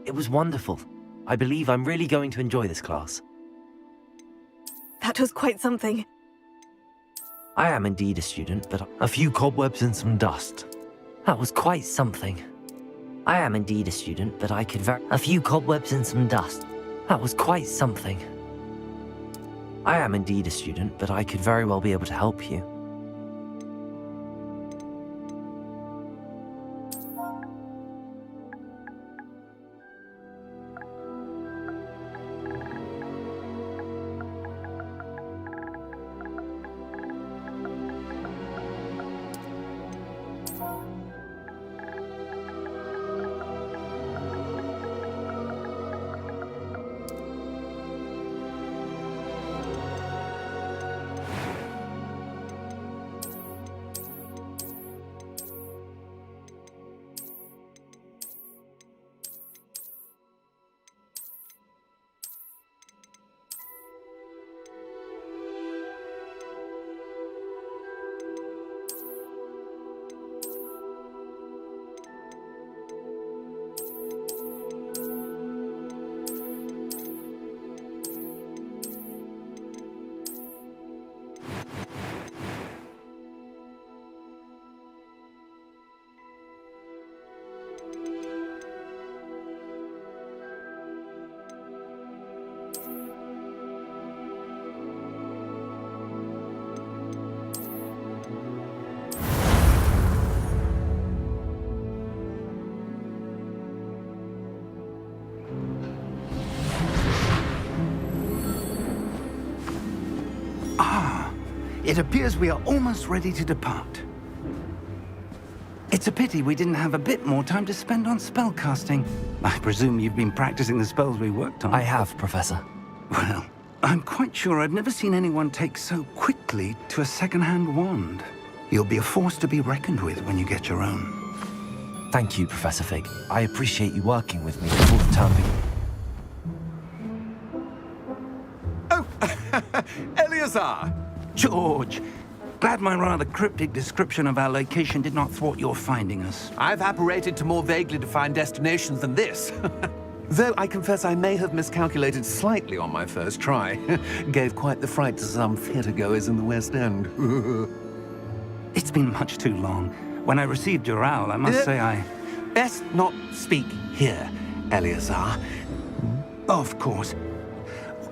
It was wonderful. I believe I'm really going to enjoy this class. That was quite something. I am indeed a student, but a few cobwebs and some dust. That was quite something. I am indeed a student, but I could a few cobwebs and some dust. That was quite something. I am indeed a student, but I could very well be able to help you. It appears we are almost ready to depart. It's a pity we didn't have a bit more time to spend on spellcasting. I presume you've been practicing the spells we worked on. I have, Professor. Well, I'm quite sure I've never seen anyone take so quickly to a second-hand wand. You'll be a force to be reckoned with when you get your own. Thank you, Professor Fig. I appreciate you working with me before the term begins. Oh, Eleazar! George, glad my rather cryptic description of our location did not thwart your finding us. I've apparated to more vaguely defined destinations than this. Though I confess I may have miscalculated slightly on my first try. Gave quite the fright to some theatre-goers in the West End. It's been much too long. When I received your owl, I must say I... Best not speak here, Eleazar. Of course.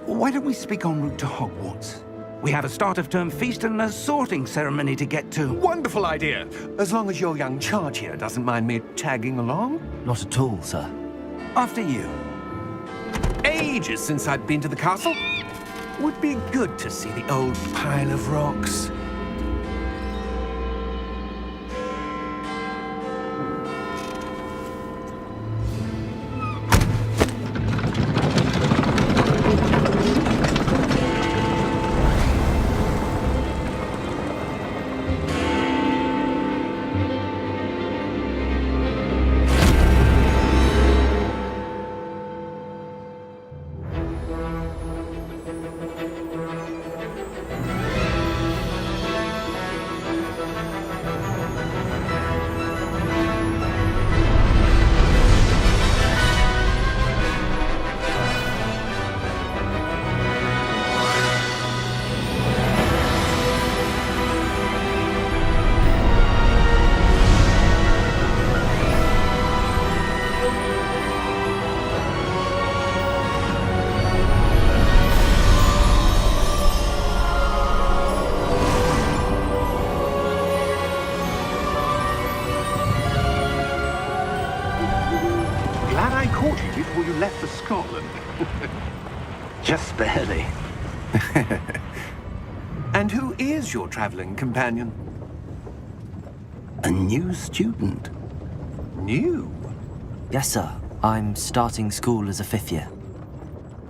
Why don't we speak en route to Hogwarts? We have a start-of-term feast and a sorting ceremony to get to. Wonderful idea! As long as your young charge here doesn't mind me tagging along. Not at all, sir. After you. Ages since I'd been to the castle. Would be good to see the old pile of rocks. Before you left for Scotland. Just barely. And who is your traveling companion? A new student. New? Yes, sir. I'm starting school as a 5th year.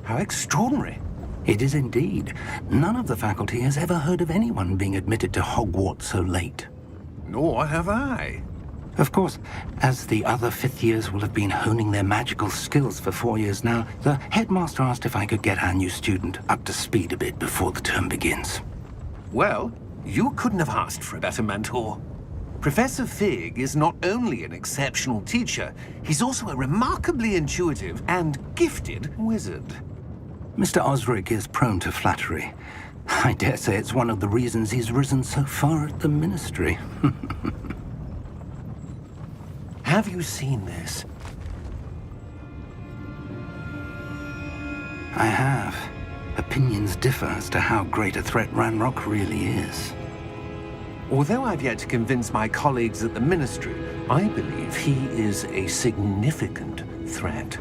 How extraordinary. It is indeed. None of the faculty has ever heard of anyone being admitted to Hogwarts so late. Nor have I. Of course, as the other 5th years will have been honing their magical skills for 4 years now, the headmaster asked if I could get our new student up to speed a bit before the term begins. Well, you couldn't have asked for a better mentor. Professor Fig is not only an exceptional teacher, he's also a remarkably intuitive and gifted wizard. Mr. Osric is prone to flattery. I dare say it's one of the reasons he's risen so far at the Ministry. Have you seen this? I have. Opinions differ as to how great a threat Ranrock really is. Although I've yet to convince my colleagues at the Ministry, I believe he is a significant threat.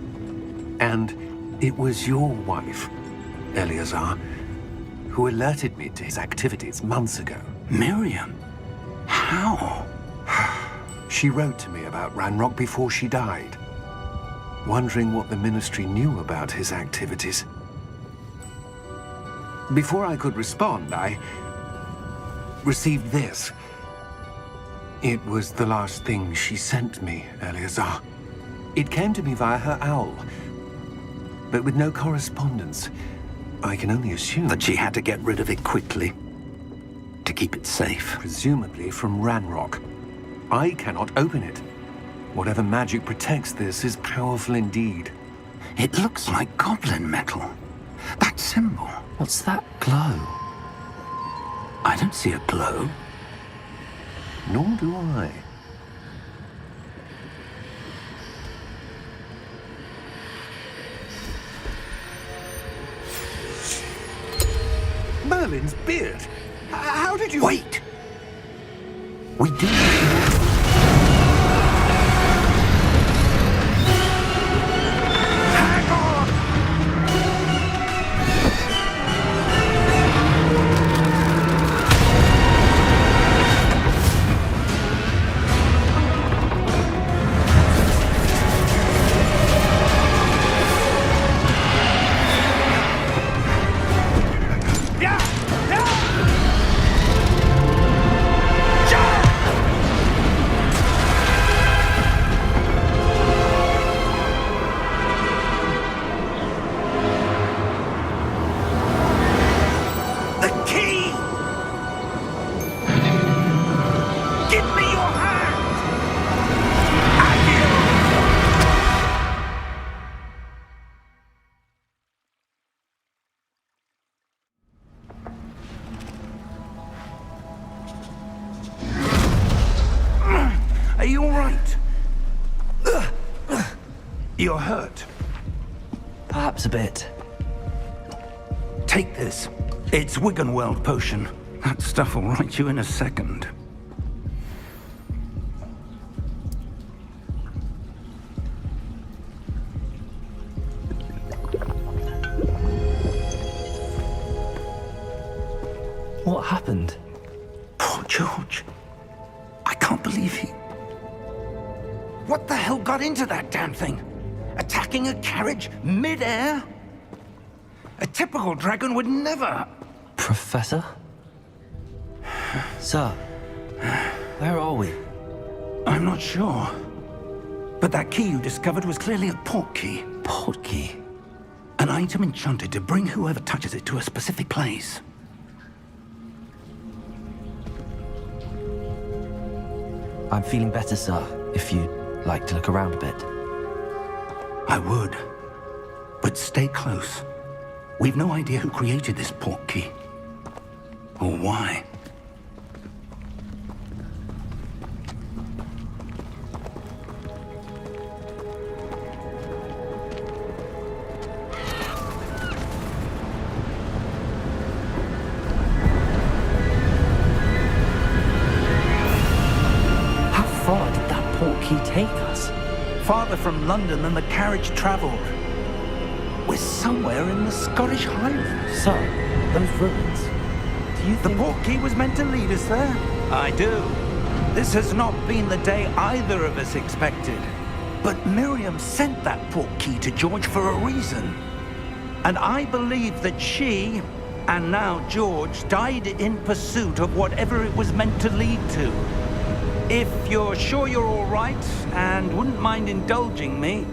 And it was your wife, Eleazar, who alerted me to his activities months ago. Miriam? How? She wrote to me about Ranrock before she died, wondering what the Ministry knew about his activities. Before I could respond, I received this. It was the last thing she sent me, Eleazar. It came to me via her owl, but with no correspondence. I can only assume That she had to get rid of it quickly, to keep it safe. presumably from Ranrock. I cannot open it. Whatever magic protects this is powerful indeed. It looks like goblin metal. That symbol. What's that glow? I don't see a glow. Nor do I. Merlin's beard. How did you... Wait! We do. Hang on! Yeah! Yeah! The key! Give me your hand! Are you all right? You're hurt. Perhaps a bit. Take this. It's Wiggenweld potion. That stuff will right you in a second. What happened? Poor George. I can't believe he... What the hell got into that damn thing? Attacking a carriage mid-air? A typical dragon would never... Professor? Sir, where are we? I'm not sure. But that key you discovered was clearly a port key. Portkey. An item enchanted to bring whoever touches it to a specific place. I'm feeling better, sir, if you'd like to look around a bit. I would. But stay close. We've no idea who created this port key. Or why. How far did that portkey take us? Farther from London than the carriage travelled. We're somewhere in the Scottish Highlands. Sir, those ruins. Do you The think... port key was meant to lead us there. I do. This has not been the day either of us expected. But Miriam sent that port key to George for a reason. And I believe that she, and now George, died in pursuit of whatever it was meant to lead to. If you're sure you're all right and wouldn't mind indulging me,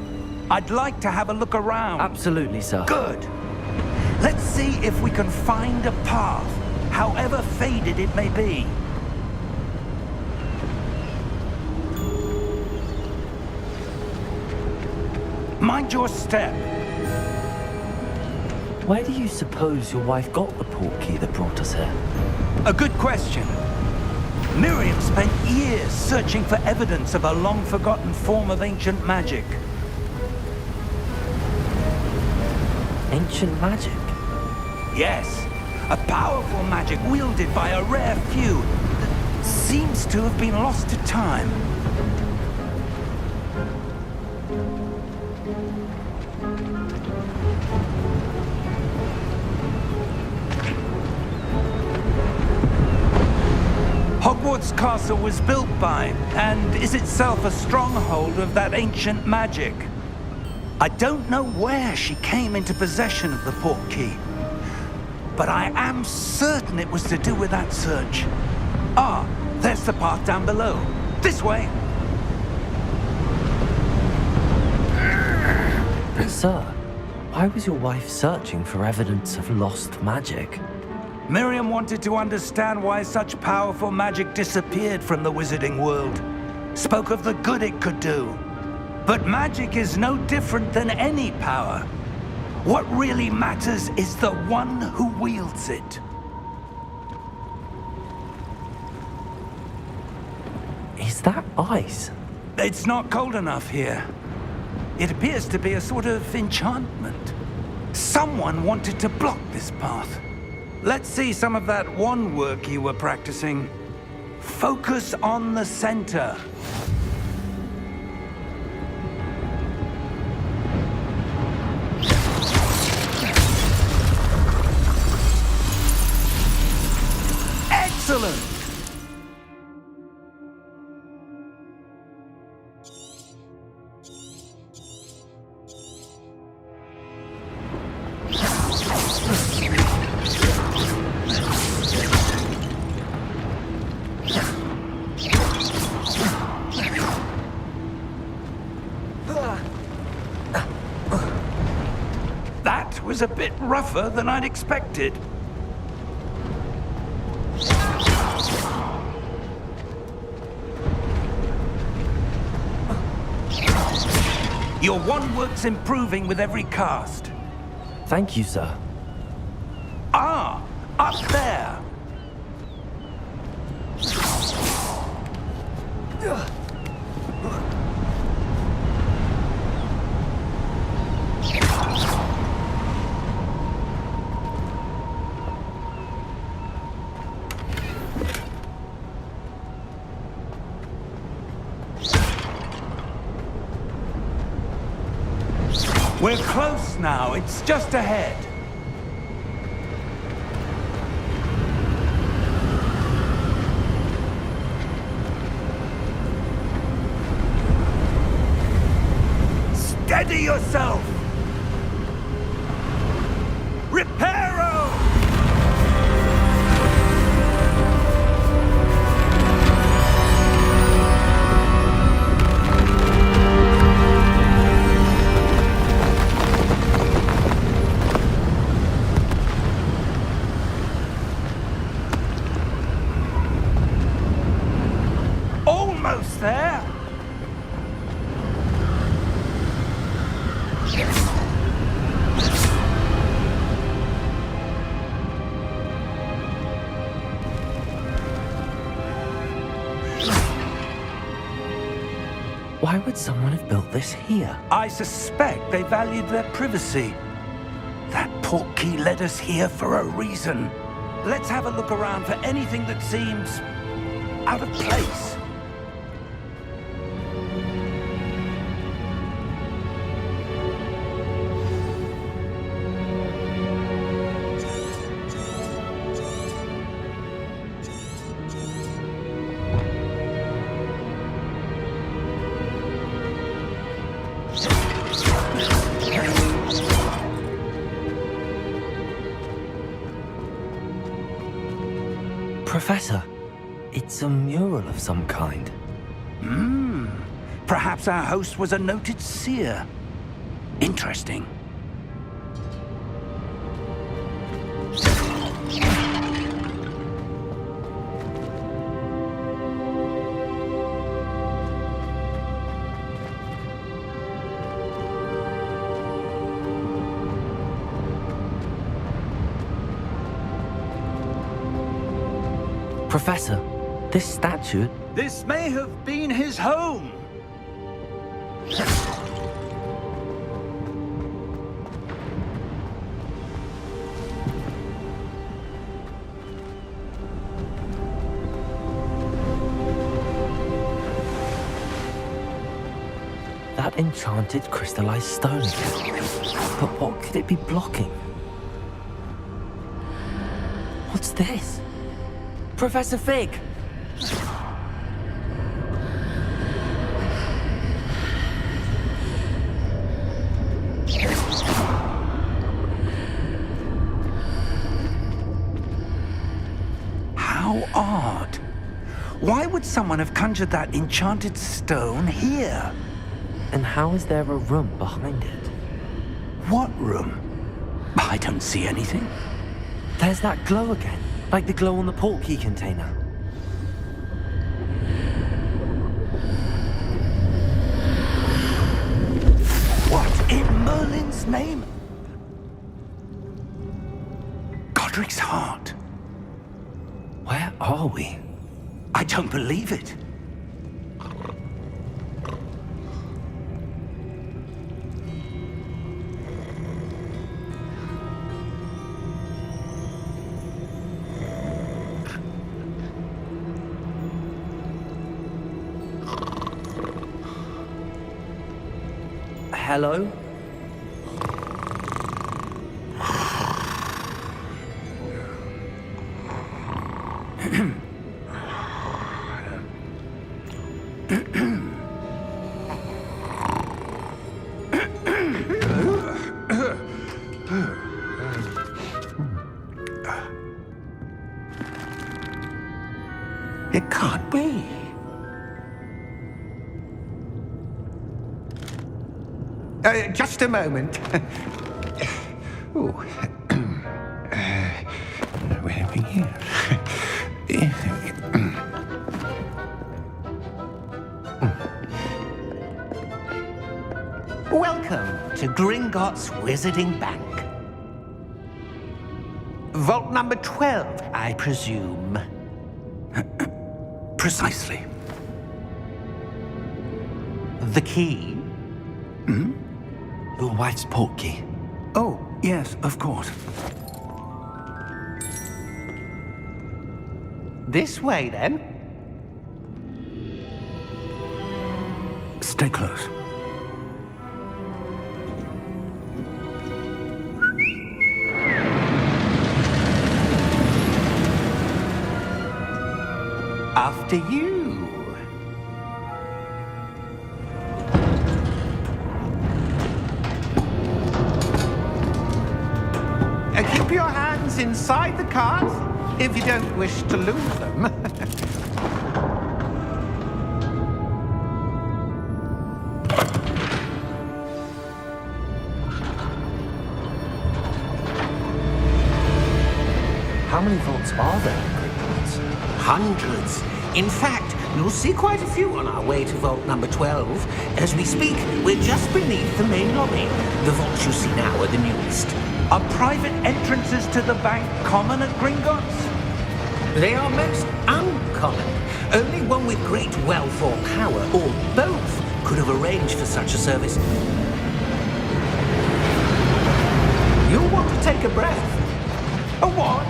I'd like to have a look around. Absolutely, sir. Good. Let's see if we can find a path, however faded it may be. Mind your step. Where do you suppose your wife got the portkey that brought us here? A good question. Miriam spent years searching for evidence of a long-forgotten form of ancient magic. Ancient magic? Yes, a powerful magic wielded by a rare few that seems to have been lost to time. Hogwarts Castle was built by, and is itself a stronghold of that ancient magic. I don't know where she came into possession of the portkey, but I am certain it was to do with that search. Ah, there's the path down below. This way! Sir, why was your wife searching for evidence of lost magic? Miriam wanted to understand why such powerful magic disappeared from the wizarding world. Spoke of the good it could do. But magic is no different than any power. What really matters is the one who wields it. Is that ice? It's not cold enough here. It appears to be a sort of enchantment. Someone wanted to block this path. Let's see some of that wand work you were practicing. Focus on the center. Excellent! That was a bit rougher than I'd expected. Your wand work's improving with every cast. Thank you, sir. Ah, up there. We're close now. It's just ahead. Steady yourself! Reparo! Almost there! Why would someone have built this here? I suspect they valued their privacy. That portkey led us here for a reason. Let's have a look around for anything that seems out of place. Professor, it's a mural of some kind. Perhaps our host was a noted seer. Interesting. Professor, this statue... This may have been his home. That enchanted crystallized stone. But what could it be blocking? What's this? Professor Fig! How odd. Why would someone have conjured that enchanted stone here? And how is there a room behind it? What room? I don't see anything. There's that glow again, like the glow on the portkey container. What in Merlin's name? Godric's heart. Where are we? I don't believe it. Hello? It can't be. Just a moment. Ooh. Where are we here? Welcome to Gringotts Wizarding Bank. Vault number 12, I presume. Precisely. The key? Your wife's portkey. Oh, yes, of course. This way, then. Stay close. After you. Keep your hands inside the cart if you don't wish to lose them. How many vaults are there in Gringotts? Hundreds. In fact, you'll see quite a few on our way to vault number 12. As we speak, we're just beneath the main lobby. The vaults you see now are the newest. Are private entrances to the bank common at Gringotts? They are most uncommon. Only one with great wealth or power, or both, could have arranged for such a service. You'll want to take a breath. A what?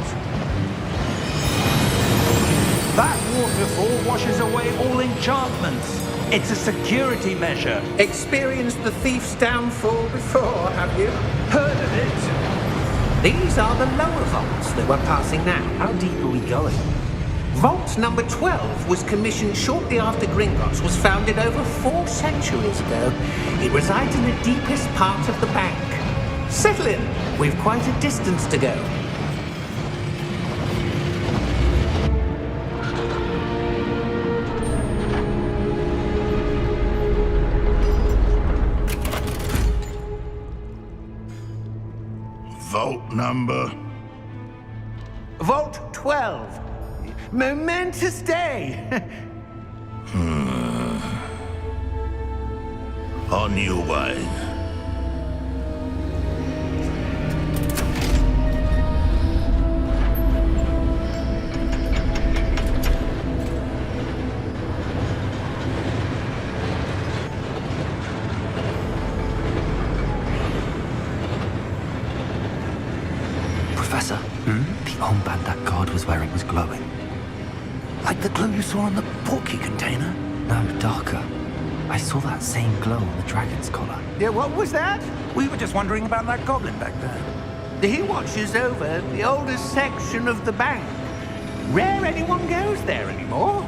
That waterfall washes away all enchantments. It's a security measure. Experienced the thief's downfall before, have you? Heard of it? These are the lower vaults that we're passing now. How deep are we going? Vault number 12 was commissioned shortly after Gringotts was founded over 4 centuries ago. It resides in the deepest part of the bank. Settle in. We've quite a distance to go. Vault number? Vault 12. Momentous day. On your way. that card was where it was glowing. Like the glow you saw on the portkey container? No, darker. I saw that same glow on the dragon's collar. Yeah, what was that? We were just wondering about that goblin back there. He watches over the oldest section of the bank. Rare anyone goes there anymore.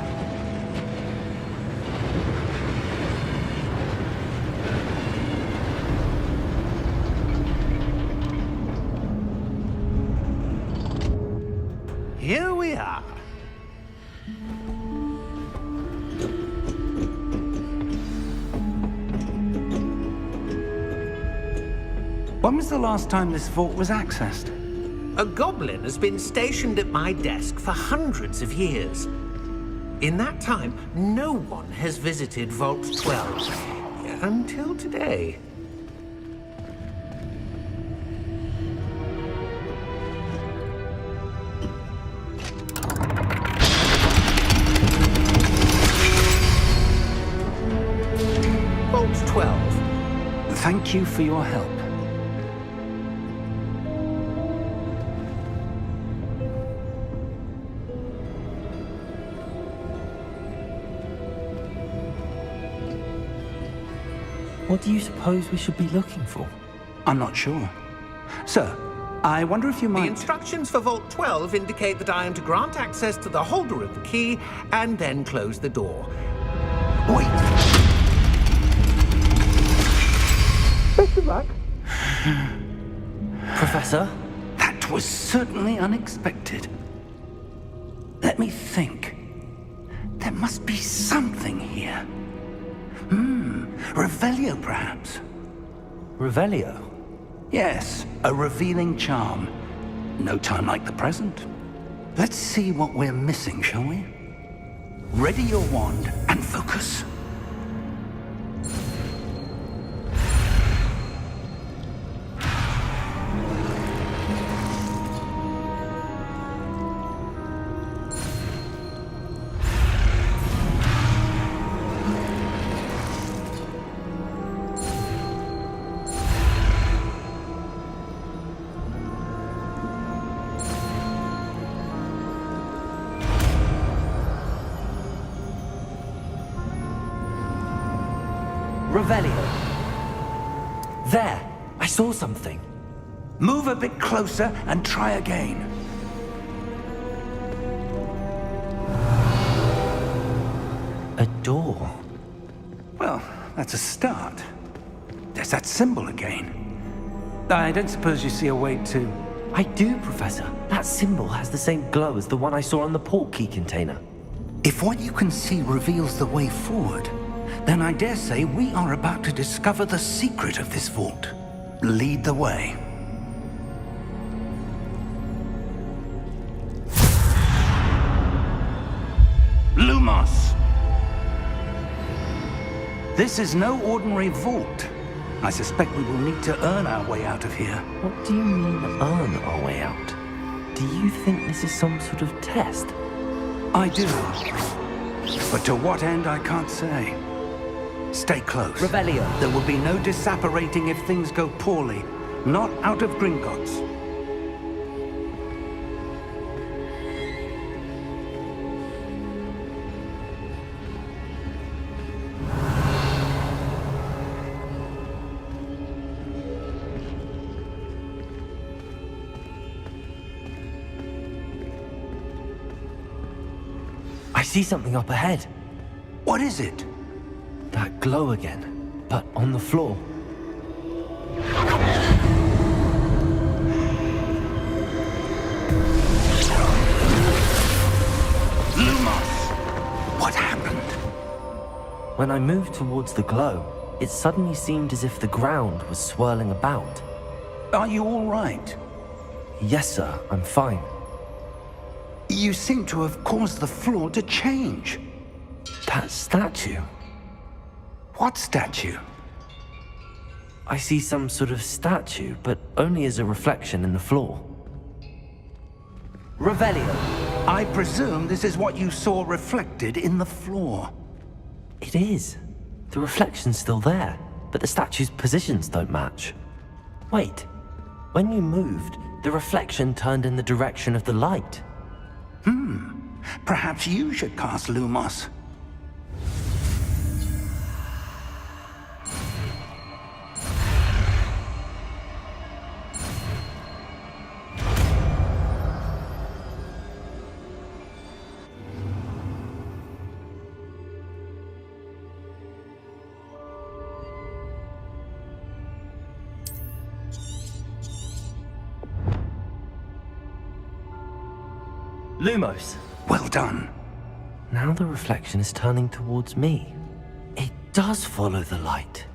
Here we are. When was the last time this vault was accessed? A goblin has been stationed at my desk for hundreds of years. In that time, no one has visited Vault 12. Until today. Vault 12. Thank you for your help. What do you suppose we should be looking for? I'm not sure. Sir, I wonder if you The might... instructions for Vault 12 indicate that I am to grant access to the holder of the key and then close the door. Wait! Best of luck. Professor? That was certainly unexpected. Let me think. There must be something here. Revelio, perhaps? Revelio? Yes, a revealing charm. No time like the present. Let's see what we're missing, shall we? Ready your wand and focus. Revelio. There! I saw something. Move a bit closer and try again. A door. Well, that's a start. There's that symbol again. I don't suppose you see a way to... I do, Professor. That symbol has the same glow as the one I saw on the portkey container. If what you can see reveals the way forward, then I dare say we are about to discover the secret of this vault. Lead the way. Lumos! This is no ordinary vault. I suspect we will need to earn our way out of here. What do you mean, earn our way out? Do you think this is some sort of test? I do. But to what end, I can't say. Stay close. Revelio. There will be no disapparating if things go poorly. Not out of Gringotts. I see something up ahead. What is it? That glow again, but on the floor. Lumos! What happened? When I moved towards the glow, it suddenly seemed as if the ground was swirling about. Are you all right? Yes, sir, I'm fine. You seem to have caused the floor to change. That statue. What statue? I see some sort of statue, but only as a reflection in the floor. Revelio. I presume this is what you saw reflected in the floor. It is. The reflection's still there, but the statue's positions don't match. Wait. When you moved, the reflection turned in the direction of the light. Perhaps you should cast Lumos. Lumos. Well done. Now the reflection is turning towards me. It does follow the light.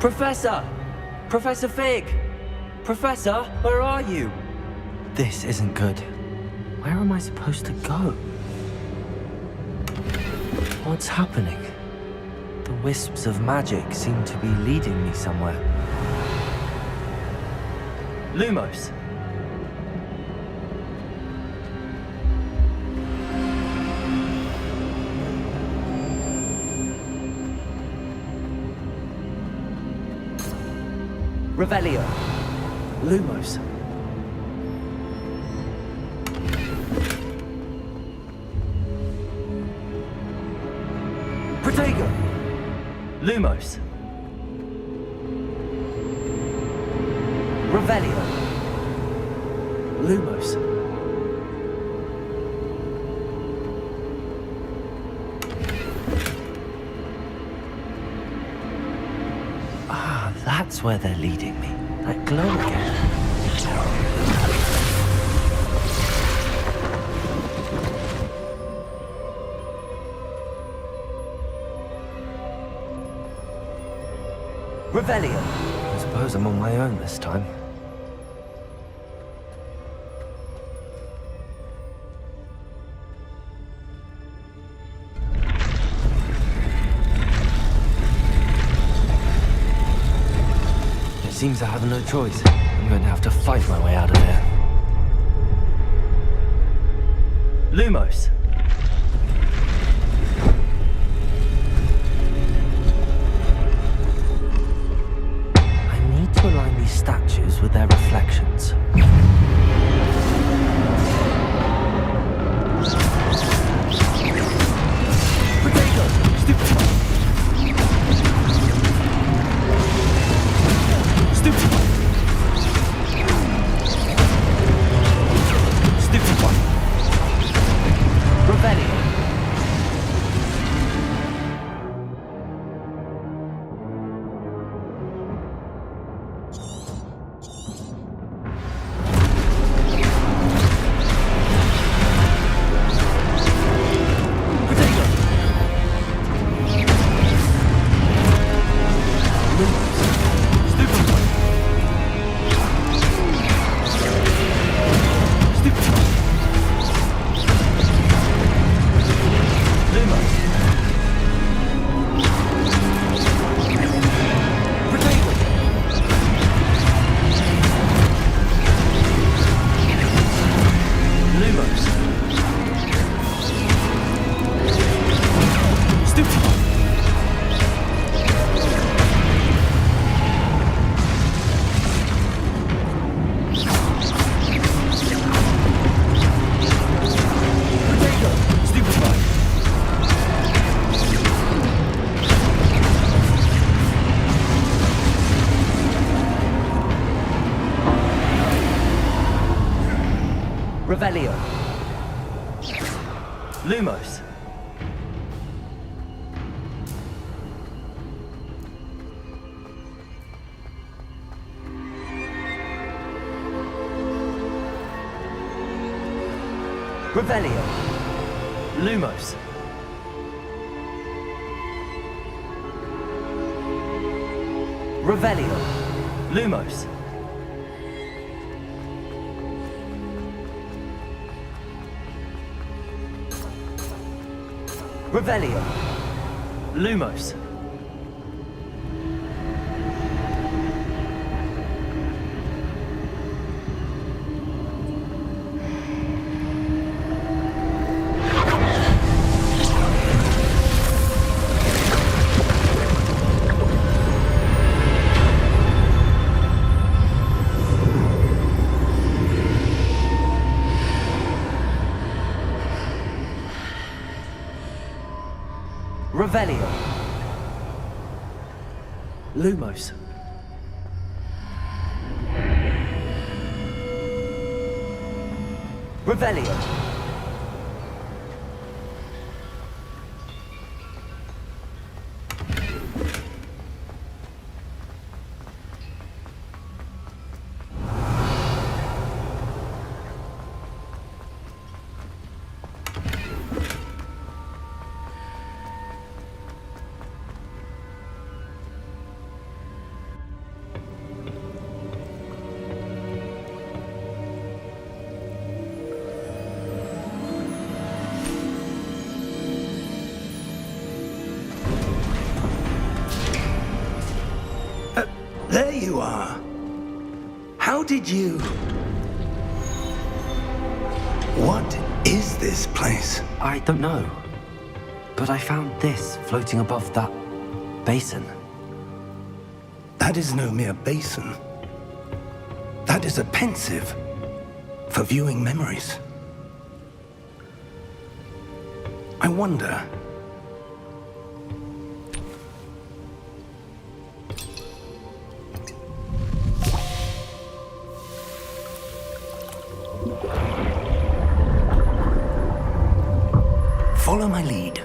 Professor! Professor Fig! Professor, where are you? This isn't good. Where am I supposed to go? What's happening? The wisps of magic seem to be leading me somewhere. Lumos! Revelio. Lumos. Protego. Lumos. Revelio. Lumos. That's where they're leading me. That glow again. Revelio. I suppose I'm on my own this time. Seems I have no choice. I'm going to have to fight my way out of here. Lumos. I need to align these statues with their reflections. Potato! Stupid one! Stupid one! Stupid one! Revelio. Lumos. Revelio. Lumos. Revelio. Lumos. Revelio. Lumos. Revelio. Lumos. Revelio. There you are. How did you... What is this place? I don't know. But I found this floating above that basin. That is no mere basin. That is a pensive for viewing memories. I wonder... Follow my lead.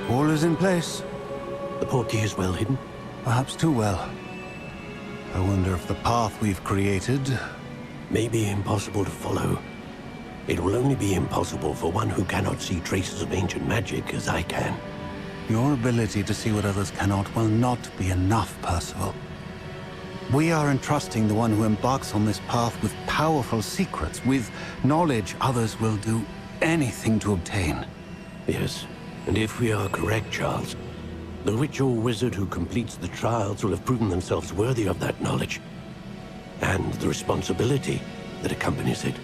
All is in place. The portkey is well hidden. Perhaps too well. I wonder if the path we've created... May be impossible to follow. It will only be impossible for one who cannot see traces of ancient magic as I can. Your ability to see what others cannot will not be enough, Percival. We are entrusting the one who embarks on this path with powerful secrets, with knowledge others will do anything to obtain. Yes, and if we are correct, Charles, the witch or wizard who completes the trials will have proven themselves worthy of that knowledge, and the responsibility that accompanies it.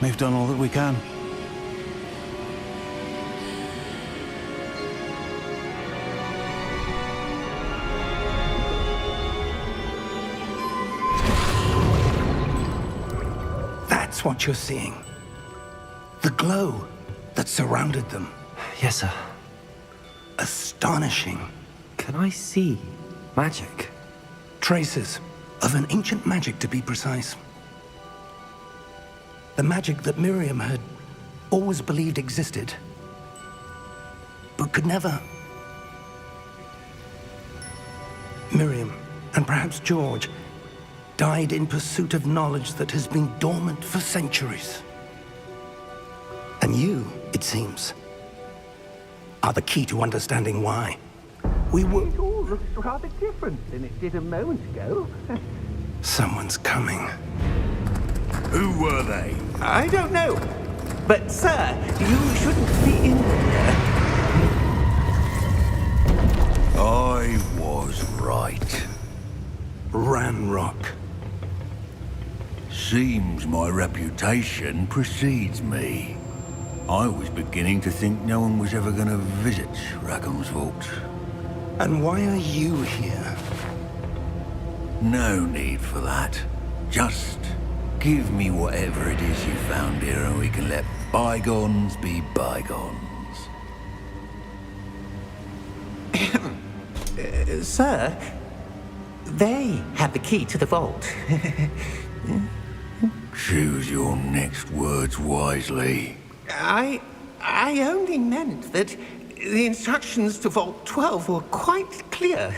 We've done all that we can. That's what you're seeing. The glow that surrounded them. Yes, sir. Astonishing. Can I see magic? Traces of an ancient magic, to be precise. The magic that Miriam had always believed existed, but could never. Miriam, and perhaps George, died in pursuit of knowledge that has been dormant for centuries. And you, it seems, are the key to understanding why. We were... It all looks rather different than it did a moment ago. Someone's coming. Who were they? I don't know. But, sir, you shouldn't be in here. I was right. Ranrock. Seems my reputation precedes me. I was beginning to think no one was ever going to visit Rackham's vault. And why are you here? No need for that. Just give me whatever it is you found here and we can let bygones be bygones. Sir, they have the key to the vault. Choose your next words wisely. I only meant that the instructions to Vault 12 were quite clear.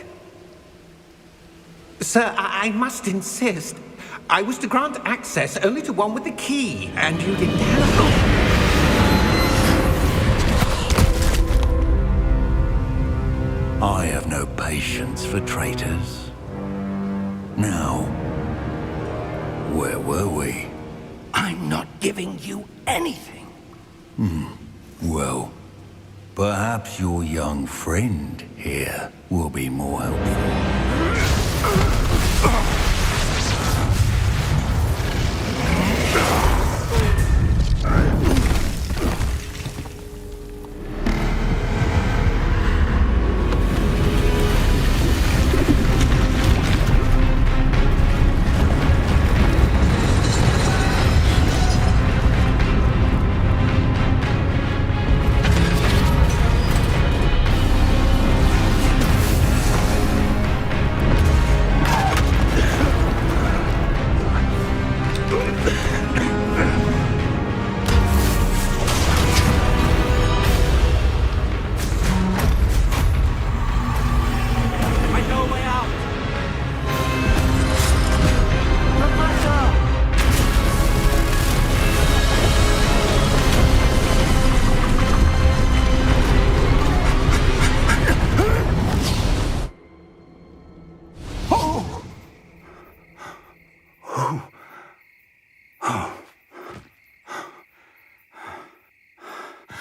Sir, I must insist. I was to grant access only to one with the key, and you didn't have... I have no patience for traitors. Now, where were we? I'm not giving you anything. Well, perhaps your young friend here will be more helpful.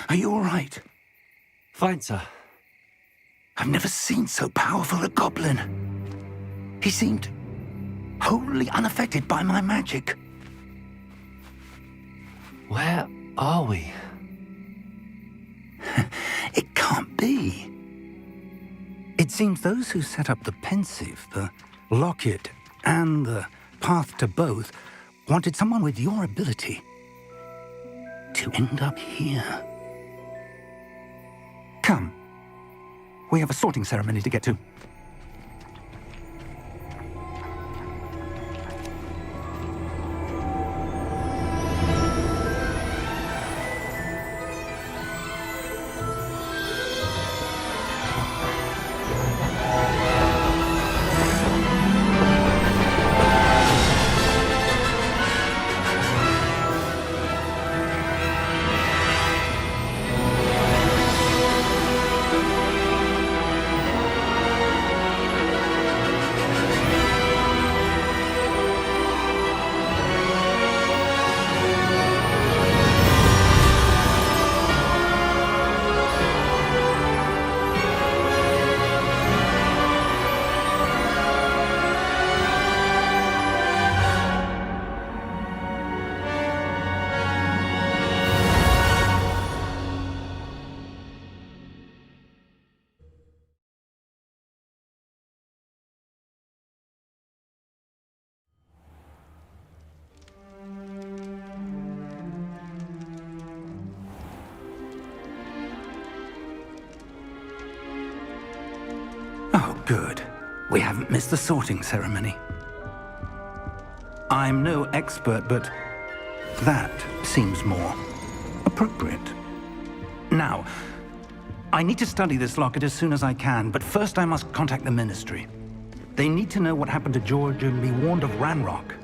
Are you all right? Fine, sir. I've never seen so powerful a goblin. He seemed wholly unaffected by my magic. Where are we? It can't be. It seems those who set up the pensive, the locket, and the path to both wanted someone with your ability to end up here. Come. We have a sorting ceremony to get to. Oh, good. We haven't missed the sorting ceremony. I'm no expert, but that seems more appropriate. Now, I need to study this locket as soon as I can, but first I must contact the Ministry. They need to know what happened to George and be warned of Ranrock.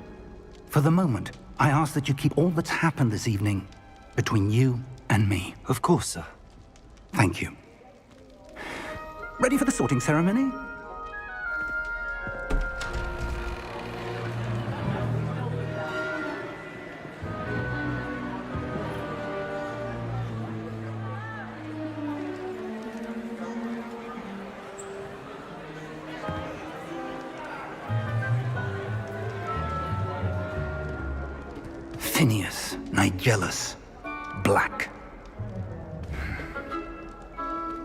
For the moment, I ask that you keep all that's happened this evening between you and me. Of course, sir. Thank you. Ready for the sorting ceremony? Phineas, Nigellus, Black.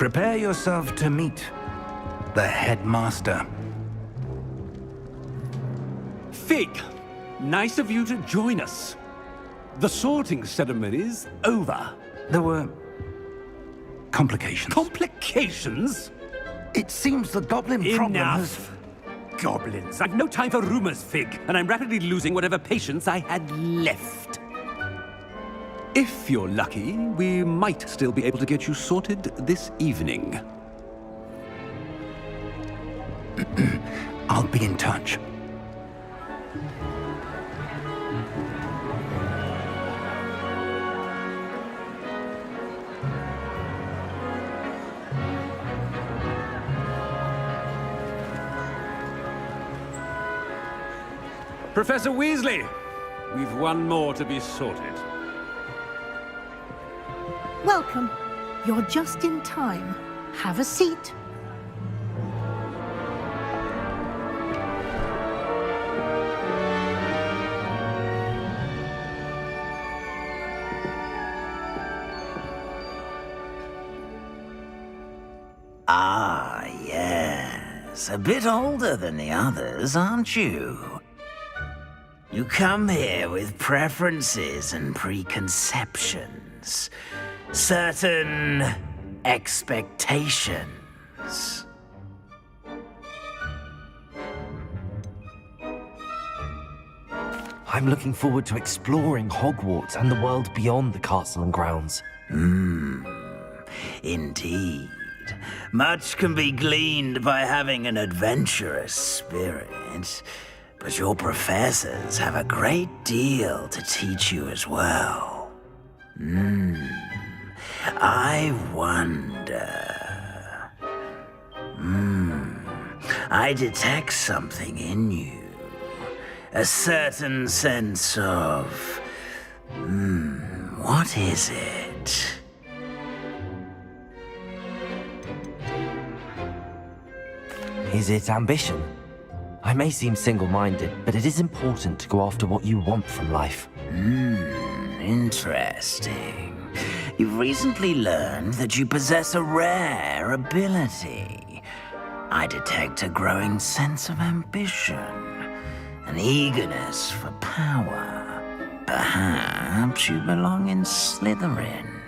Prepare yourself to meet the headmaster. Fig, nice of you to join us. The sorting ceremony's over. There were complications. Complications? It seems the goblin problem has... Enough! Goblins. I've no time for rumors, Fig, and I'm rapidly losing whatever patience I had left. If you're lucky, we might still be able to get you sorted this evening. I'll be in touch. Professor Weasley, we've one more to be sorted. Welcome. You're just in time. Have a seat. Ah, yes. A bit older than the others, aren't you? You come here with preferences and preconceptions. Certain expectations. I'm looking forward to exploring Hogwarts and the world beyond the castle and grounds. Indeed. Much can be gleaned by having an adventurous spirit, but your professors have a great deal to teach you as well. I wonder... I detect something in you. A certain sense of... what is it? Is it ambition? I may seem single-minded, but it is important to go after what you want from life. Interesting. You've recently learned that you possess a rare ability. I detect a growing sense of ambition, an eagerness for power. Perhaps you belong in Slytherin.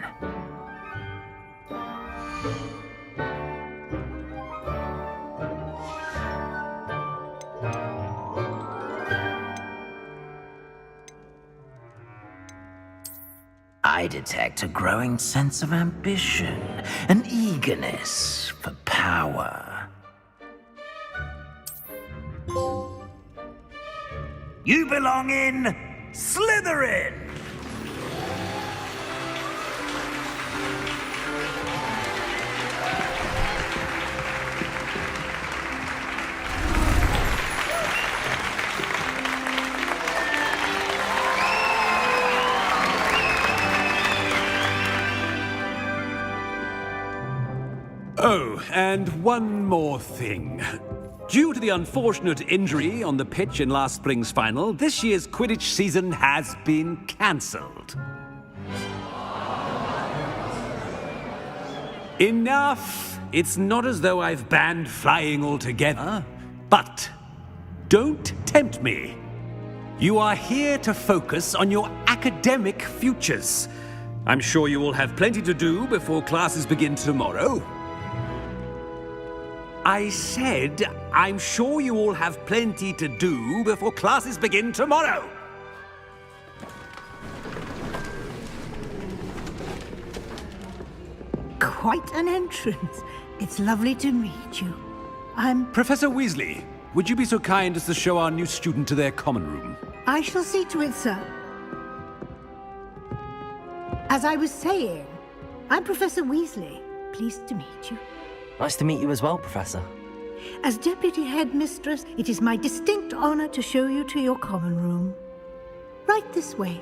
I detect a growing sense of ambition, an eagerness for power. You belong in Slytherin! Oh, and one more thing. Due to the unfortunate injury on the pitch in last spring's final, this year's Quidditch season has been cancelled. Enough! It's not as though I've banned flying altogether, but don't tempt me. You are here to focus on your academic futures. I'm sure you will have plenty to do before classes begin tomorrow. I said, I'm sure you all have plenty to do before classes begin tomorrow. Quite an entrance. It's lovely to meet you. Professor Weasley, would you be so kind as to show our new student to their common room? I shall see to it, sir. As I was saying, I'm Professor Weasley. Pleased to meet you. Nice to meet you as well, Professor. As Deputy Headmistress, it is my distinct honor to show you to your common room. Right this way.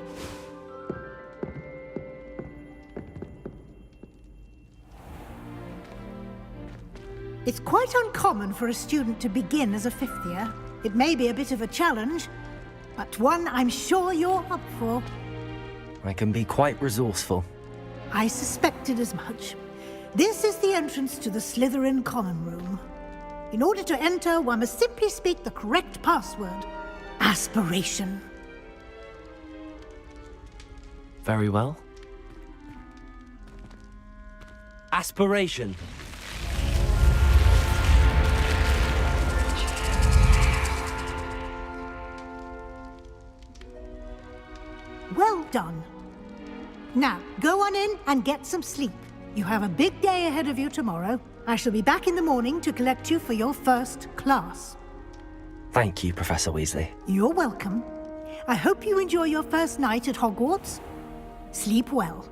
It's quite uncommon for a student to begin as a fifth year. It may be a bit of a challenge, but one I'm sure you're up for. I can be quite resourceful. I suspected as much. This is the entrance to the Slytherin Common Room. In order to enter, one must simply speak the correct password. Aspiration. Very well. Aspiration. Well done. Now, go on in and get some sleep. You have a big day ahead of you tomorrow. I shall be back in the morning to collect you for your first class. Thank you, Professor Weasley. You're welcome. I hope you enjoy your first night at Hogwarts. Sleep well.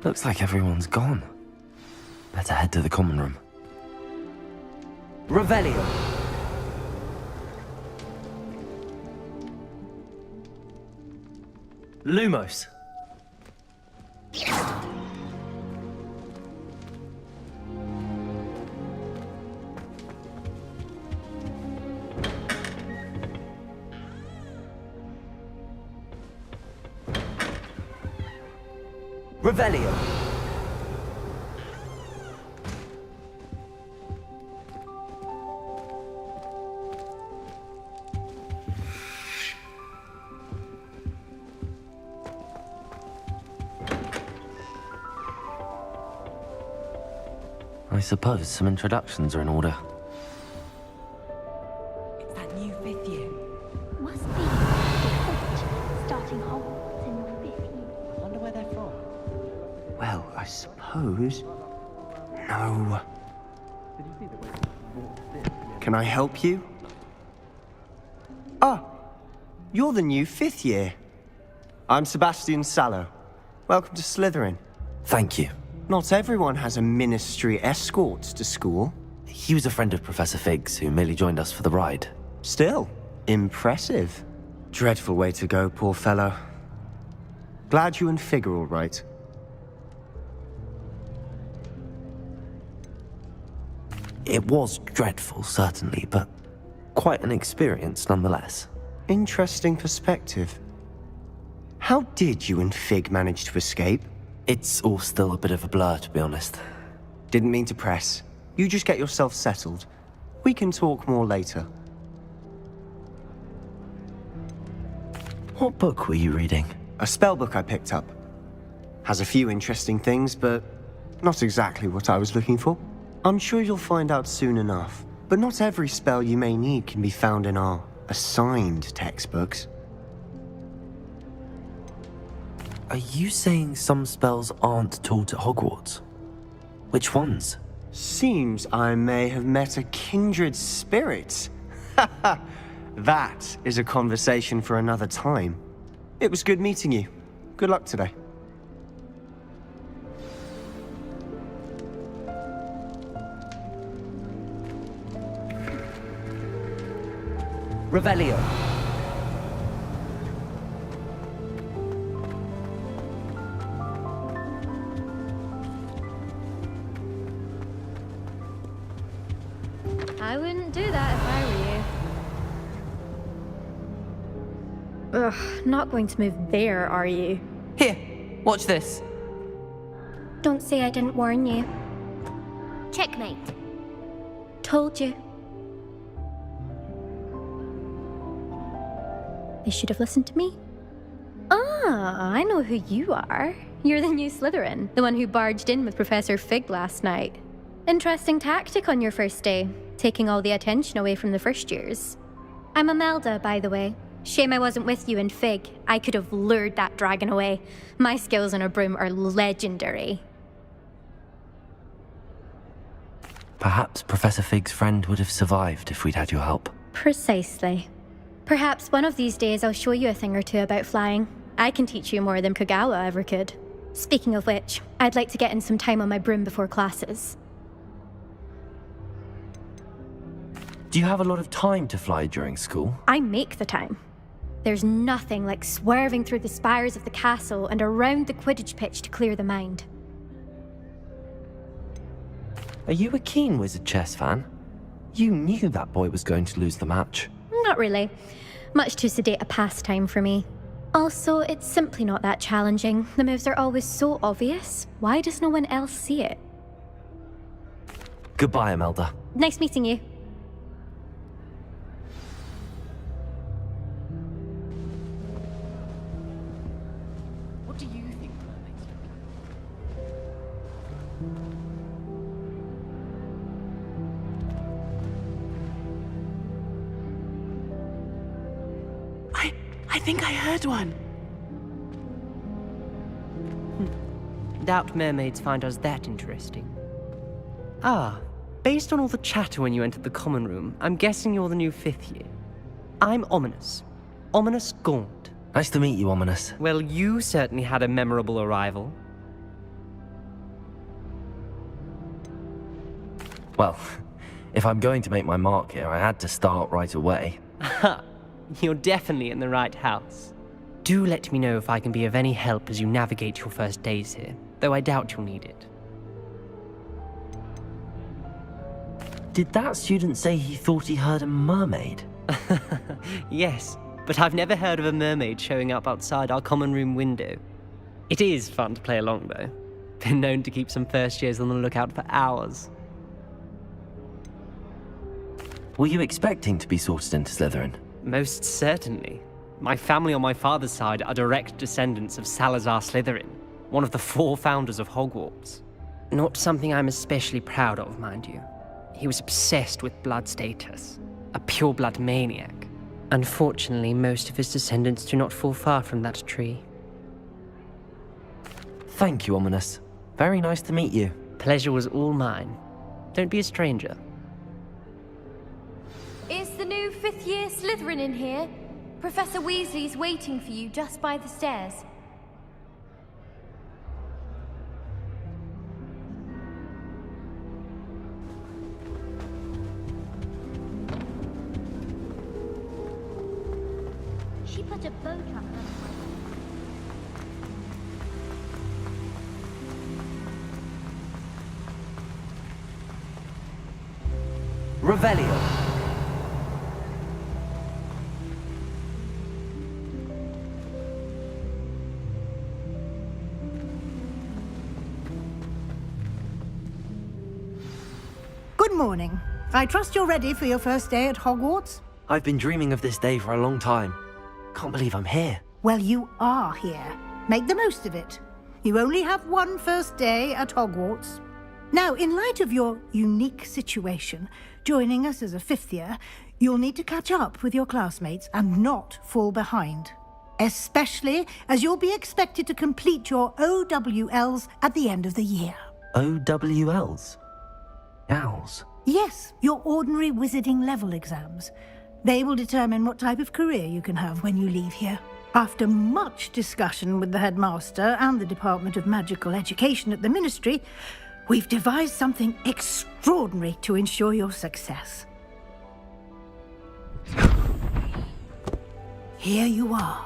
Looks like everyone's gone. Better head to the common room. Revelio. Lumos. Revelio. I suppose some introductions are in order. It's that new 5th year. Must be starting Hogwarts in 5th year. I wonder where they're from. Well, I suppose... No. Can I help you? Ah, you're the new 5th year. I'm Sebastian Sallow. Welcome to Slytherin. Thank you. Not everyone has a ministry escort to school. He was a friend of Professor Fig's who merely joined us for the ride. Still, impressive. Dreadful way to go, poor fellow. Glad you and Fig are all right. It was dreadful, certainly, but quite an experience nonetheless. Interesting perspective. How did you and Fig manage to escape? It's all still a bit of a blur, to be honest. Didn't mean to press. You just get yourself settled. We can talk more later. What book were you reading? A spell book I picked up. Has a few interesting things, but not exactly what I was looking for. I'm sure you'll find out soon enough. But not every spell you may need can be found in our assigned textbooks. Are you saying some spells aren't taught at Hogwarts? Which ones? Seems I may have met a kindred spirit. That is a conversation for another time. It was good meeting you. Good luck today. Revelio. I wouldn't do that if I were you. Ugh, not going to move there, are you? Here, watch this. Don't say I didn't warn you. Checkmate. Told you. They should have listened to me. Ah, I know who you are. You're the new Slytherin, the one who barged in with Professor Fig last night. Interesting tactic on your first day, taking all the attention away from the first years. I'm Imelda, by the way. Shame I wasn't with you in Fig. I could have lured that dragon away. My skills on a broom are legendary. Perhaps Professor Fig's friend would have survived if we'd had your help. Precisely. Perhaps one of these days I'll show you a thing or two about flying. I can teach you more than Kogawa ever could. Speaking of which, I'd like to get in some time on my broom before classes. Do you have a lot of time to fly during school? I make the time. There's nothing like swerving through the spires of the castle and around the Quidditch pitch to clear the mind. Are you a keen wizard chess fan? You knew that boy was going to lose the match. Not really. Much too sedate a pastime for me. Also, it's simply not that challenging. The moves are always so obvious. Why does no one else see it? Goodbye, Imelda. Nice meeting you. What do you think mermaids look? I think I heard one. Doubt mermaids find us that interesting. Ah, based on all the chatter when you entered the common room, I'm guessing you're the new 5th year. I'm Ominous. Ominous Gaunt. Nice to meet you, Ominous. Well, you certainly had a memorable arrival. Well, if I'm going to make my mark here, I had to start right away. Ha! You're definitely in the right house. Do let me know if I can be of any help as you navigate your first days here, though I doubt you'll need it. Did that student say he thought he heard a mermaid? Yes, but I've never heard of a mermaid showing up outside our common room window. It is fun to play along, though. Been known to keep some first years on the lookout for hours. Were you expecting to be sorted into Slytherin? Most certainly. My family on my father's side are direct descendants of Salazar Slytherin, one of the 4 founders of Hogwarts. Not something I'm especially proud of, mind you. He was obsessed with blood status, a pure-blood maniac. Unfortunately, most of his descendants do not fall far from that tree. Thank you, Ominous. Very nice to meet you. Pleasure was all mine. Don't be a stranger. Is the new 5th year Slytherin in here? Professor Weasley's waiting for you just by the stairs. She put a bow trap on my... Revelio. Good morning. I trust you're ready for your first day at Hogwarts? I've been dreaming of this day for a long time. Can't believe I'm here. Well, you are here. Make the most of it. You only have one first day at Hogwarts. Now, in light of your unique situation, joining us as a 5th year, you'll need to catch up with your classmates and not fall behind. Especially as you'll be expected to complete your OWLs at the end of the year. OWLs? Owls? Yes, your ordinary wizarding level exams. They will determine what type of career you can have when you leave here. After much discussion with the headmaster and the Department of Magical Education at the Ministry, we've devised something extraordinary to ensure your success. Here you are.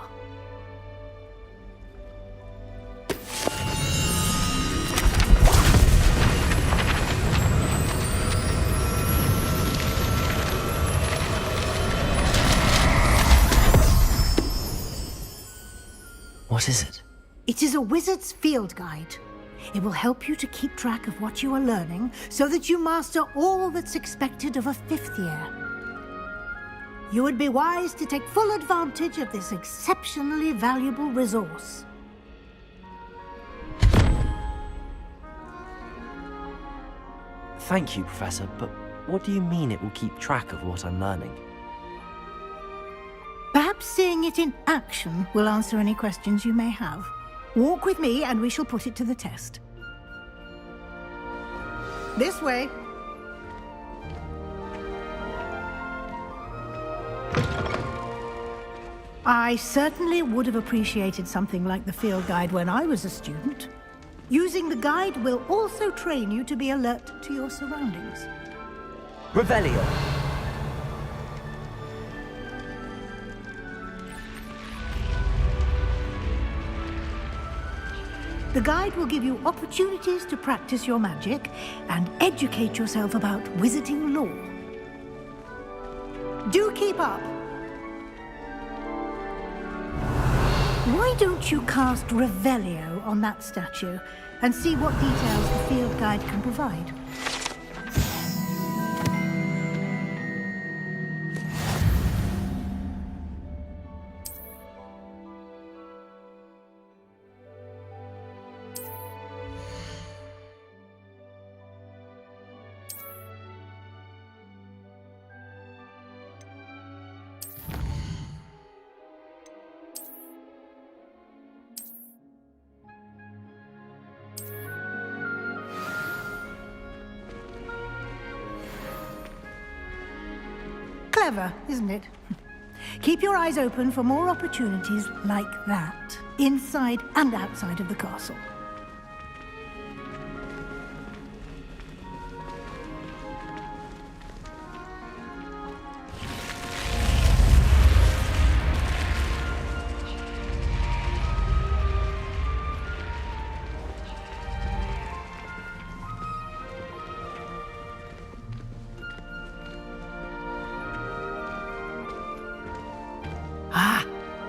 What is it? It is a wizard's field guide. It will help you to keep track of what you are learning so that you master all that's expected of a 5th year. You would be wise to take full advantage of this exceptionally valuable resource. Thank you, Professor, but what do you mean it will keep track of what I'm learning? Perhaps seeing it in action will answer any questions you may have. Walk with me and we shall put it to the test. This way. I certainly would have appreciated something like the field guide when I was a student. Using the guide will also train you to be alert to your surroundings. Revelio. The guide will give you opportunities to practice your magic and educate yourself about wizarding lore. Do keep up! Why don't you cast Revelio on that statue and see what details the field guide can provide? Clever, isn't it? Keep your eyes open for more opportunities like that, inside and outside of the castle.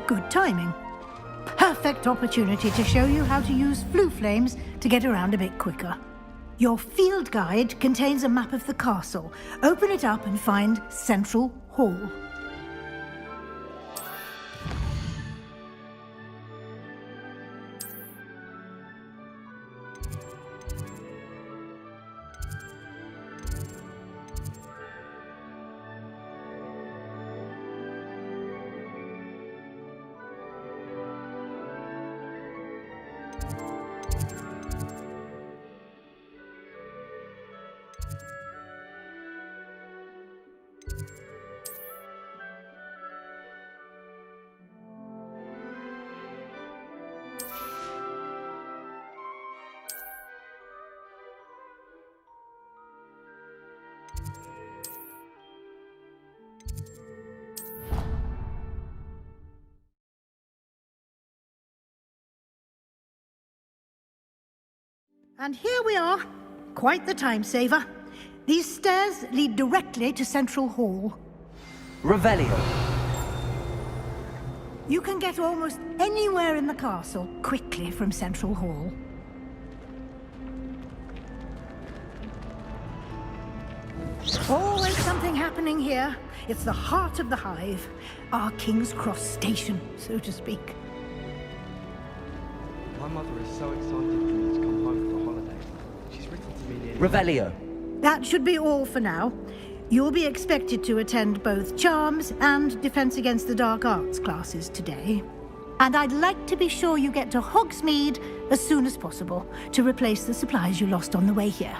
Good timing. Perfect opportunity to show you how to use flue flames to get around a bit quicker. Your field guide contains a map of the castle. Open it up and find Central Hall. And here we are. Quite the time saver. These stairs lead directly to Central Hall. Revelio. You can get almost anywhere in the castle quickly from Central Hall. Always something happening here. It's the heart of the hive. Our King's Cross station, so to speak. My mother is so excited for me to come home for the holiday. She's written to me nearly... Revelio. That should be all for now. You'll be expected to attend both Charms and Defense Against the Dark Arts classes today. And I'd like to be sure you get to Hogsmeade as soon as possible to replace the supplies you lost on the way here.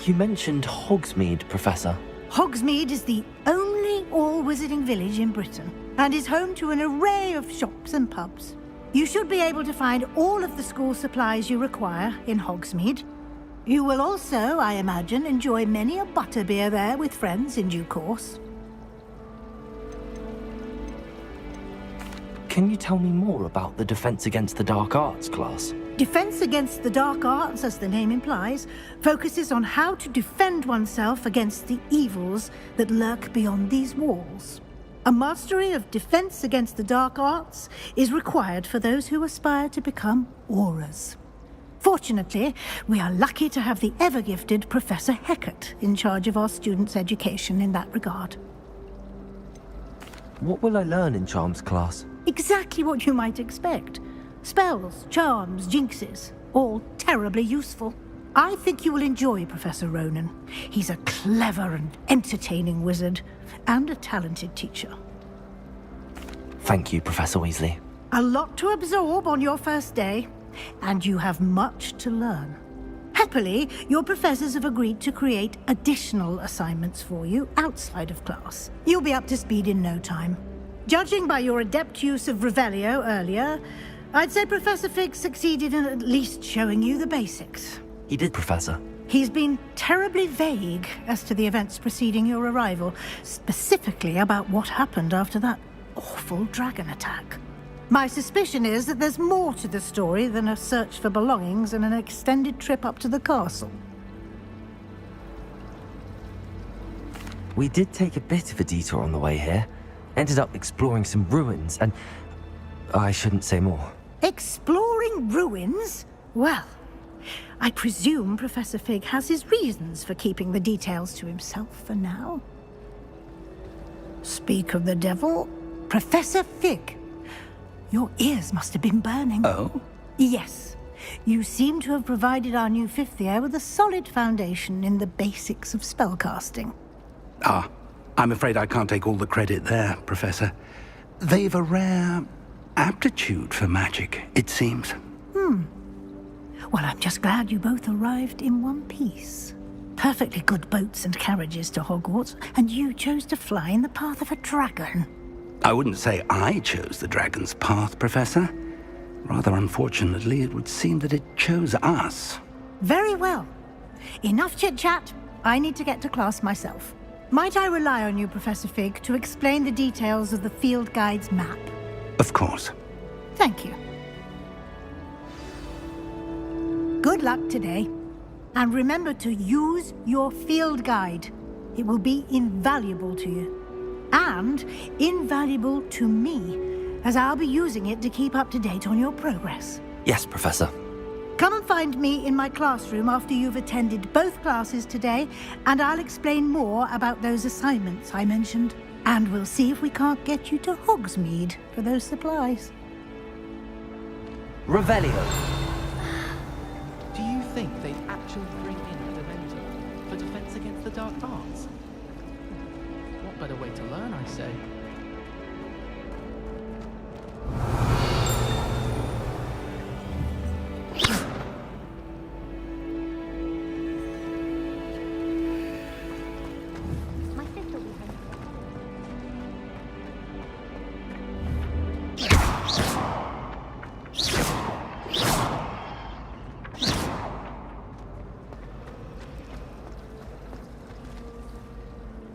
You mentioned Hogsmeade, Professor. Hogsmeade is the only all-wizarding village in Britain and is home to an array of shops and pubs. You should be able to find all of the school supplies you require in Hogsmeade. You will also, I imagine, enjoy many a butterbeer there with friends in due course. Can you tell me more about the Defense Against the Dark Arts class? Defense Against the Dark Arts, as the name implies, focuses on how to defend oneself against the evils that lurk beyond these walls. A mastery of Defense Against the Dark Arts is required for those who aspire to become Aurors. Fortunately, we are lucky to have the ever-gifted Professor Hecat in charge of our students' education in that regard. What will I learn in Charms class? Exactly what you might expect. Spells, charms, jinxes, all terribly useful. I think you will enjoy Professor Ronan. He's a clever and entertaining wizard, and a talented teacher. Thank you, Professor Weasley. A lot to absorb on your first day, and you have much to learn. Happily, your professors have agreed to create additional assignments for you outside of class. You'll be up to speed in no time. Judging by your adept use of Revelio earlier, I'd say Professor Fig succeeded in at least showing you the basics. He did, Professor. He's been terribly vague as to the events preceding your arrival, specifically about what happened after that awful dragon attack. My suspicion is that there's more to the story than a search for belongings and an extended trip up to the castle. We did take a bit of a detour on the way here. Ended up exploring some ruins and... I shouldn't say more. Exploring ruins? Well, I presume Professor Fig has his reasons for keeping the details to himself for now. Speak of the devil, Professor Fig. Your ears must have been burning. Oh? Yes. You seem to have provided our new fifth year with a solid foundation in the basics of spellcasting. Ah, I'm afraid I can't take all the credit there, Professor. They've a rare aptitude for magic, it seems. Well, I'm just glad you both arrived in one piece. Perfectly good boats and carriages to Hogwarts, and you chose to fly in the path of a dragon. I wouldn't say I chose the dragon's path, Professor. Rather unfortunately, it would seem that it chose us. Very well. Enough chit-chat. I need to get to class myself. Might I rely on you, Professor Fig, to explain the details of the field guide's map? Of course. Thank you. Good luck today. And remember to use your field guide. It will be invaluable to you. And invaluable to me, as I'll be using it to keep up to date on your progress. Yes, Professor. Come and find me in my classroom after you've attended both classes today, and I'll explain more about those assignments I mentioned. And we'll see if we can't get you to Hogsmeade for those supplies. Revelio. Do you think they'd actually bring in a Dementor for defense against the dark arts? What better way to learn, I say?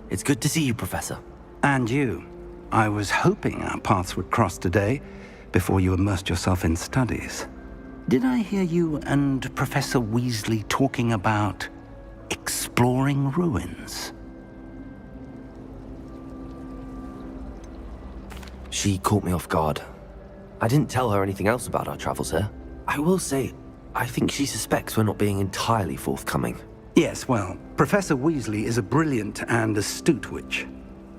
It's good to see you, Professor. And you. I was hoping our paths would cross today, before you immersed yourself in studies. Did I hear you and Professor Weasley talking about exploring ruins? She caught me off guard. I didn't tell her anything else about our travels here. I will say, I think she suspects we're not being entirely forthcoming. Yes, well, Professor Weasley is a brilliant and astute witch.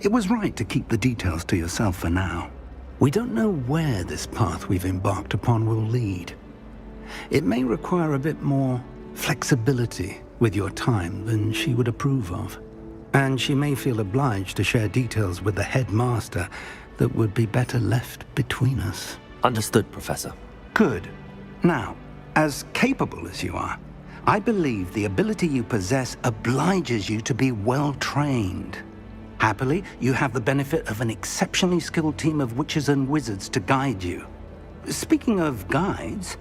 It was right to keep the details to yourself for now. We don't know where this path we've embarked upon will lead. It may require a bit more flexibility with your time than she would approve of. And she may feel obliged to share details with the headmaster that would be better left between us. Understood, Professor. Good. Now, as capable as you are, I believe the ability you possess obliges you to be well-trained. Happily, you have the benefit of an exceptionally skilled team of witches and wizards to guide you. Speaking of guides,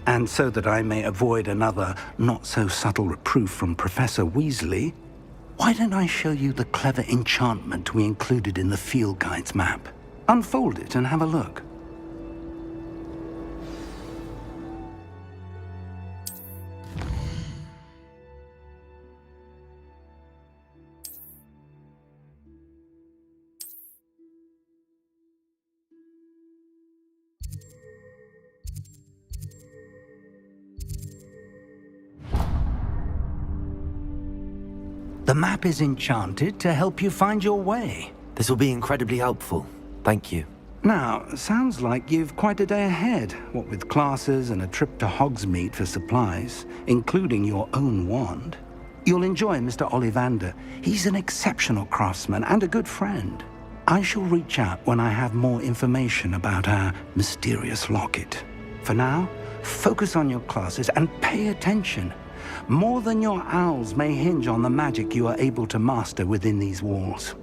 and so that I may avoid another not-so-subtle reproof from Professor Weasley, why don't I show you the clever enchantment we included in the field guide's map? Unfold it and have a look. The map is enchanted to help you find your way. This will be incredibly helpful. Thank you. Now, sounds like you've quite a day ahead, what with classes and a trip to Hogsmeade for supplies, including your own wand. You'll enjoy Mr. Ollivander. He's an exceptional craftsman and a good friend. I shall reach out when I have more information about our mysterious locket. For now, focus on your classes and pay attention. More than your owls may hinge on the magic you are able to master within these walls.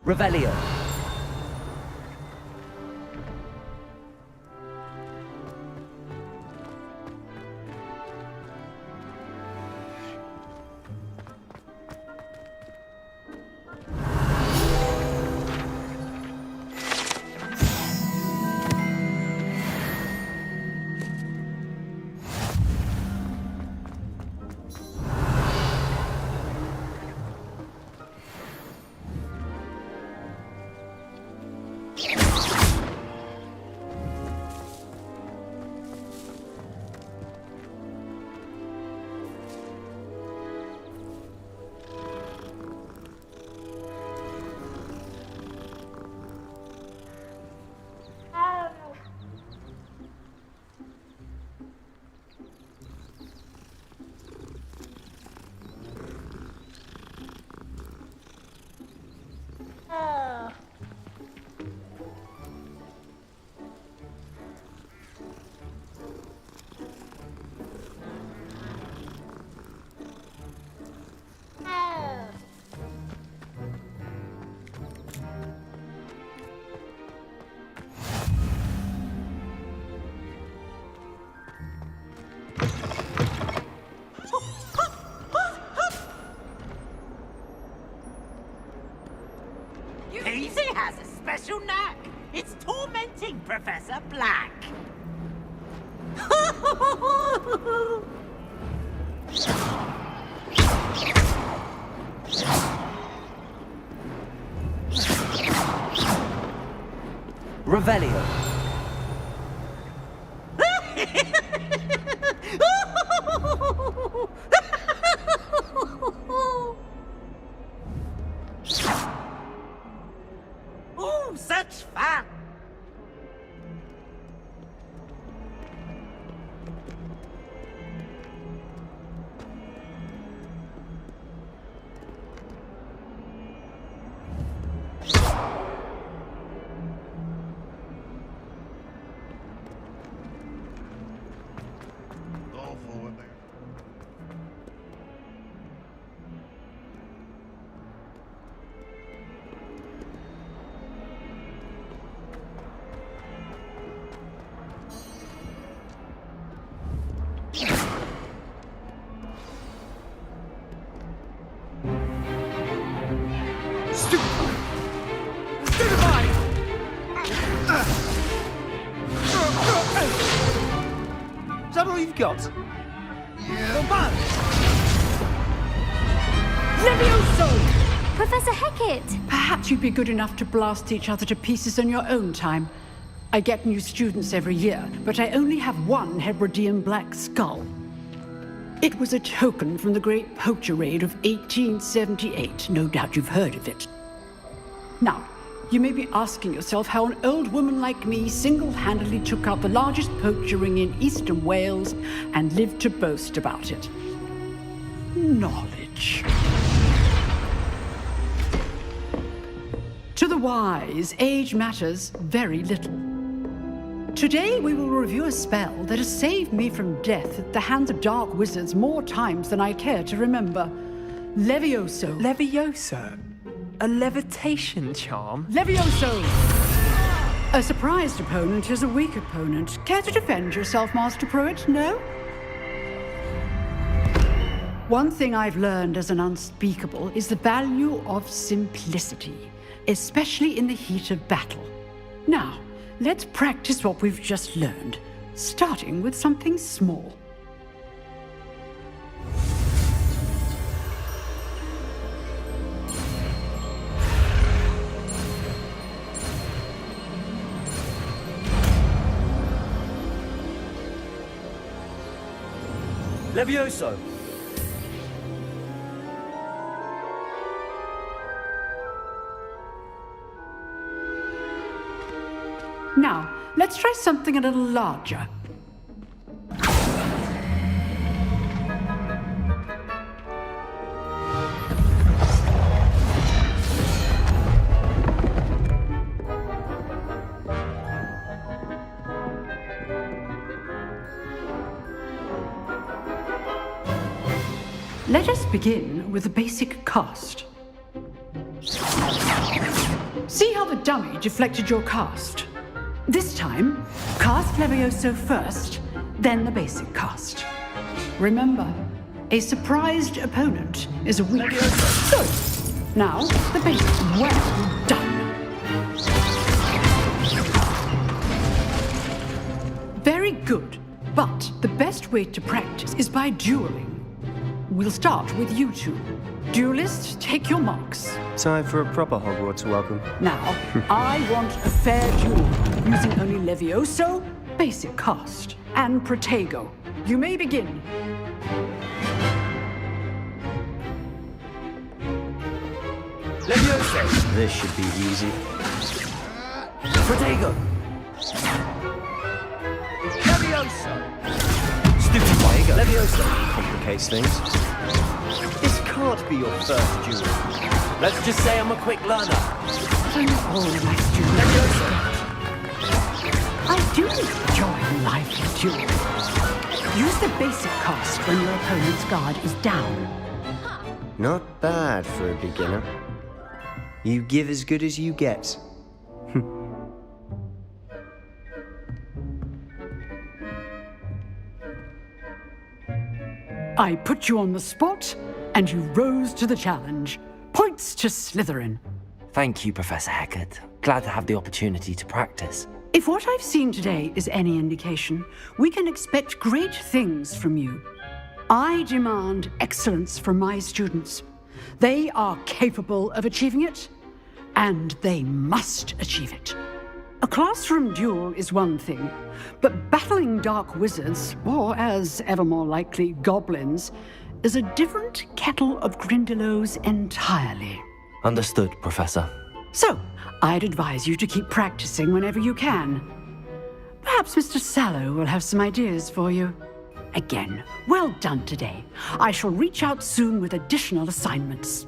Revelio. Easy has a special knack. It's tormenting Professor Black. Revelio. Ooh, such fun! Is that all you've got? Come on! Levioso! Professor Hecat! Perhaps you'd be good enough to blast each other to pieces on your own time. I get new students every year, but I only have one Hebridean black skull. It was a token from the Great Poacher Raid of 1878. No doubt you've heard of it. Now, you may be asking yourself how an old woman like me single-handedly took out the largest poacher ring in eastern Wales and lived to boast about it. Knowledge. To the wise, age matters very little. Today we will review a spell that has saved me from death at the hands of dark wizards more times than I care to remember. Levioso. Levioso? A levitation charm? Levioso! A surprised opponent is a weak opponent. Care to defend yourself, Master Pruitt? No? One thing I've learned as an unspeakable is the value of simplicity, especially in the heat of battle. Now, let's practice what we've just learned, starting with something small. Levioso. Now, let's try something a little larger. Let us begin with the basic cast. See how the dummy deflected your cast? This time, cast Levioso first, then the basic cast. Remember, a surprised opponent is a weak. So, now the basic. Well done. Very good, but the best way to practice is by dueling. We'll start with you two. Duelists, take your marks. Time for a proper Hogwarts welcome. Now, I want a fair duel, using only Levioso, basic cast, and Protego. You may begin. Levioso! This should be easy. Protego! Levioso! Stupid Protego! Levioso complicates things. This can't be your first duel. Let's just say I'm a quick learner. I'm all my students. Levioso! I do enjoy lively duels. Use the basic cast when your opponent's guard is down. Not bad for a beginner. You give as good as you get. I put you on the spot, and you rose to the challenge. Points to Slytherin. Thank you, Professor Hecat. Glad to have the opportunity to practice. If what I've seen today is any indication, we can expect great things from you. I demand excellence from my students. They are capable of achieving it, and they must achieve it. A classroom duel is one thing, but battling dark wizards, or as ever more likely, goblins, is a different kettle of Grindylows entirely. Understood, Professor. So, I'd advise you to keep practicing whenever you can. Perhaps Mr. Sallow will have some ideas for you. Again, well done today. I shall reach out soon with additional assignments.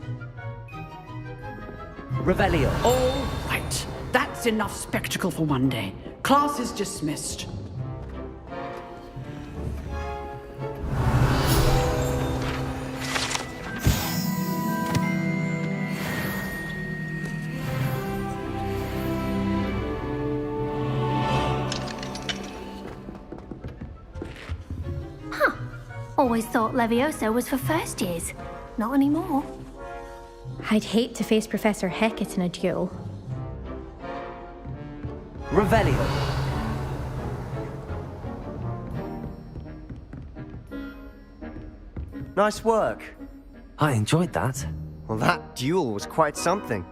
Revelio. All right. That's enough spectacle for one day. Class is dismissed. Always thought Levioso was for first years. Not anymore. I'd hate to face Professor Hecat in a duel. Revelio. Nice work. I enjoyed that. Well, that duel was quite something.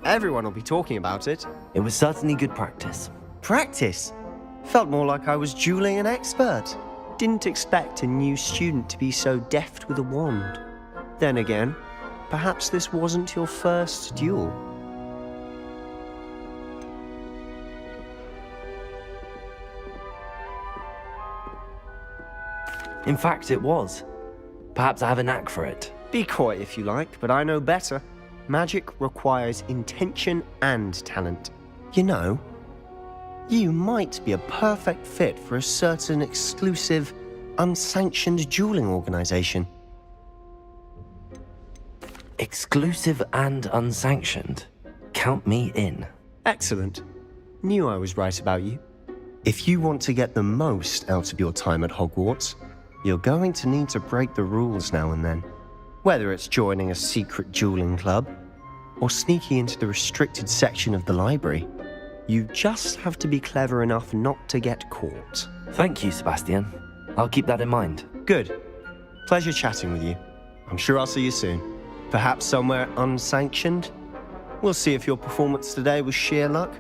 Everyone will be talking about it. It was certainly good practice. Practice? Felt more like I was dueling an expert. Didn't expect a new student to be so deft with a wand. Then again, perhaps this wasn't your first duel. In fact, it was. Perhaps I have a knack for it. Be coy if you like, but I know better. Magic requires intention and talent. You know, you might be a perfect fit for a certain exclusive, unsanctioned dueling organization. Exclusive and unsanctioned. Count me in. Excellent. Knew I was right about you. If you want to get the most out of your time at Hogwarts, you're going to need to break the rules now and then. Whether it's joining a secret dueling club, or sneaking into the restricted section of the library, you just have to be clever enough not to get caught. Thank you, Sebastian. I'll keep that in mind. Good. Pleasure chatting with you. I'm sure I'll see you soon. Perhaps somewhere unsanctioned? We'll see if your performance today was sheer luck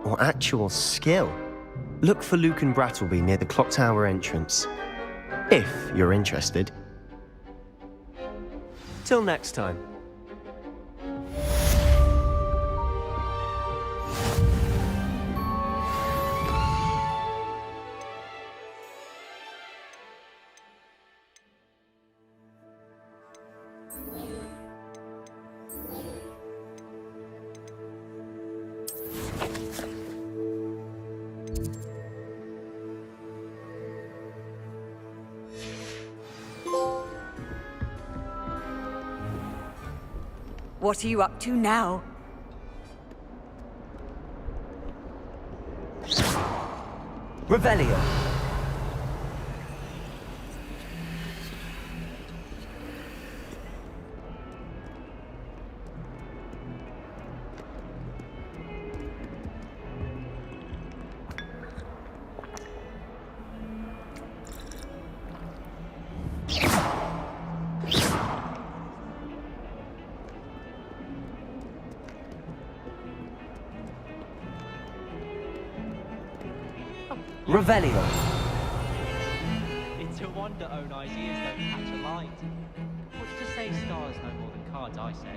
or actual skill. Look for Luke and Brattleby near the clock tower entrance. If you're interested. Till next time. What are you up to now? Revelio. Revelio. It's a wonder own ideas don't catch a light. What's to say stars no more than cards, I say.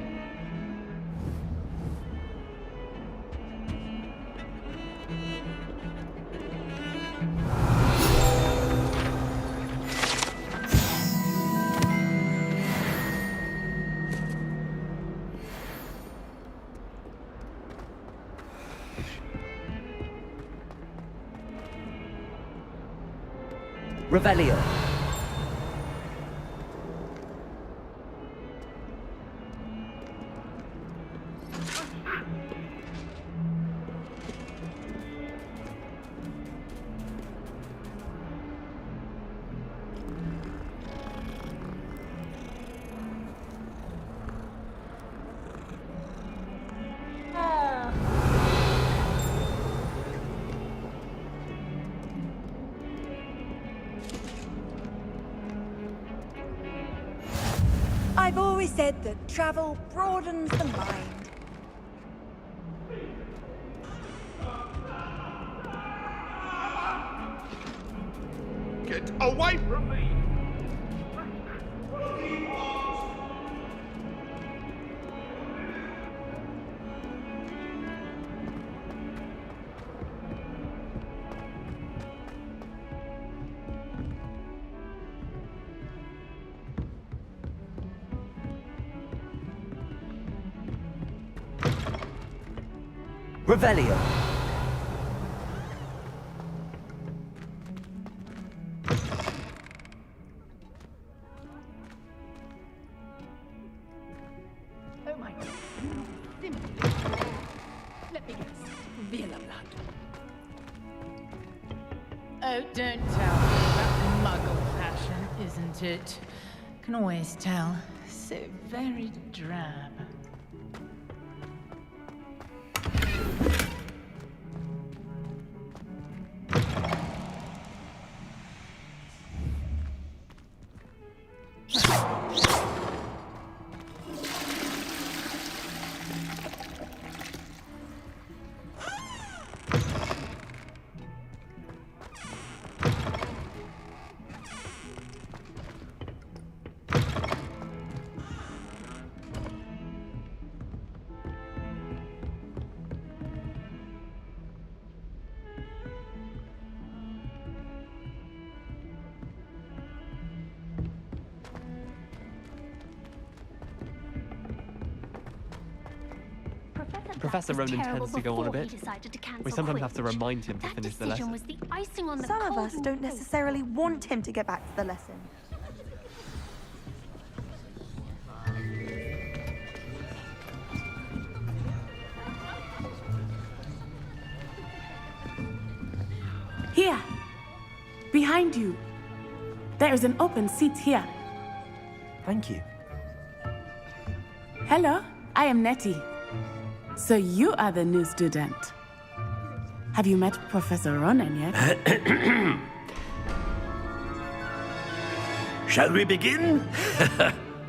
Revelio. I've always said that travel broadens the mind. Get away from me! Revelio. Oh my God. Let me guess. Villa blood. Oh, don't tell me that muggle fashion, isn't it? Can always tell. So very drab. Professor Ronan tends to go on a bit. We sometimes have to remind him to finish the lesson. Was the icing on the Some of us don't necessarily want him to get back to the lesson. Here! Behind you! There is an open seat here. Thank you. Hello, I am Nettie. So you are the new student. Have you met Professor Ronan yet? Shall we begin?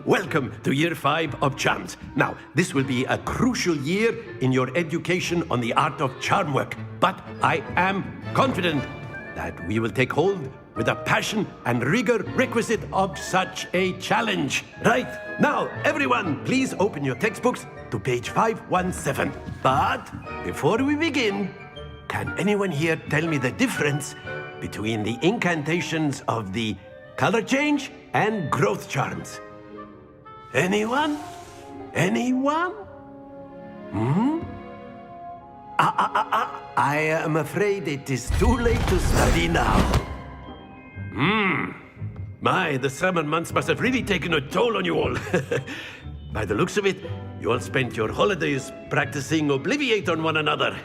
Welcome to Year 5 of Charms. Now, this will be a crucial year in your education on the art of charm work. But I am confident that we will take hold with the passion and rigor requisite of such a challenge. Right, now, everyone, please open your textbooks to page 517. But before we begin, can anyone here tell me the difference between the incantations of the color change and growth charms? Anyone? Anyone? I am afraid it is too late to study now. My, the summer months must have really taken a toll on you all. By the looks of it, you all spent your holidays practicing Obliviate on one another.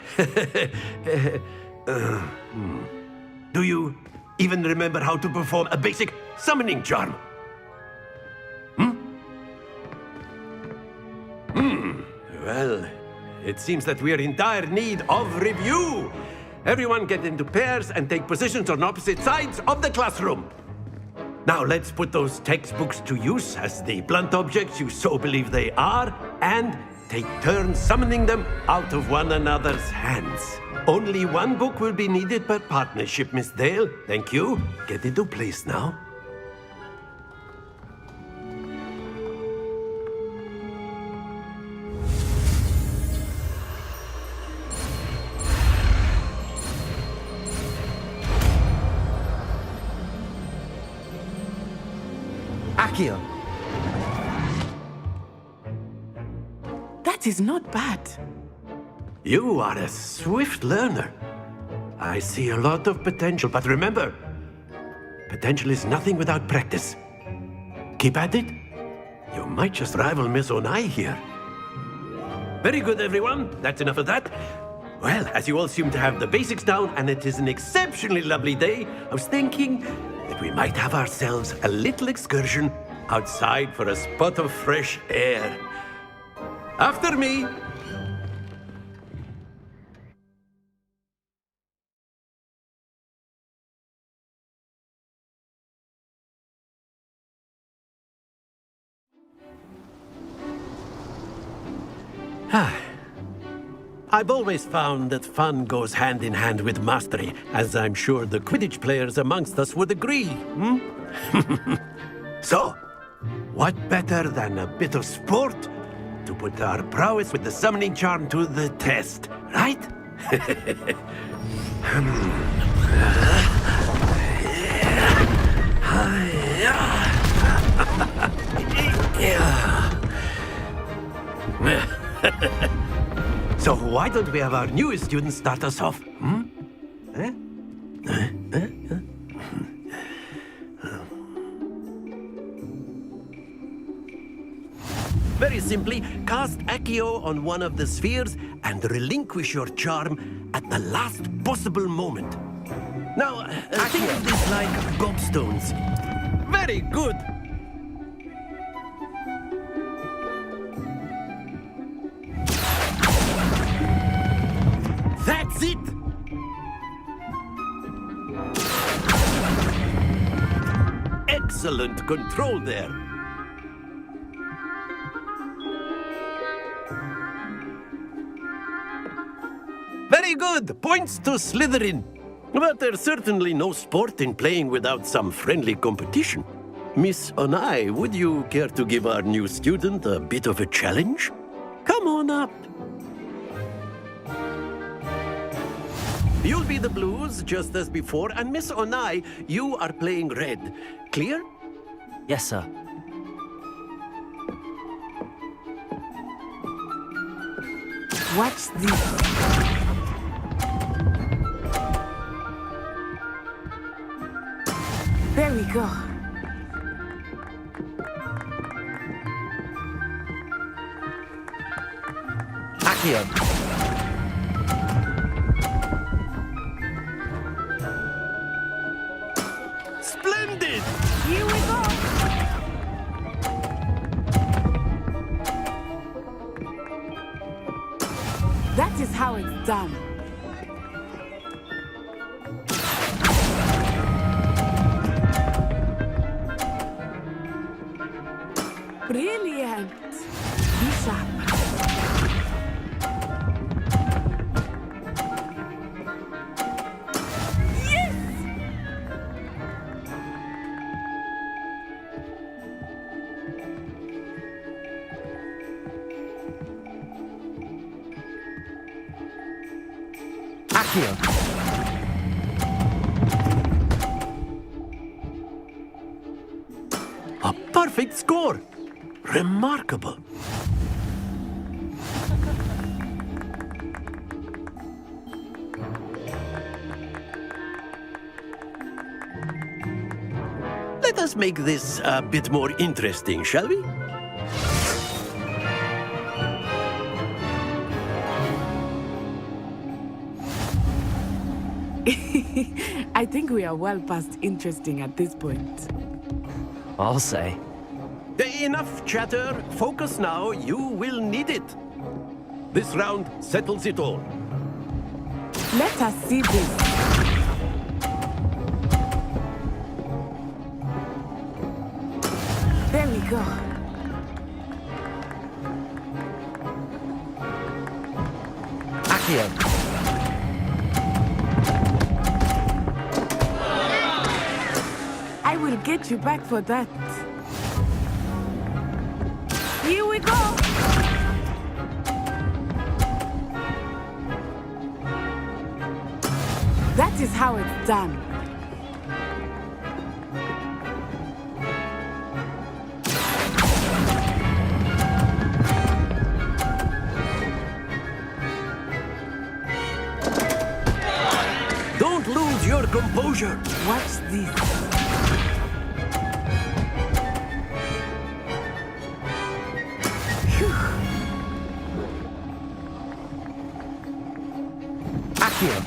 Do you even remember how to perform a basic summoning charm? Well, it seems that we are in dire need of review. Everyone get into pairs and take positions on opposite sides of the classroom. Now let's put those textbooks to use as the blunt objects you so believe they are, and take turns summoning them out of one another's hands. Only one book will be needed per partnership, Miss Dale. Thank you. Get into place now. Accio. That is not bad. You are a swift learner. I see a lot of potential, but remember, potential is nothing without practice. Keep at it. You might just rival Miss Onai here. Very good, everyone. That's enough of that. Well, as you all seem to have the basics down, and it is an exceptionally lovely day, I was thinking that we might have ourselves a little excursion outside for a spot of fresh air. After me. I've always found that fun goes hand in hand with mastery, as I'm sure the Quidditch players amongst us would agree, So, what better than a bit of sport to put our prowess with the summoning charm to the test, right? So why don't we have our newest student start us off? Very simply, cast Accio on one of the spheres and relinquish your charm at the last possible moment. Now, think of this like gobstones. Very good! That's it! Excellent control there. Very good! Points to Slytherin. But there's certainly no sport in playing without some friendly competition. Miss Onai, would you care to give our new student a bit of a challenge? Come on up. You'll be the blues, just as before, and Miss Onai, you are playing red. Clear? Yes, sir. Watch this. There we go. Accio. Splendid! Here we go. That is how it's done. Brilliant! Be sharp. Yes! Accio. A perfect score! Remarkable. Let us make this a bit more interesting, shall we? I think we are well past interesting at this point. I'll say. Enough chatter. Focus now. You will need it. This round settles it all. Let us see this. There we go. Accio. I will get you back for that. Here we go! That is how it's done. Don't lose your composure. Watch this. Accio.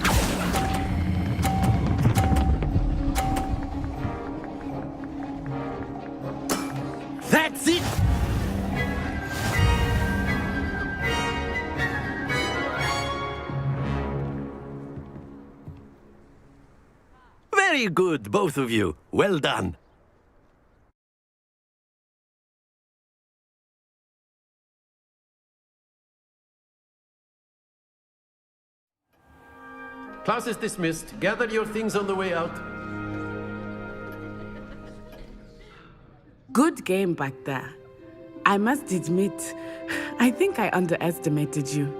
That's it! Very good, both of you. Well done. Class is dismissed. Gather your things on the way out. Good game back there. I must admit, I think I underestimated you.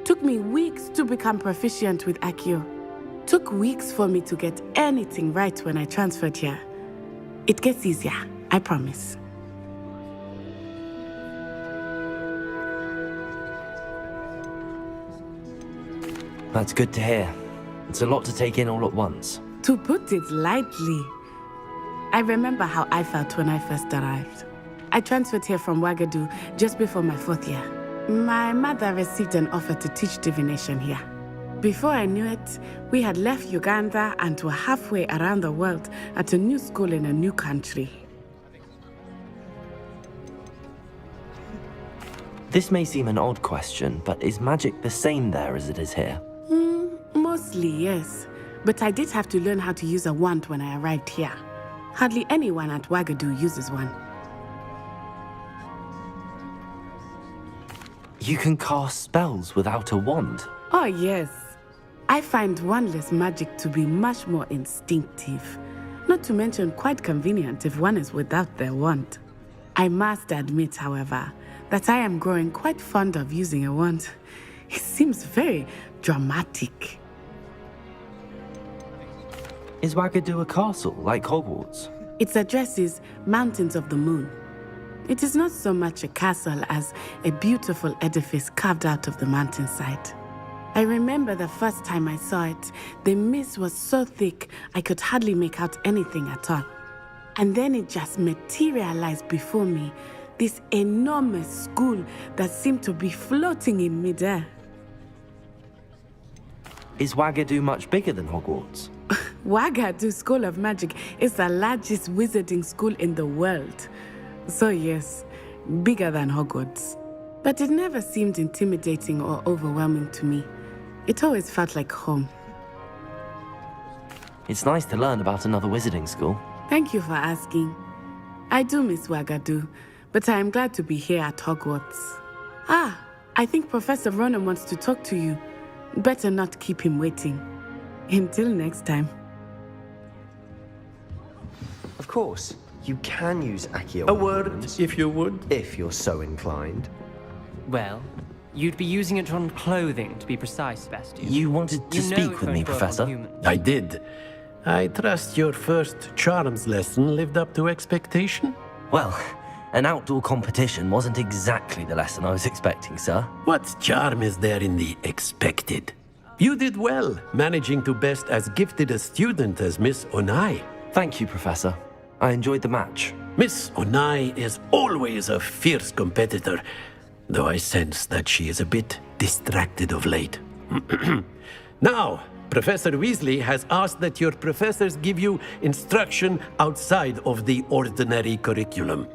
Took me weeks to become proficient with Accio. Took weeks for me to get anything right when I transferred here. It gets easier, I promise. That's good to hear. It's a lot to take in all at once. To put it lightly, I remember how I felt when I first arrived. I transferred here from Ouagadougou just before my 4th year. My mother received an offer to teach divination here. Before I knew it, we had left Uganda and were halfway around the world at a new school in a new country. This may seem an odd question, but is magic the same there as it is here? Mostly, yes. But I did have to learn how to use a wand when I arrived here. Hardly anyone at Ouagadougou uses one. You can cast spells without a wand? Oh, yes. I find wandless magic to be much more instinctive. Not to mention quite convenient if one is without their wand. I must admit, however, that I am growing quite fond of using a wand. It seems very dramatic. Is Ouagadougou a castle, like Hogwarts? Its address is Mountains of the Moon. It is not so much a castle as a beautiful edifice carved out of the mountainside. I remember the first time I saw it, the mist was so thick I could hardly make out anything at all. And then it just materialized before me, this enormous school that seemed to be floating in midair. Is Ouagadougou much bigger than Hogwarts? Ouagadougou School of Magic is the largest wizarding school in the world. So yes, bigger than Hogwarts. But it never seemed intimidating or overwhelming to me. It always felt like home. It's nice to learn about another wizarding school. Thank you for asking. I do miss Ouagadougou, but I am glad to be here at Hogwarts. Ah, I think Professor Ronan wants to talk to you. Better not keep him waiting. Until next time. Of course, you can use Accio. A word, if you would. If you're so inclined. Well, you'd be using it on clothing, to be precise, Sebastian. You wanted to speak with me, Professor? I did. I trust your first charms lesson lived up to expectation? Well, an outdoor competition wasn't exactly the lesson I was expecting, sir. What charm is there in the expected? You did well, managing to best as gifted a student as Miss Onai. Thank you, Professor. I enjoyed the match. Miss Onai is always a fierce competitor, though I sense that she is a bit distracted of late. Now, Professor Weasley has asked that your professors give you instruction outside of the ordinary curriculum.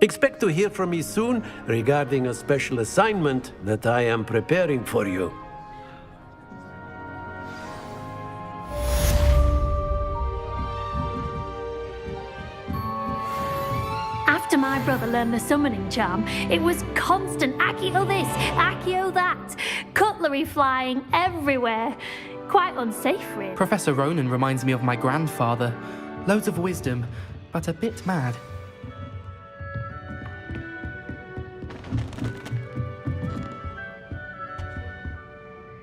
Expect to hear from me soon regarding a special assignment that I am preparing for you. After my brother learned the summoning charm, it was constant Accio this, Accio that, cutlery flying everywhere. Quite unsafe, really. Professor Ronan reminds me of my grandfather. Loads of wisdom, but a bit mad.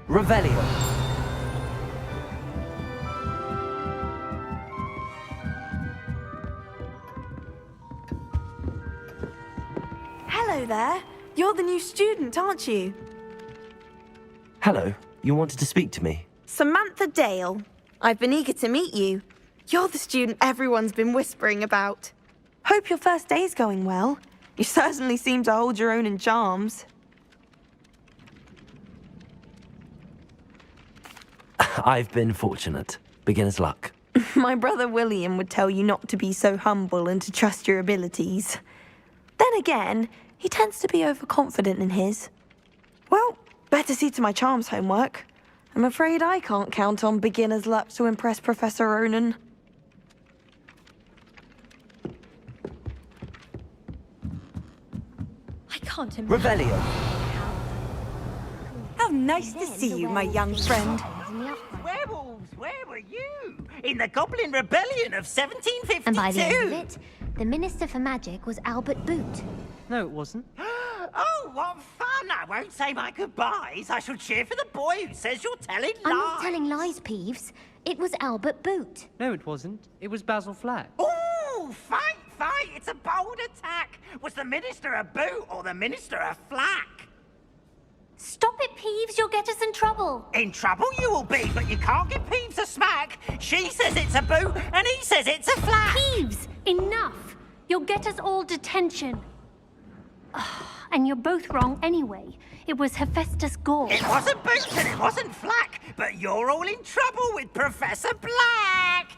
Revelio. Hello there. You're the new student, aren't you? Hello, you wanted to speak to me? Samantha Dale. I've been eager to meet you. You're the student everyone's been whispering about. Hope your first day's going well. You certainly seem to hold your own in charms. I've been fortunate. Beginner's luck. My brother William would tell you not to be so humble and to trust your abilities. Then again, he tends to be overconfident in his. Well, better see to my charms homework. I'm afraid I can't count on beginner's luck to impress Professor Ronan. I can't imagine. Revelio. How nice to see you, my young friend. Werewolves, where were you? In the Goblin Rebellion of 1752. And by the end of it, the Minister for Magic was Albert Boot. No, it wasn't. Oh, what fun! I won't say my goodbyes. I shall cheer for the boy who says you're telling lies. I'm not telling lies, Peeves. It was Albert Boot. No, it wasn't. It was Basil Flack. Oh, fight, fight! It's a bold attack. Was the Minister a Boot or the Minister a Flack? Stop it, Peeves. You'll get us in trouble. In trouble you will be, but you can't give Peeves a smack. She says it's a Boot and he says it's a Flack. Peeves, enough. You'll get us all detention. And you're both wrong anyway. It was Hephaestus Gore. It wasn't Boot and it wasn't Flack, but you're all in trouble with Professor Black.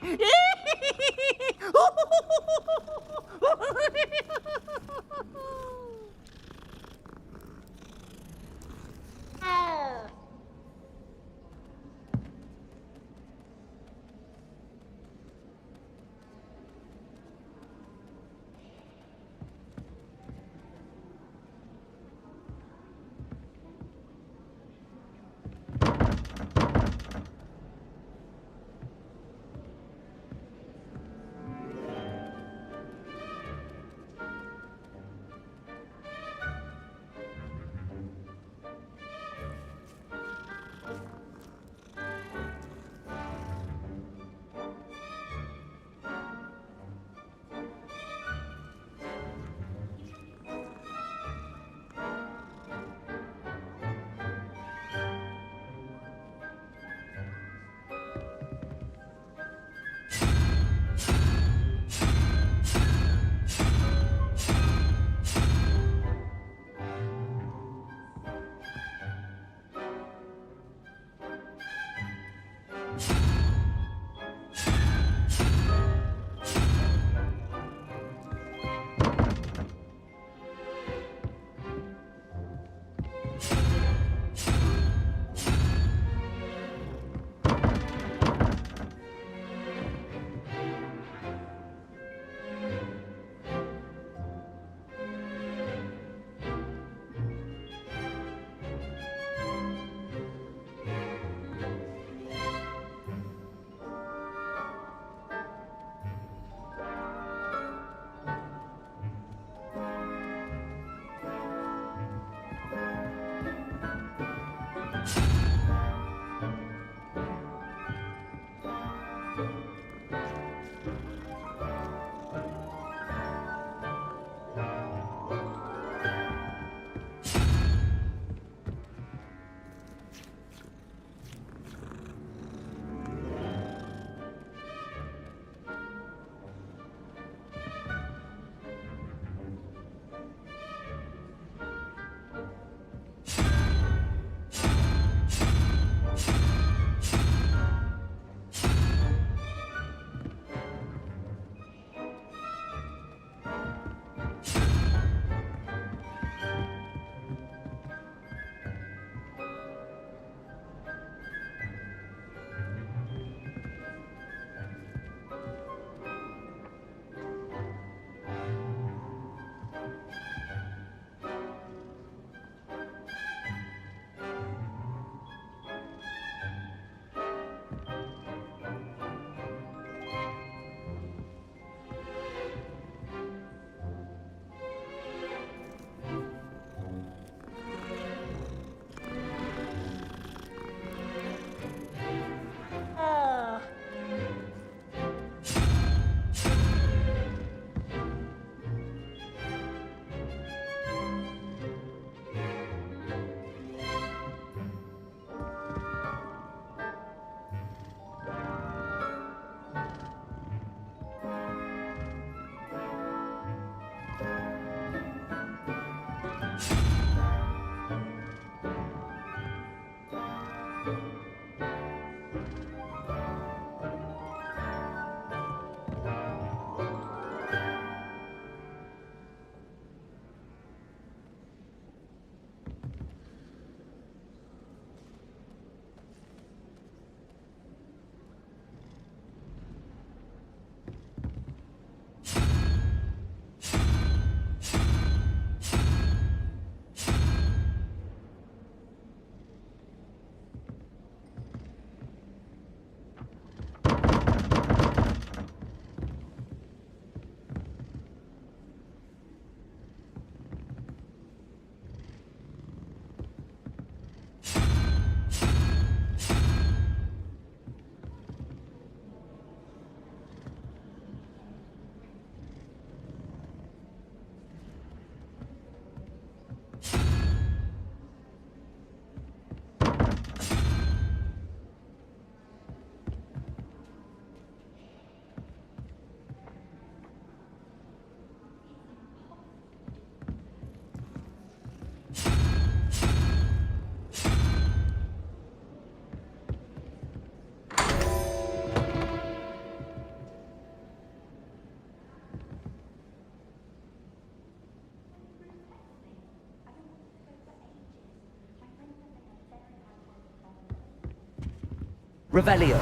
Revelio.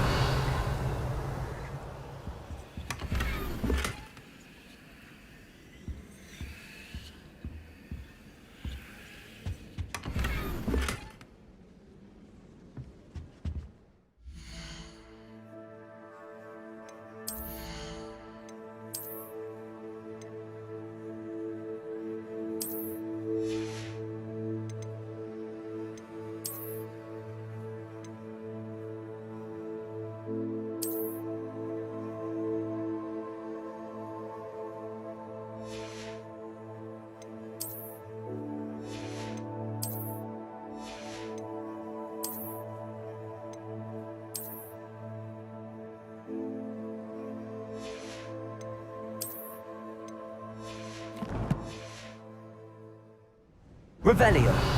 Revelio.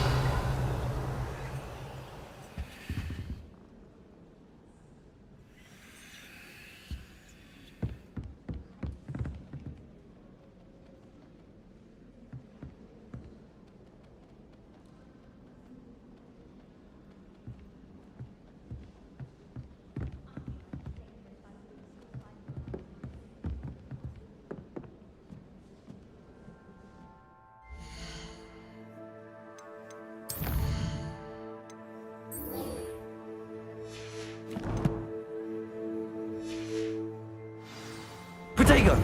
Protego!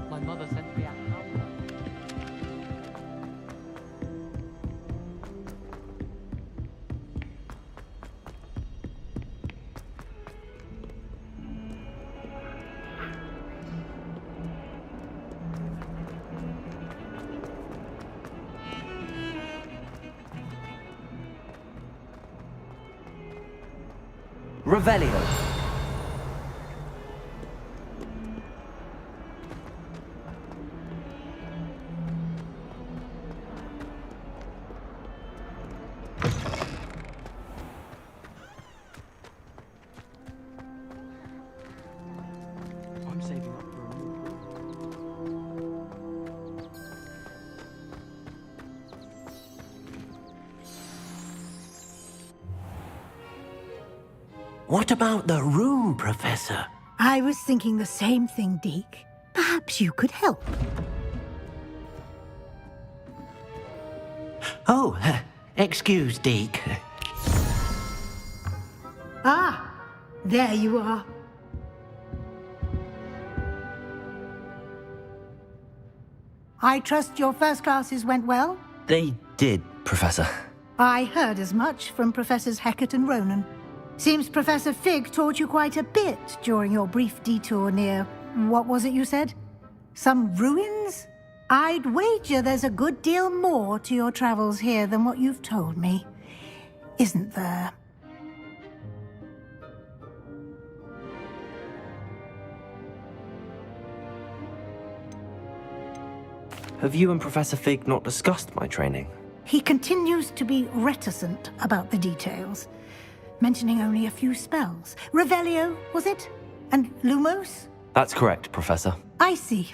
My mother sent me out. Revelio. I'm saving up for a new What about the room, Professor? I was thinking the same thing, Deke. Perhaps you could help. Oh, excuse, Deke. Ah, there you are. I trust your first classes went well? They did, Professor. I heard as much from Professors Hecat and Ronan. Seems Professor Fig taught you quite a bit during your brief detour near... what was it you said? Some ruins? I'd wager there's a good deal more to your travels here than what you've told me. Isn't there? Have you and Professor Fig not discussed my training? He continues to be reticent about the details, mentioning only a few spells. Revelio, was it? And Lumos? That's correct, Professor. I see.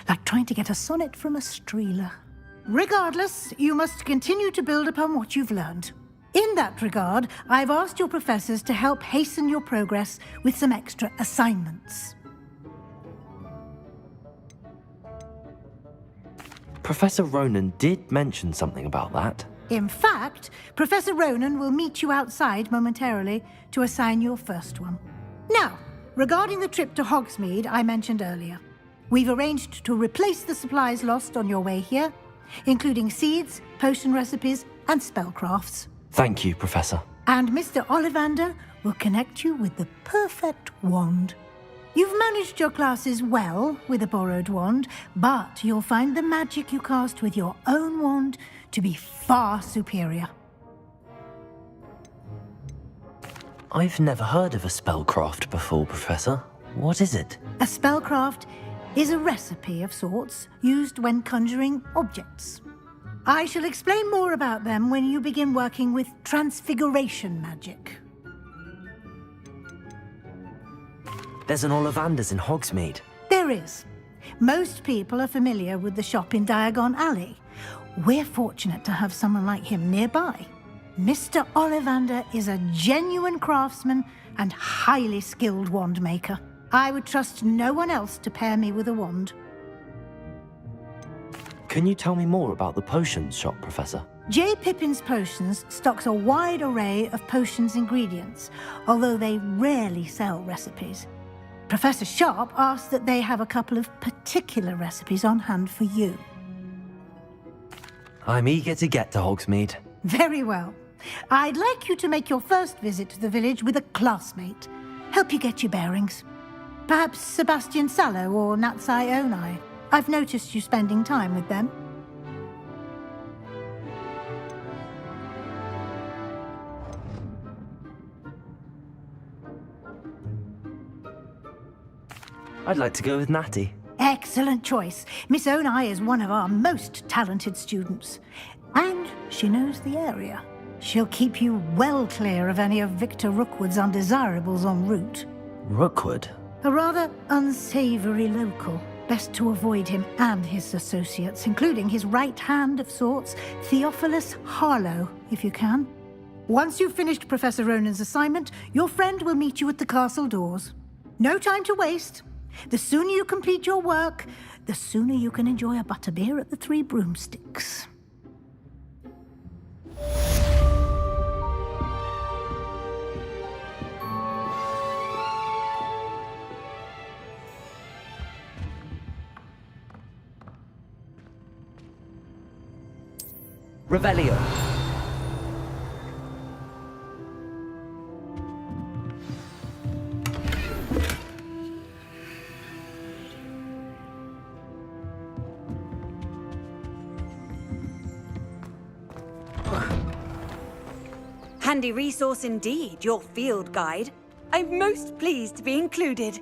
Like trying to get a sonnet from a streeler. Regardless, you must continue to build upon what you've learned. In that regard, I've asked your professors to help hasten your progress with some extra assignments. Professor Ronan did mention something about that. In fact, Professor Ronan will meet you outside momentarily to assign your first one. Now, regarding the trip to Hogsmeade I mentioned earlier, we've arranged to replace the supplies lost on your way here, including seeds, potion recipes, and spellcrafts. Thank you, Professor. And Mr. Ollivander will connect you with the perfect wand. You've managed your classes well with a borrowed wand, but you'll find the magic you cast with your own wand to be far superior. I've never heard of a spellcraft before, Professor. What is it? A spellcraft is a recipe of sorts used when conjuring objects. I shall explain more about them when you begin working with transfiguration magic. There's an Ollivander's in Hogsmeade. There is. Most people are familiar with the shop in Diagon Alley. We're fortunate to have someone like him nearby. Mr. Ollivander is a genuine craftsman and highly skilled wand maker. I would trust no one else to pair me with a wand. Can you tell me more about the potions shop, Professor? J. Pippin's Potions stocks a wide array of potions ingredients, although they rarely sell recipes. Professor Sharp asks that they have a couple of particular recipes on hand for you. I'm eager to get to Hogsmeade. Very well. I'd like you to make your first visit to the village with a classmate. Help you get your bearings. Perhaps Sebastian Sallow or Natsai Onai. I've noticed you spending time with them. I'd like to go with Natty. Excellent choice. Miss Onai is one of our most talented students. And she knows the area. She'll keep you well clear of any of Victor Rookwood's undesirables en route. Rookwood? A rather unsavory local. Best to avoid him and his associates, including his right hand of sorts, Theophilus Harlow, if you can. Once you've finished Professor Ronan's assignment, your friend will meet you at the castle doors. No time to waste. The sooner you complete your work, the sooner you can enjoy a butterbeer at the Three Broomsticks. Revelio. Handy resource indeed, your field guide. I'm most pleased to be included.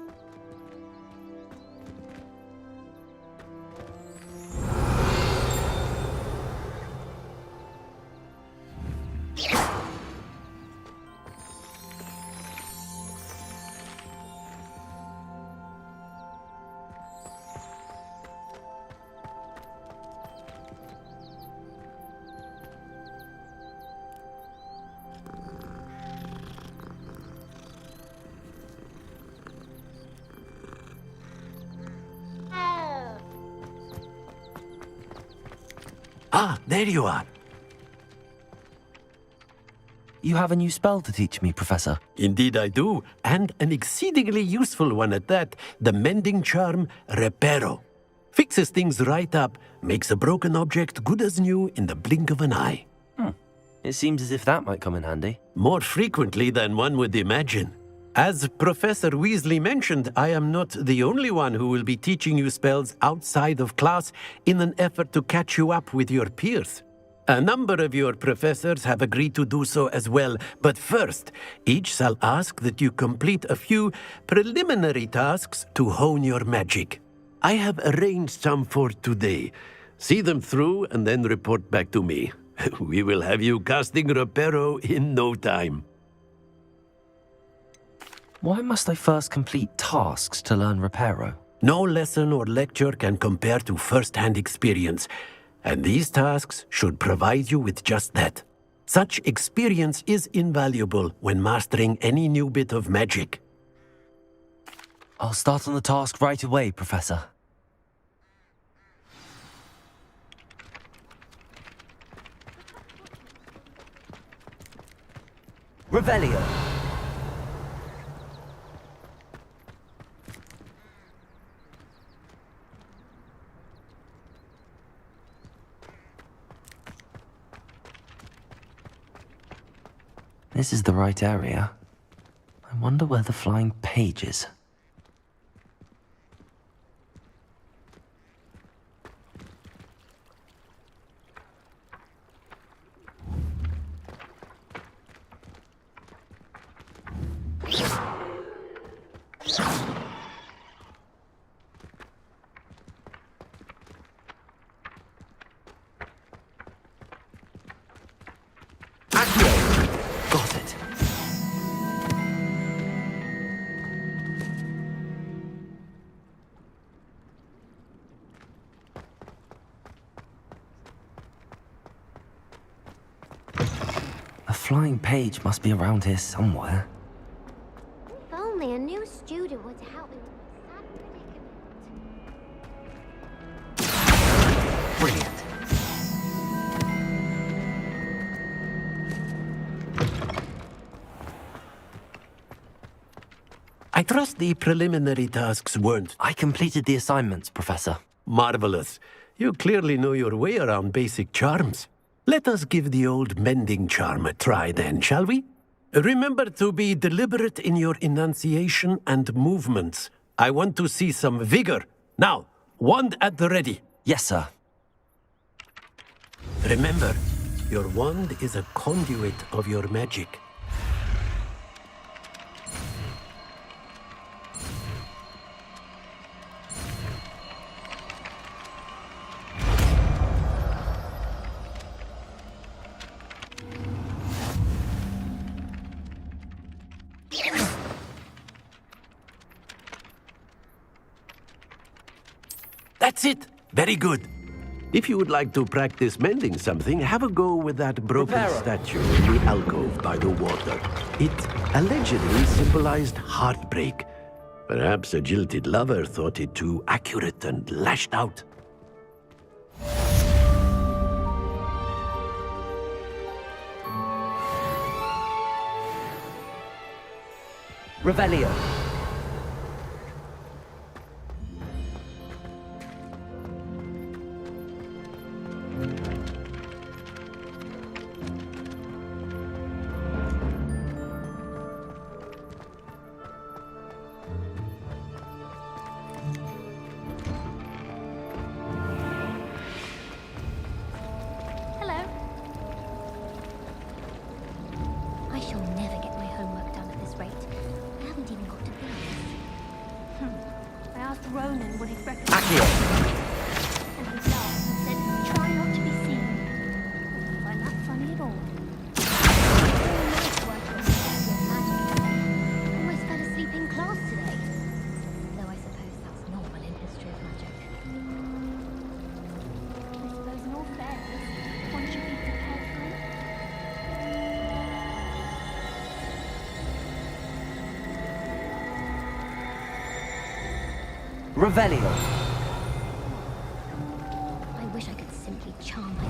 Ah, there you are. You have a new spell to teach me, Professor. Indeed I do, and an exceedingly useful one at that. The mending charm, Reparo. Fixes things right up, makes a broken object good as new in the blink of an eye. It seems as if that might come in handy. More frequently than one would imagine. As Professor Weasley mentioned, I am not the only one who will be teaching you spells outside of class in an effort to catch you up with your peers. A number of your professors have agreed to do so as well, but first, each shall ask that you complete a few preliminary tasks to hone your magic. I have arranged some for today. See them through and then report back to me. We will have you casting Reparo in no time. Why must I first complete tasks to learn Reparo? No lesson or lecture can compare to first-hand experience, and these tasks should provide you with just that. Such experience is invaluable when mastering any new bit of magic. I'll start on the task right away, Professor. Revelio. This is the right area. I wonder where the flying page is. flying page must be around here somewhere. If only a new student were to help me with my sad predicament. Brilliant. I trust the preliminary tasks weren't... I completed the assignments, Professor. Marvelous. You clearly know your way around basic charms. Let us give the old mending charm a try then, shall we? Remember to be deliberate in your enunciation and movements. I want to see some vigor. Now, wand at the ready. Yes, sir. Remember, your wand is a conduit of your magic. That's it! Very good. If you would like to practice mending something, have a go with that broken statue in the alcove by the water. It allegedly symbolized heartbreak. Perhaps a jilted lover thought it too accurate and lashed out. Revelio. I shall never get my homework done at this rate. I haven't even got to finish. I asked Ronan what he'd recommend. Accio. And he laughed and said, try not to be seen. I find that funny at all. Almost fell asleep in class today. Though I suppose that's normal in history of magic. I suppose in all fairness, one should be prepared for it. Revelio. I wish I could simply charm my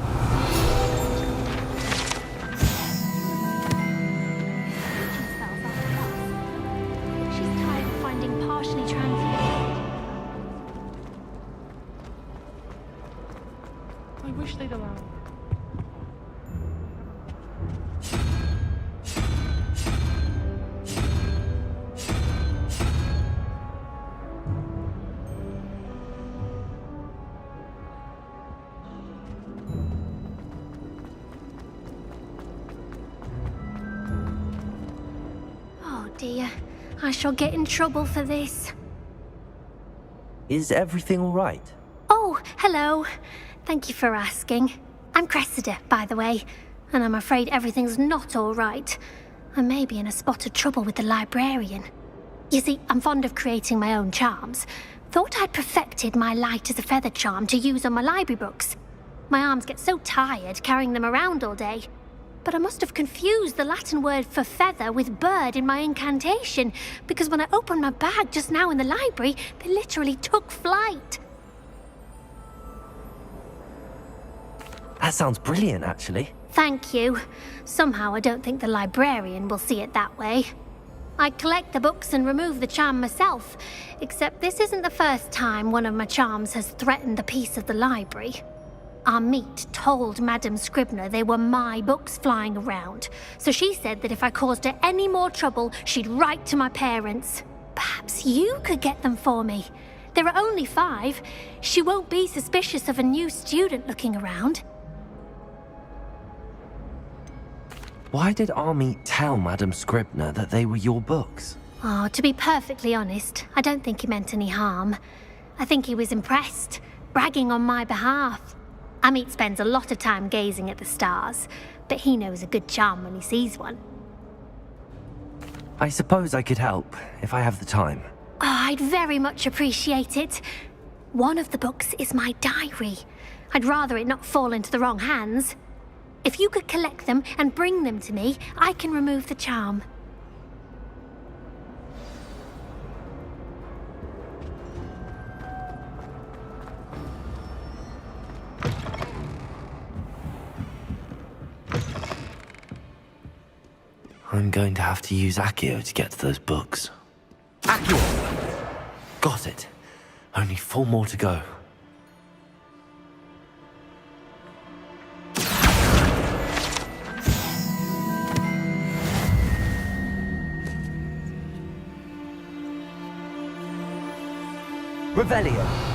She's tired of finding partially translucent. I wish they'd allow. Oh dear, I shall get in trouble for this. Is everything all right? Oh, hello. Thank you for asking. I'm Cressida, by the way, and I'm afraid everything's not all right. I may be in a spot of trouble with the librarian. You see, I'm fond of creating my own charms. Thought I'd perfected my light as a feather charm to use on my library books. My arms get so tired carrying them around all day. But I must have confused the Latin word for feather with bird in my incantation, because when I opened my bag just now in the library, they literally took flight. That sounds brilliant, actually. Thank you. Somehow I don't think the librarian will see it that way. I collect the books and remove the charm myself, except this isn't the first time one of my charms has threatened the peace of the library. Our meet told Madame Scribner they were my books flying around, so she said that if I caused her any more trouble, she'd write to my parents. Perhaps you could get them for me. There are only 5. She won't be suspicious of a new student looking around. Why did Army tell Madame Scribner that they were your books? Oh, to be perfectly honest, I don't think he meant any harm. I think he was impressed, bragging on my behalf. Amit spends a lot of time gazing at the stars, but he knows a good charm when he sees one. I suppose I could help, if I have the time. Oh, I'd very much appreciate it. One of the books is my diary. I'd rather it not fall into the wrong hands. If you could collect them and bring them to me, I can remove the charm. I'm going to have to use Accio to get to those books. Accio! Got it. Only 4 more to go. Revelio.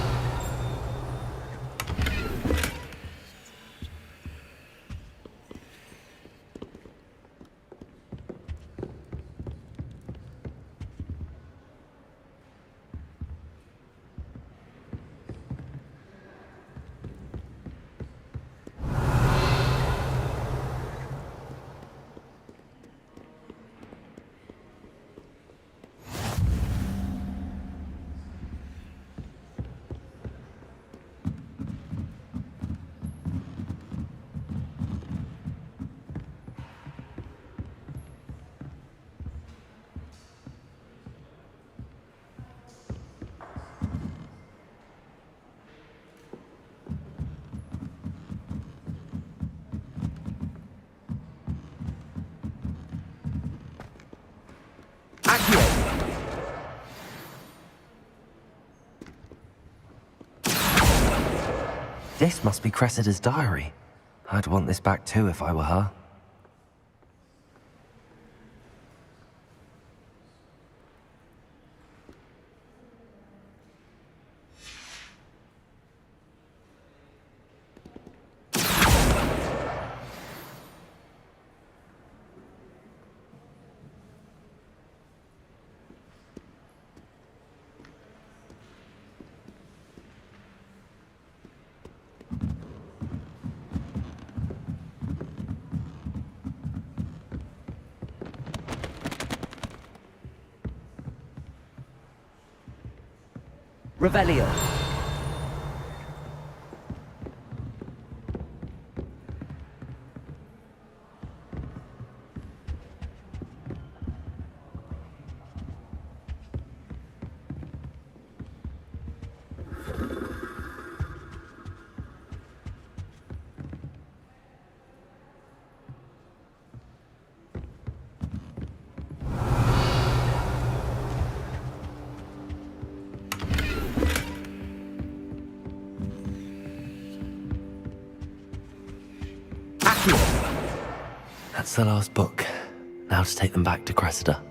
This must be Cressida's diary. I'd want this back too if I were her. Revelio. That's the last book. Now to take them back to Cressida.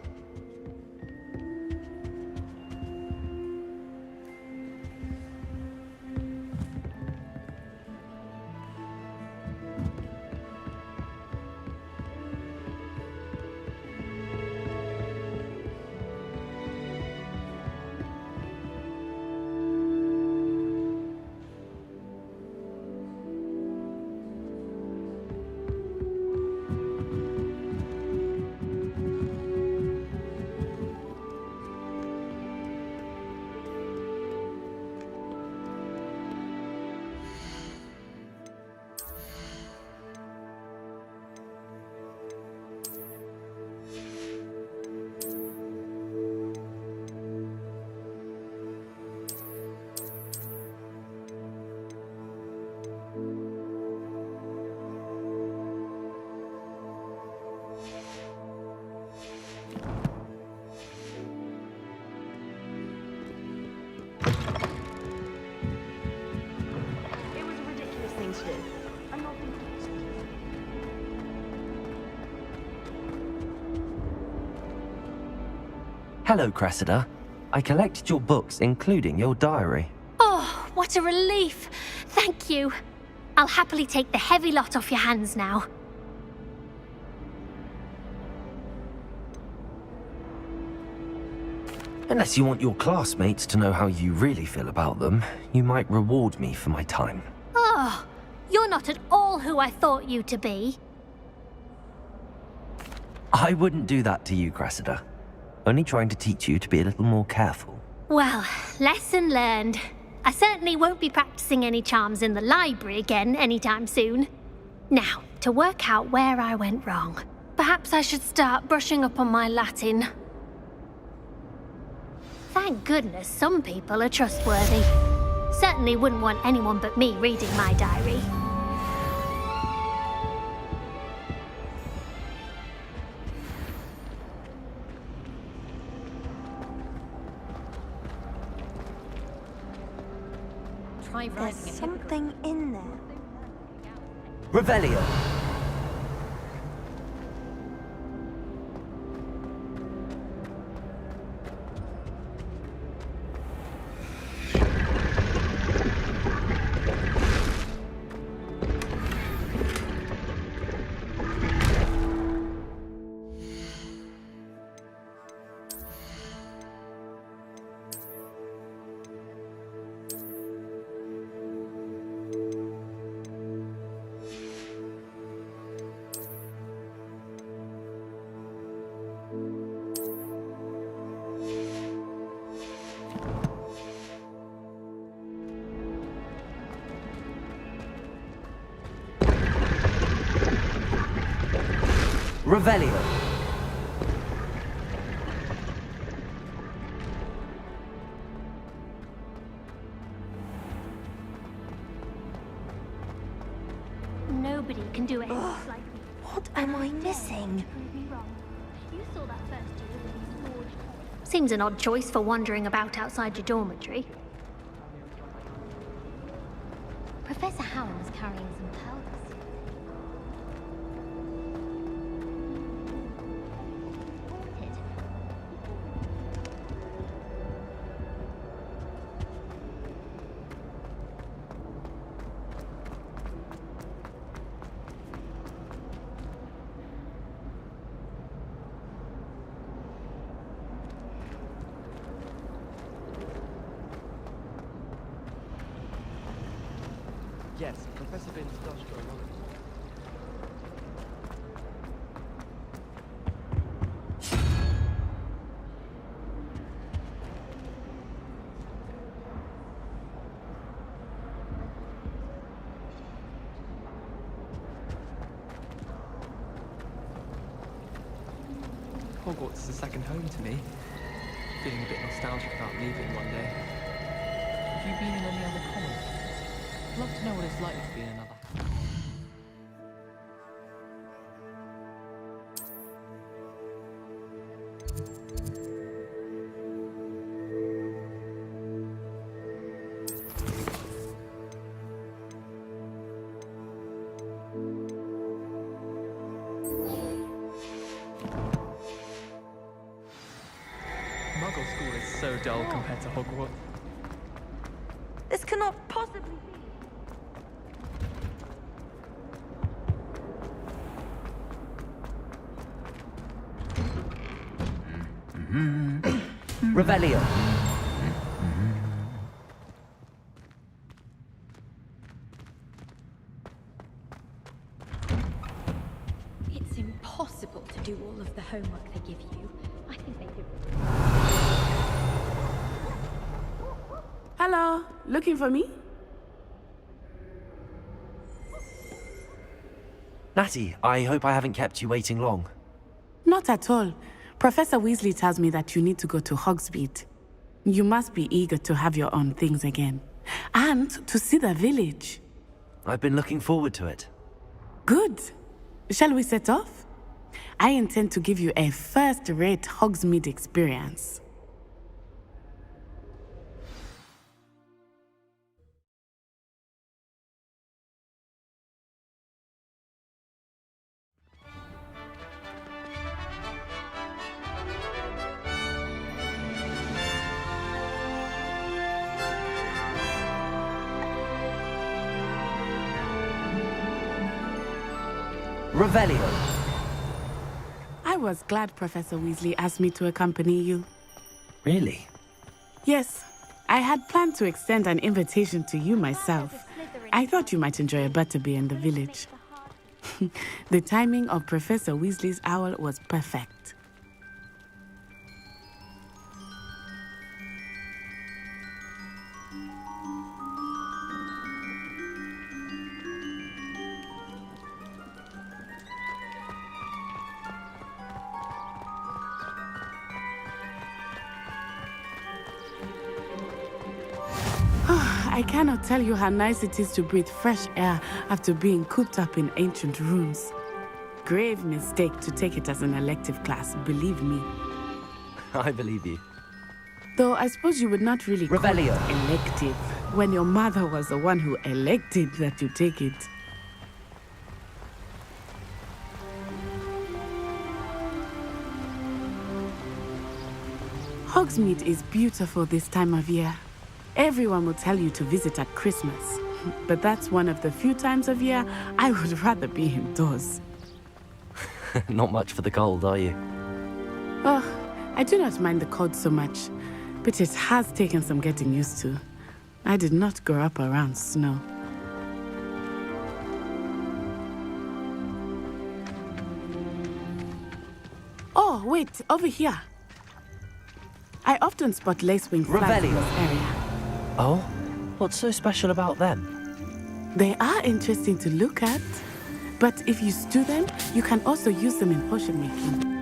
Hello, Cressida. I collected your books, including your diary. Oh, what a relief. Thank you. I'll happily take the heavy lot off your hands now. Unless you want your classmates to know how you really feel about them, you might reward me for my time. Oh, you're not at all who I thought you to be. I wouldn't do that to you, Cressida. Only trying to teach you to be a little more careful. Well, lesson learned. I certainly won't be practicing any charms in the library again anytime soon. Now, to work out where I went wrong. Perhaps I should start brushing up on my Latin. Thank goodness some people are trustworthy. Certainly wouldn't want anyone but me reading my diary. There's something in there. Revelio. Revelio. Nobody can do it like me. What am I missing? You saw that first year when you forged. Seems an odd choice for wandering about outside your dormitory. Professor Howard was carrying some pearls. Yes, Professor Binns does go along. Hogwarts is a second home to me. Feeling a bit nostalgic about leaving one day. Have you been in any other college? I'd love to know what it's like to be in another. Muggle school is so dull compared to Hogwarts. This cannot possibly be. Revelio. It's impossible to do all of the homework they give you. I think they do. Hello, looking for me? Natty, I hope I haven't kept you waiting long. Not at all. Professor Weasley tells me that you need to go to Hogsmeade. You must be eager to have your own things again. And to see the village. I've been looking forward to it. Good. Shall we set off? I intend to give you a first-rate Hogsmeade experience. Revelio. I was glad Professor Weasley asked me to accompany you. Really? Yes. I had planned to extend an invitation to you myself. I thought you might enjoy a butterbeer in the village. The timing of Professor Weasley's owl was perfect. I cannot tell you how nice it is to breathe fresh air after being cooped up in ancient rooms. Grave mistake to take it as an elective class, believe me. I believe you. Though I suppose you would not really call it Revelio. elective when your mother was the one who elected that you take it. Hogsmeade is beautiful this time of year. Everyone will tell you to visit at Christmas. But that's one of the few times of year I would rather be indoors. Not much for the cold, are you? Oh, I do not mind the cold so much, but it has taken some getting used to. I did not grow up around snow. Oh, wait, over here. I often spot lacewing flies in this area. Oh? What's so special about them? They are interesting to look at, but if you stew them, you can also use them in potion making.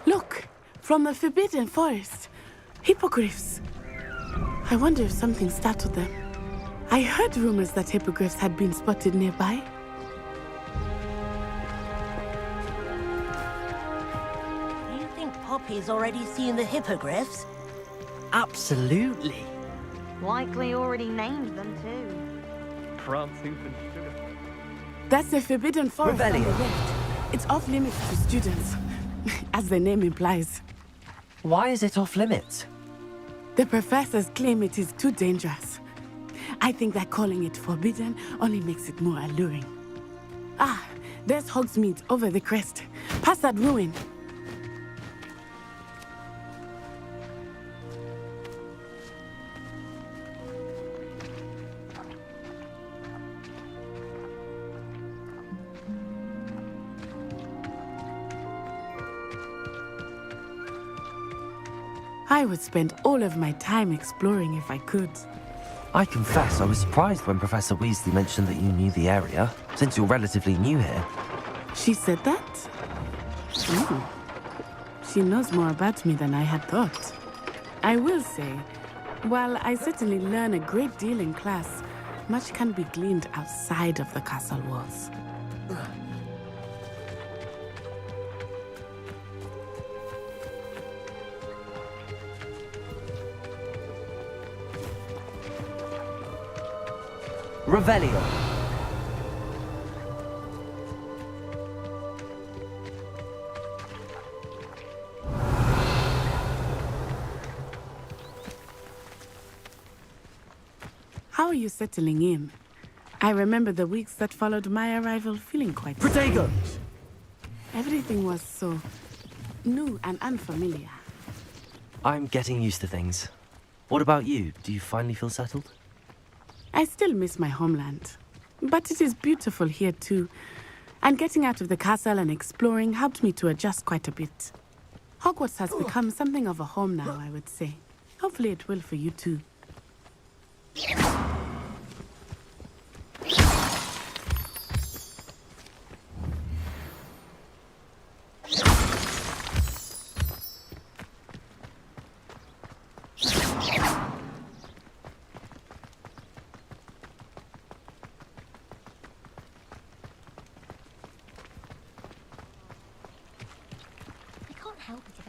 Look, from the Forbidden Forest. Hippogriffs. I wonder if something startled them. I heard rumors that hippogriffs had been spotted nearby. Do you think Poppy's already seen the hippogriffs? Absolutely. Likely already named them too. Prancing and sugar. That's the Forbidden Forest on the Revelio. left. It's off limits to students, as the name implies. Why is it off limits? The professors claim it is too dangerous. I think that calling it forbidden only makes it more alluring. Ah, there's Hogsmeade over the crest. Past that ruin. I would spend all of my time exploring if I could. I confess I was surprised when Professor Weasley mentioned that you knew the area, since you're relatively new here. She said that? Ooh. She knows more about me than I had thought. I will say, while I certainly learn a great deal in class, much can be gleaned outside of the castle walls. Revelio. How are you settling in? I remember the weeks that followed my arrival feeling quite Protego! strange. Everything was so new and unfamiliar. I'm getting used to things. What about you? Do you finally feel settled? I still miss my homeland, but it is beautiful here too. And getting out of the castle and exploring helped me to adjust quite a bit. Hogwarts has become something of a home now, I would say. Hopefully it will for you too.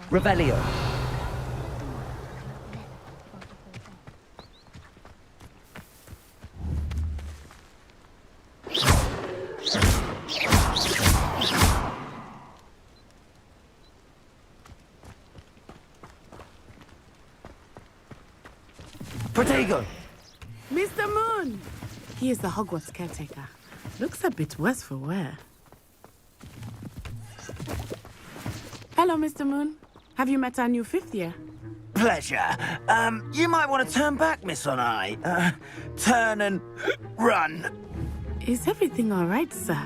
Revelio. Protego! Mr. Moon! He is the Hogwarts caretaker. Looks a bit worse for wear. Hello, Mr. Moon. Have you met our new fifth year? Pleasure. You might want to turn back, Miss Onai. Turn and run. Is everything all right, sir?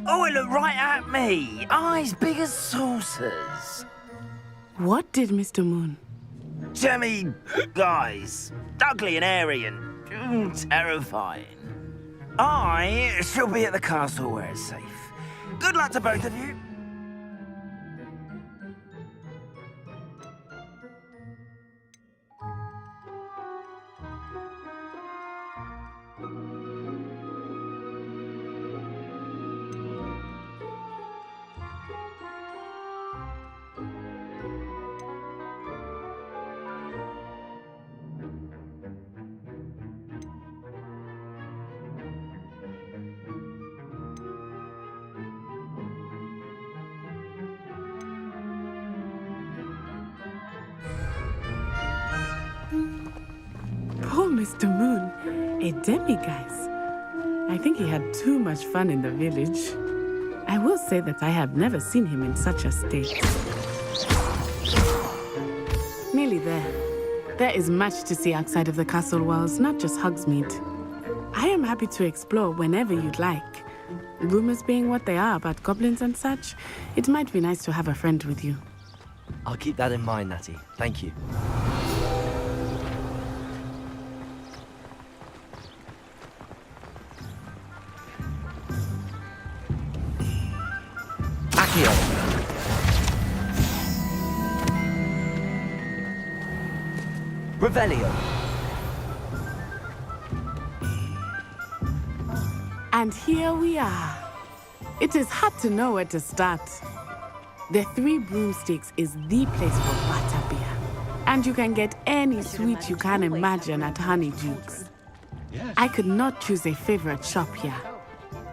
Oh, it looked right at me. Eyes big as saucers. What did Mr. Moon? Jemmy, guys. Ugly and airy and terrifying. I shall be at the castle where it's safe. Good luck to both of you. Poor Mr. Moon, a demiguise. I think he had too much fun in the village. I will say that I have never seen him in such a state. Nearly there. There is much to see outside of the castle walls, not just Hogsmeade. I am happy to explore whenever you'd like. Rumors being what they are about goblins and such, it might be nice to have a friend with you. I'll keep that in mind, Natty. Thank you. Revelio. And here we are. It is hard to know where to start. The Three Broomsticks is the place for butterbeer. And you can get any sweet you can imagine at Honeyduke's. I could not choose a favorite shop here.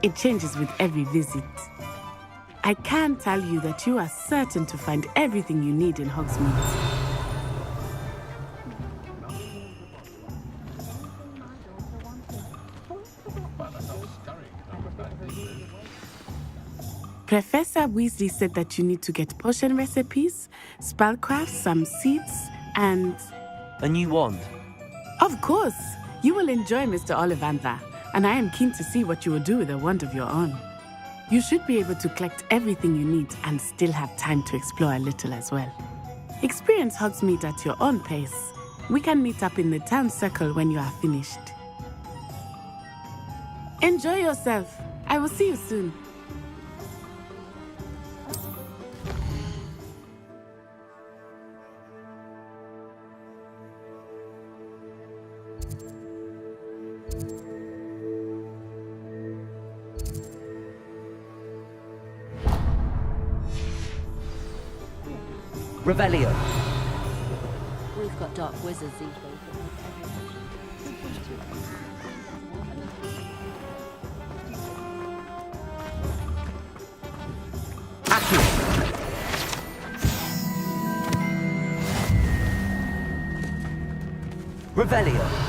It changes with every visit. I can tell you that you are certain to find everything you need in Hogsmeade. Professor Weasley said that you need to get potion recipes, spellcraft, some seeds, and... A new wand? Of course! You will enjoy Mr. Ollivander, and I am keen to see what you will do with a wand of your own. You should be able to collect everything you need and still have time to explore a little as well. Experience Hogsmeade at your own pace. We can meet up in the town circle when you are finished. Enjoy yourself. I will see you soon. Revelio. We've got dark wizards these days. Revelio.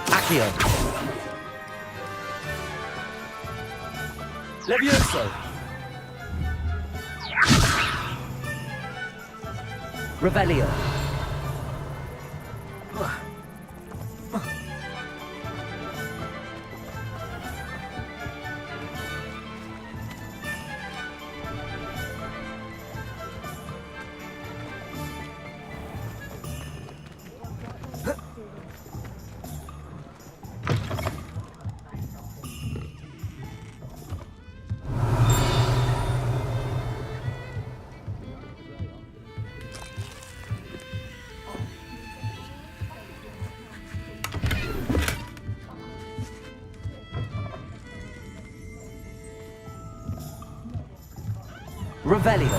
Accio. Levioso. Revelio. Revelio.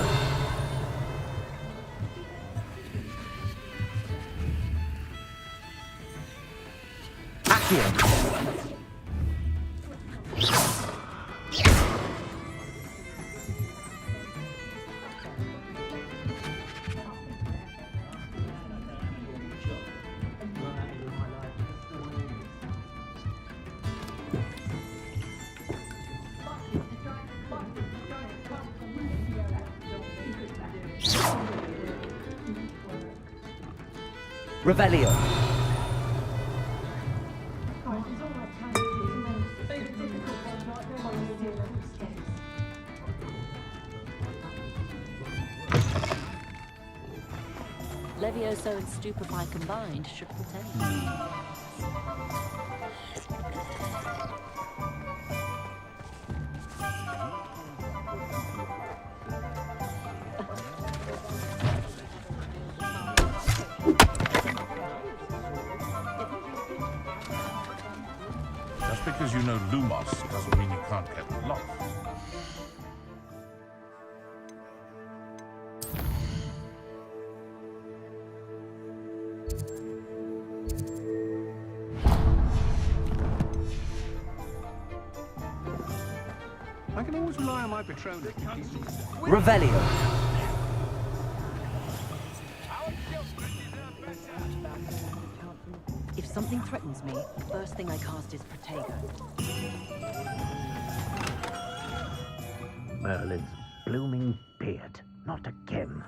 Accio. Revelio. Levioso and Stupefy combined should pretend. Just because you know Lumos doesn't mean you can't get lost. I can always rely on my Patronus. Revelio. If something threatens me, the first thing I cast is Protego. Merlin's blooming beard. Not again.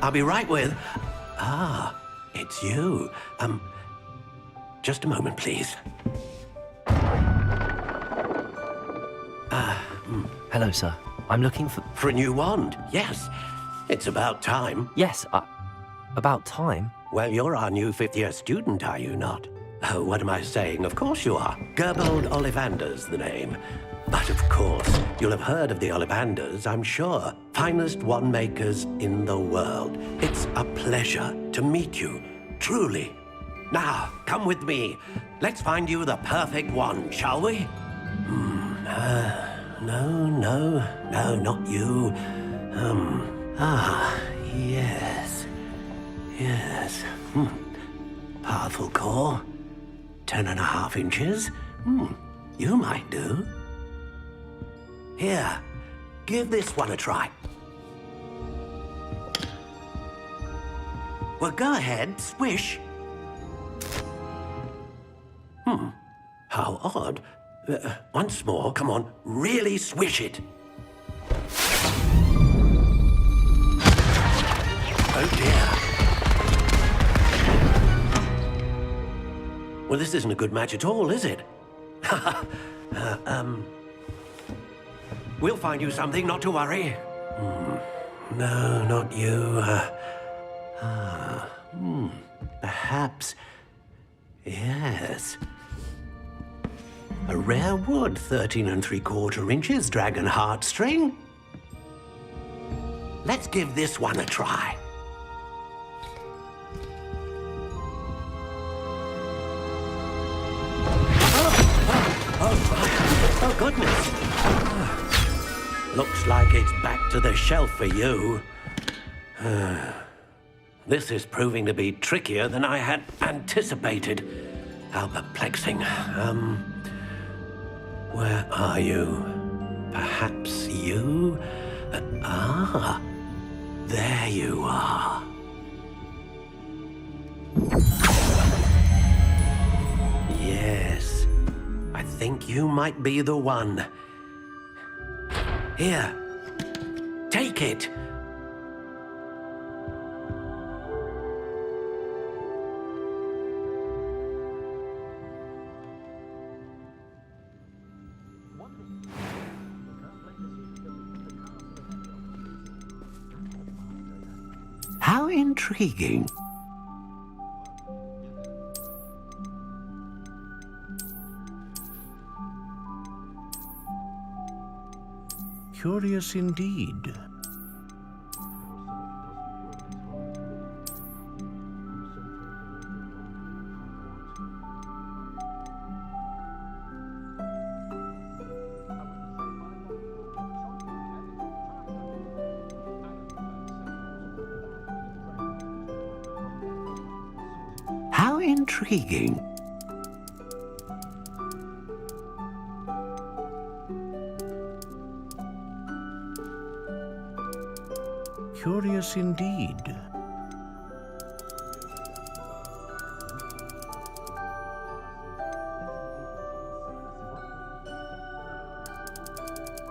I'll be right with... Ah, it's you. Just a moment, please. Hello, sir. I'm looking for... For a new wand, yes. It's about time. Yes, about time? Well, you're our new fifth-year student, are you not? Oh, what am I saying? Of course you are. Gerbold Ollivander's the name. But of course, you'll have heard of the Ollivanders, I'm sure. Finest wand makers in the world. It's a pleasure to meet you, truly. Now, come with me. Let's find you the perfect wand, shall we? No, not you. Yes. Powerful core. 10.5 inches. You might do. Here, give this one a try. Well, go ahead, swish. How odd. Once more, come on, really swish it. Oh dear. Well, this isn't a good match at all, is it? We'll find you something, not to worry. No, not you. Perhaps. Yes. A rare wood, 13 3/4 inches, dragon heartstring. Let's give this one a try. Oh, goodness. Looks like it's back to the shelf for you. This is proving to be trickier than I had anticipated. How perplexing. Where are you? Perhaps you? There you are. Yes, I think you might be the one. Here, take it. How intriguing. Curious indeed. How intriguing. Curious indeed.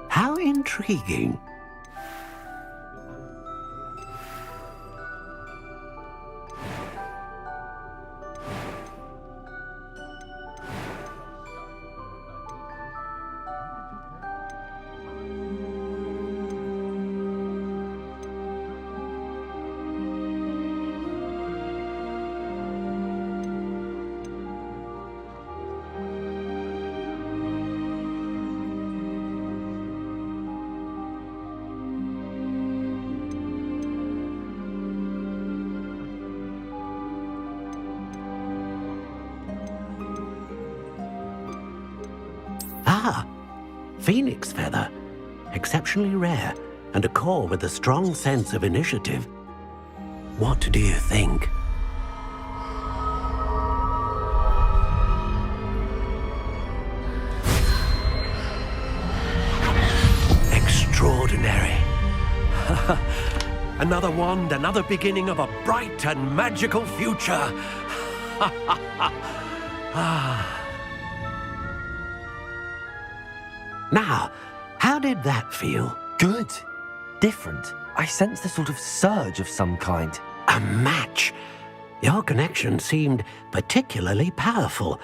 How intriguing. Ah, Phoenix Feather. Exceptionally rare, and a core with a strong sense of initiative. What do you think? Extraordinary. Another wand, another beginning of a bright and magical future. Now, how did that feel? Good. Different. I sensed a sort of surge of some kind. A match. Your connection seemed particularly powerful.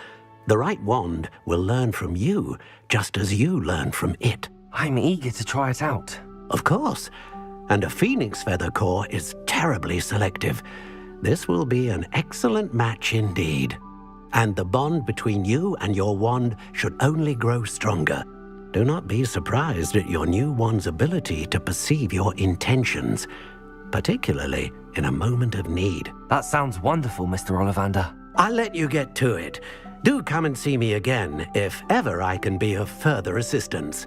The right wand will learn from you, just as you learn from it. I'm eager to try it out. Of course. And a Phoenix Feather core is terribly selective. This will be an excellent match indeed. And the bond between you and your wand should only grow stronger. Do not be surprised at your new wand's ability to perceive your intentions, particularly in a moment of need. That sounds wonderful, Mr. Ollivander. I'll let you get to it. Do come and see me again if ever I can be of further assistance.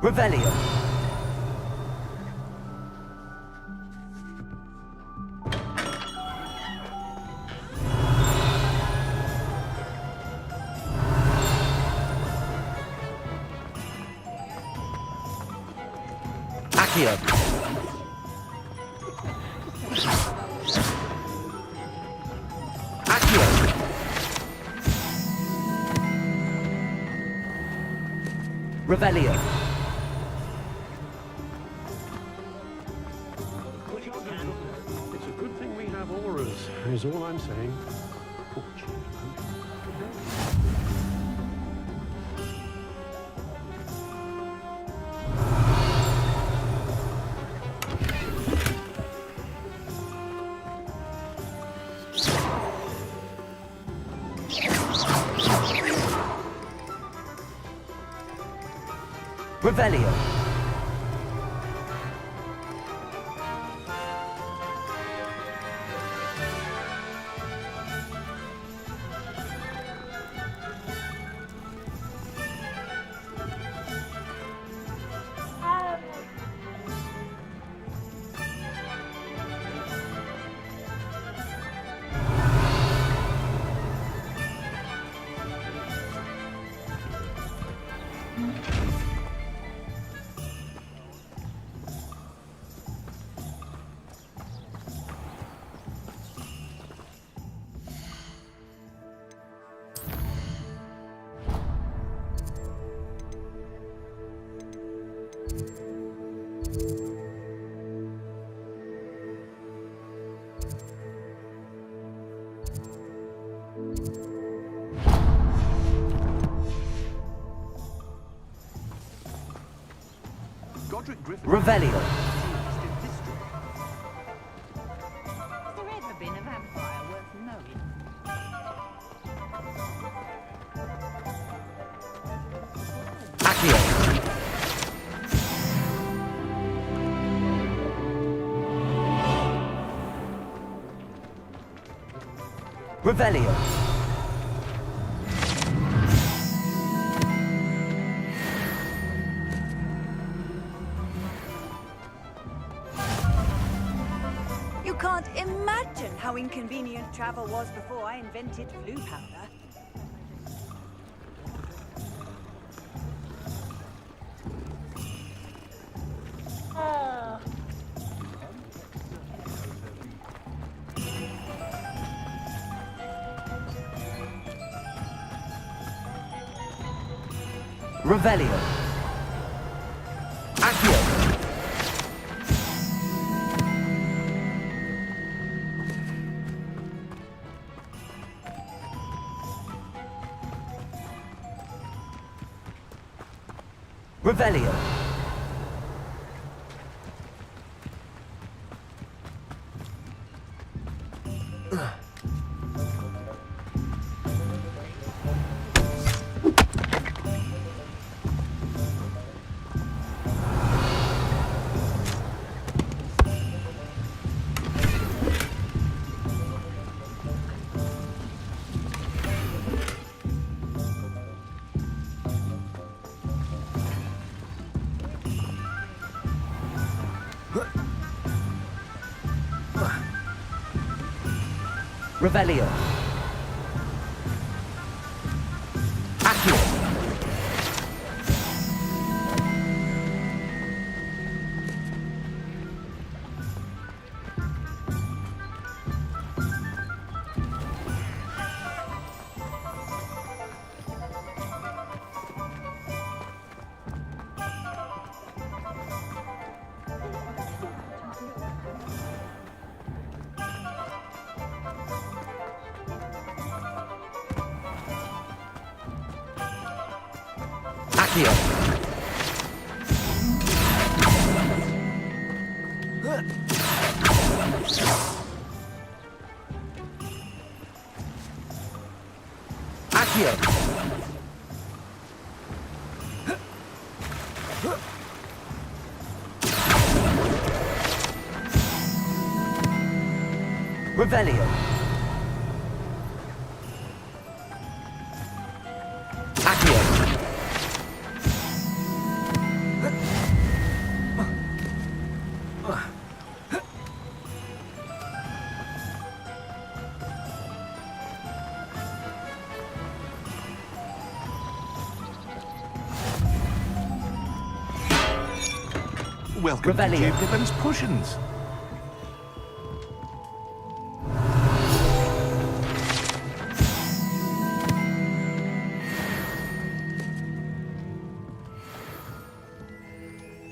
Revelio. Accio. Accio. Revelio. Is all I'm saying. Revelio. Revelio. Has there ever been a vampire worth knowing? Accio. Revelio. You can't imagine how inconvenient travel was before I invented blue powder. Revelio. Accio. Revelio. Revelio. Accio. Accio. Accio. Revelio. Accio. Welcome to J. Pippin's Potions.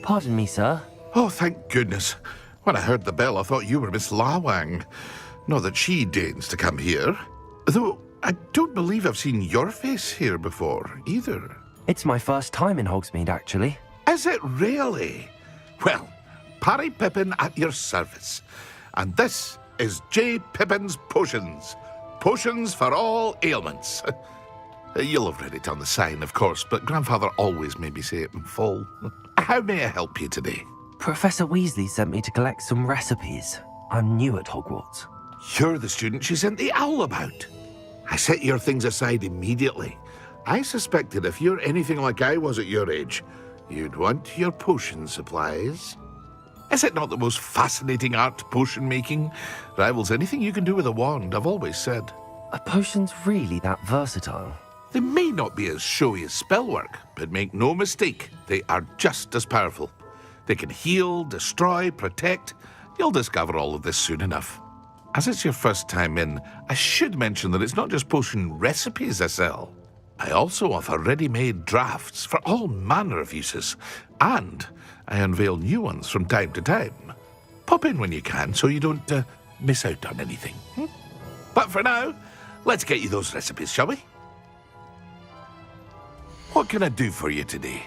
Pardon me, sir. Oh, thank goodness. When I heard the bell, I thought you were Miss Lawang. Not that she deigns to come here. Though, I don't believe I've seen your face here before, either. It's my first time in Hogsmeade, actually. Is it really? Well, Parry Pippin at your service. And this is J. Pippin's Potions. Potions for all ailments. You'll have read it on the sign, of course, but Grandfather always made me say it in full. How may I help you today? Professor Weasley sent me to collect some recipes. I'm new at Hogwarts. You're the student she sent the owl about. I set your things aside immediately. I suspected if you're anything like I was at your age, you'd want your potion supplies. Is it not the most fascinating art, potion making? Rivals anything you can do with a wand, I've always said. Are potions really that versatile? They may not be as showy as spellwork, but make no mistake, they are just as powerful. They can heal, destroy, protect. You'll discover all of this soon enough. As it's your first time in, I should mention that it's not just potion recipes I sell. I also offer ready-made drafts for all manner of uses, and I unveil new ones from time to time. Pop in when you can so you don't miss out on anything. But for now, let's get you those recipes, shall we? What can I do for you today?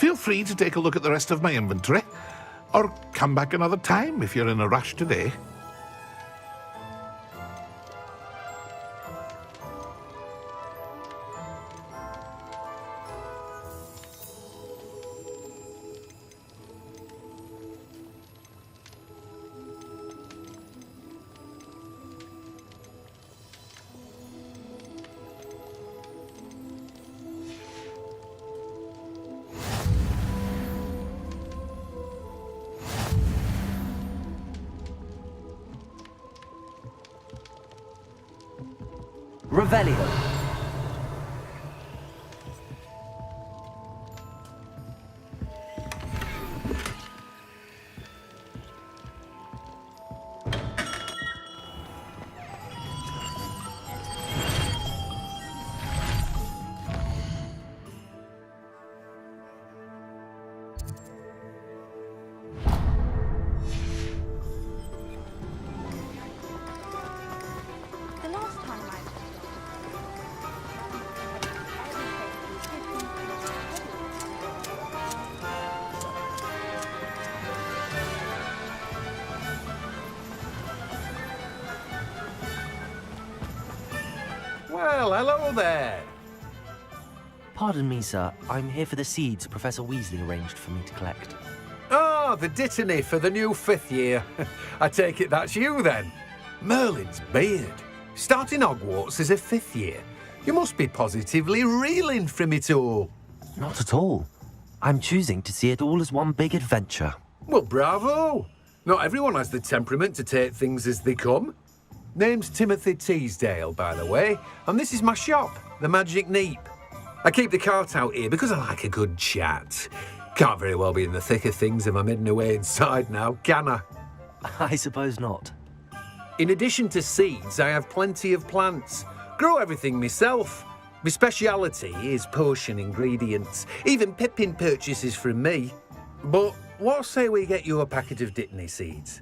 Feel free to take a look at the rest of my inventory, or come back another time if you're in a rush today. Revelio. Well, hello there. Pardon me, sir. I'm here for the seeds Professor Weasley arranged for me to collect. Oh, the dittany for the new 5th year. I take it that's you, then. Merlin's beard. Starting Hogwarts as a 5th year. You must be positively reeling from it all. Not at all. I'm choosing to see it all as one big adventure. Well, bravo. Not everyone has the temperament to take things as they come. Name's Timothy Teasdale, by the way, and this is my shop, the Magic Neep. I keep the cart out here because I like a good chat. Can't very well be in the thick of things if I'm hidden away inside now, can I? I suppose not. In addition to seeds, I have plenty of plants. Grow everything myself. My speciality is potion ingredients. Even Pippin purchases from me. But what say we get you a packet of Dittany seeds?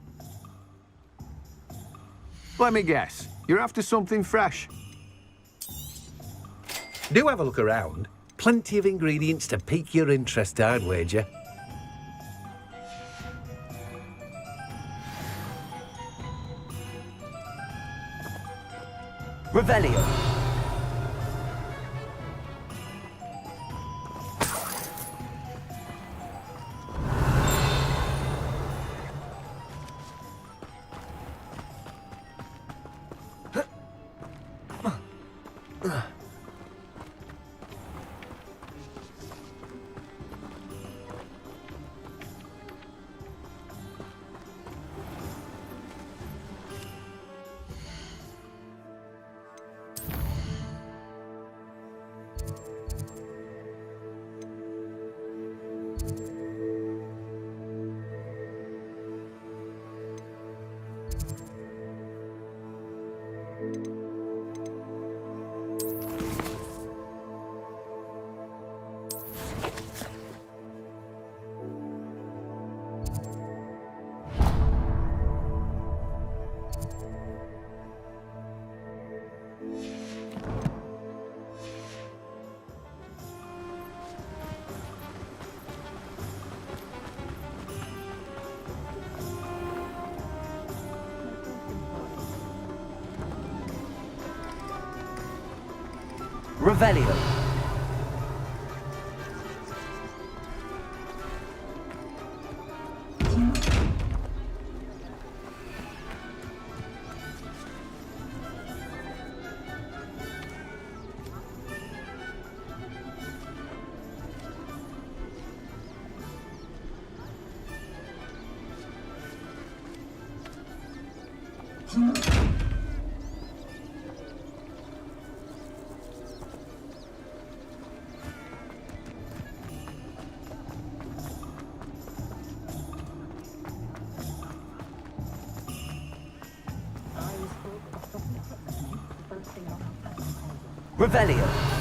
Let me guess. You're after something fresh. Do have a look around. Plenty of ingredients to pique your interest, I'd wager. Revelio. Revelio. Revelio.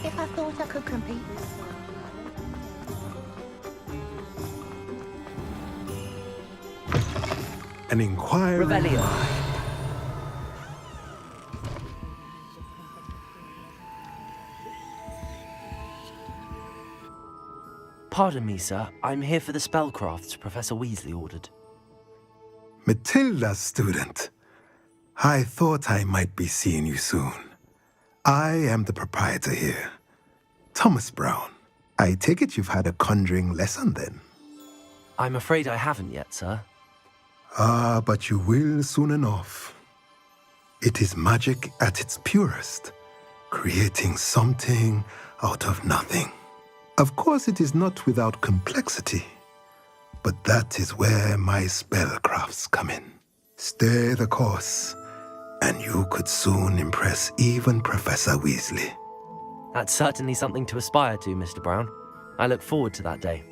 If I thought I could compete with An inquiry. Rebellion. Pardon me, sir. I'm here for the spellcrafts Professor Weasley ordered. Matilda, student. I thought I might be seeing you soon. I am the proprietor here, Thomas Brown. I take it you've had a conjuring lesson then? I'm afraid I haven't yet, sir. Ah, but you will soon enough. It is magic at its purest, creating something out of nothing. Of course, it is not without complexity, but that is where my spellcrafts come in. Stay the course, and you could soon impress even Professor Weasley. That's certainly something to aspire to, Mr. Brown. I look forward to that day.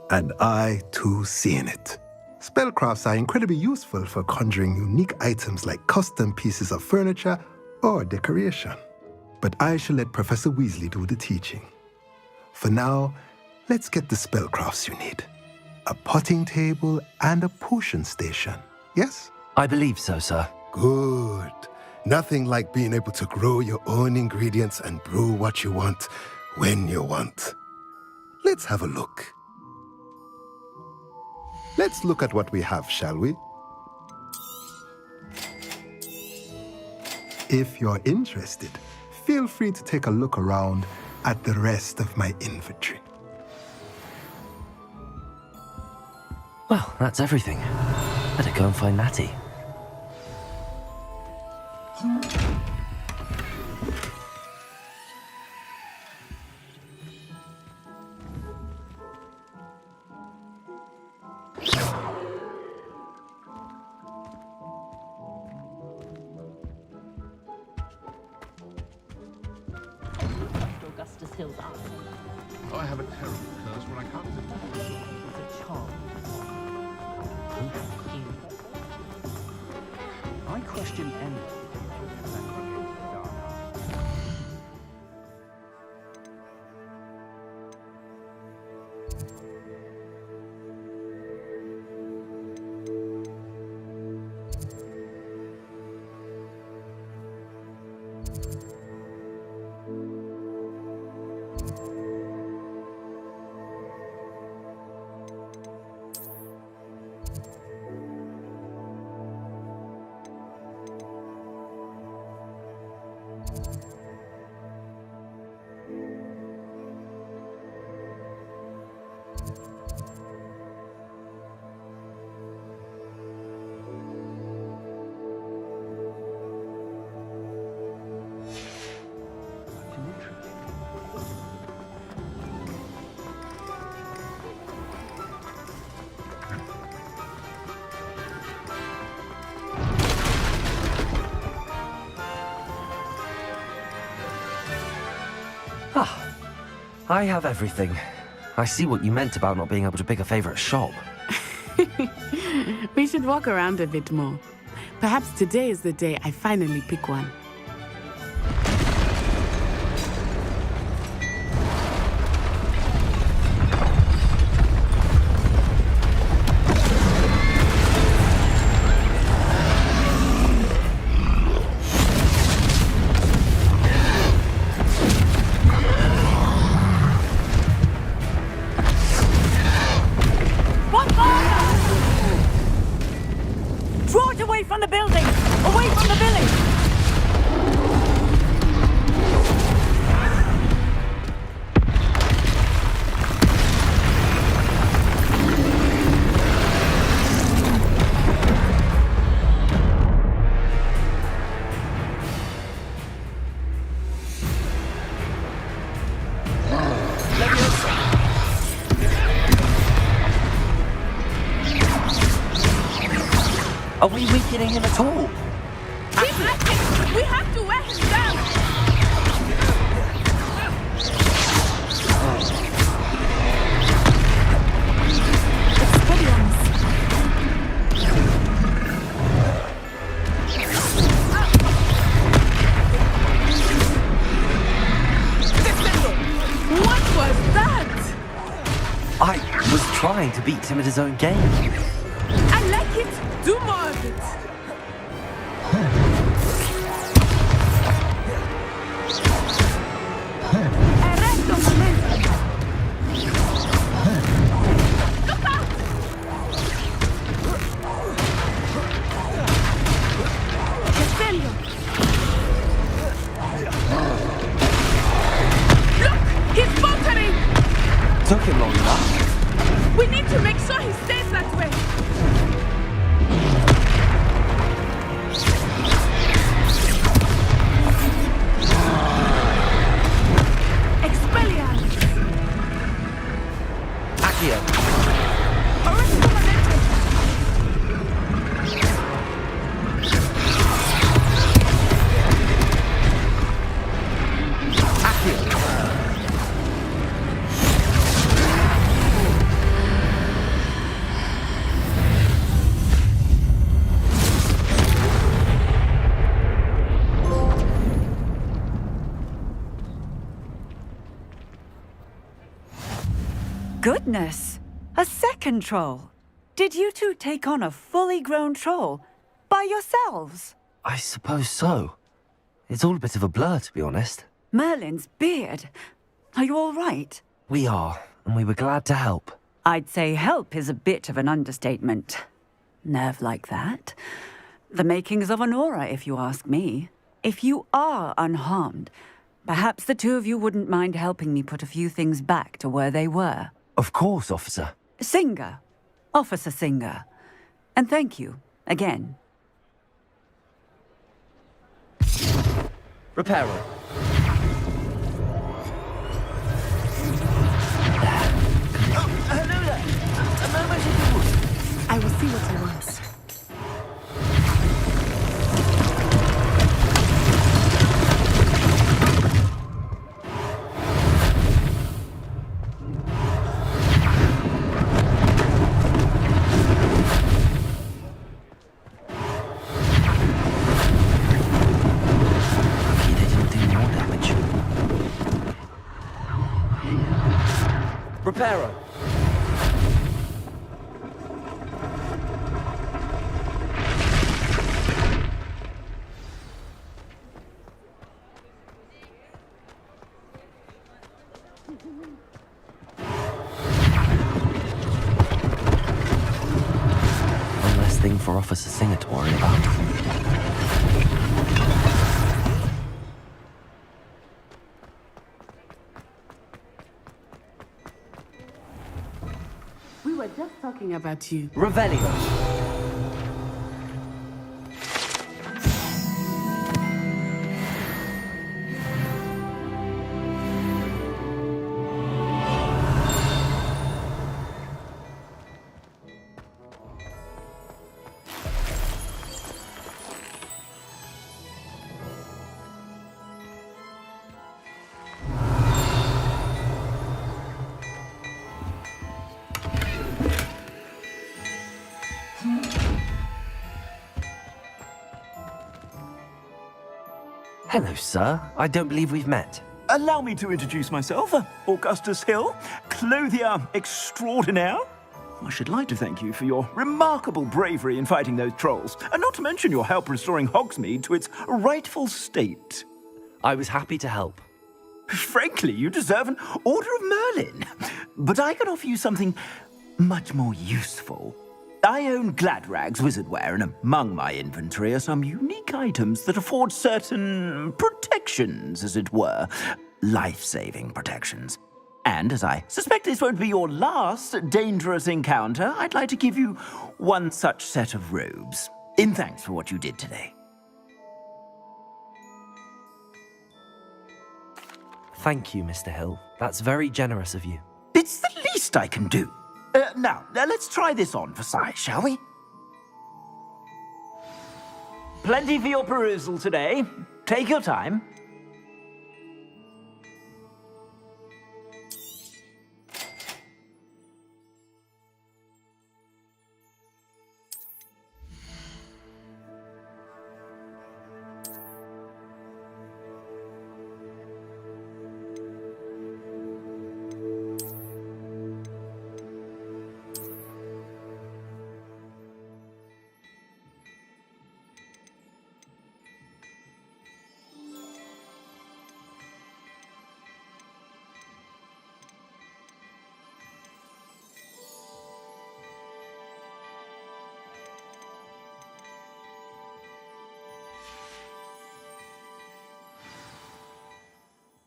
And I, too, seeing it. Spellcrafts are incredibly useful for conjuring unique items like custom pieces of furniture or decoration. But I shall let Professor Weasley do the teaching. For now, let's get the spellcrafts you need. A potting table and a potion station, yes? I believe so, sir. Good. Nothing like being able to grow your own ingredients and brew what you want when you want. Let's have a look. Let's look at what we have, shall we? If you're interested, feel free to take a look around at the rest of my inventory. Well, that's everything. Better go and find Natty. Augustus Hill's army. I have a terrible curse when I can't It's a charm. I question anyone. I have everything. I see what you meant about not being able to pick a favorite shop. We should walk around a bit more. Perhaps today is the day I finally pick one. Draw it away from the building! Away from the village! Are we weakening him at all? Keep acting! We have to wear him down! What was that? I was trying to beat him at his own game. I like it. Do more of it. Arresto momento. Look out! Defendo. Look! He's faltering! Took him long enough. We need to make sure he stays that way. Expelliarmus! Accio. Arresto momento. Goodness! A second troll! Did you two take on a fully grown troll by yourselves? I suppose so. It's all a bit of a blur, to be honest. Merlin's beard. Are you all right? We are, and we were glad to help. I'd say help is a bit of an understatement. Nerve like that. The makings of an aura, if you ask me. If you are unharmed, perhaps the two of you wouldn't mind helping me put a few things back to where they were. Of course, officer. Singer. Officer Singer. And thank you, again. Reparo. Hello there. A moment if you would. I will see what he wants. Reparo. One less thing for Officer Singer to worry about. We were just talking about you. Revelio. Hello, sir. I don't believe we've met. Allow me to introduce myself, Augustus Hill, clothier extraordinaire. I should like to thank you for your remarkable bravery in fighting those trolls, and not to mention your help restoring Hogsmeade to its rightful state. I was happy to help. Frankly, you deserve an Order of Merlin. But I can offer you something much more useful. I own Gladrag's wizardware, and among my inventory are some unique items that afford certain protections, as it were. Life-saving protections. And as I suspect this won't be your last dangerous encounter, I'd like to give you one such set of robes, in thanks for what you did today. Thank you, Mr. Hill. That's very generous of you. It's the least I can do. Now, let's try this on for size, shall we? Plenty for your perusal today. Take your time.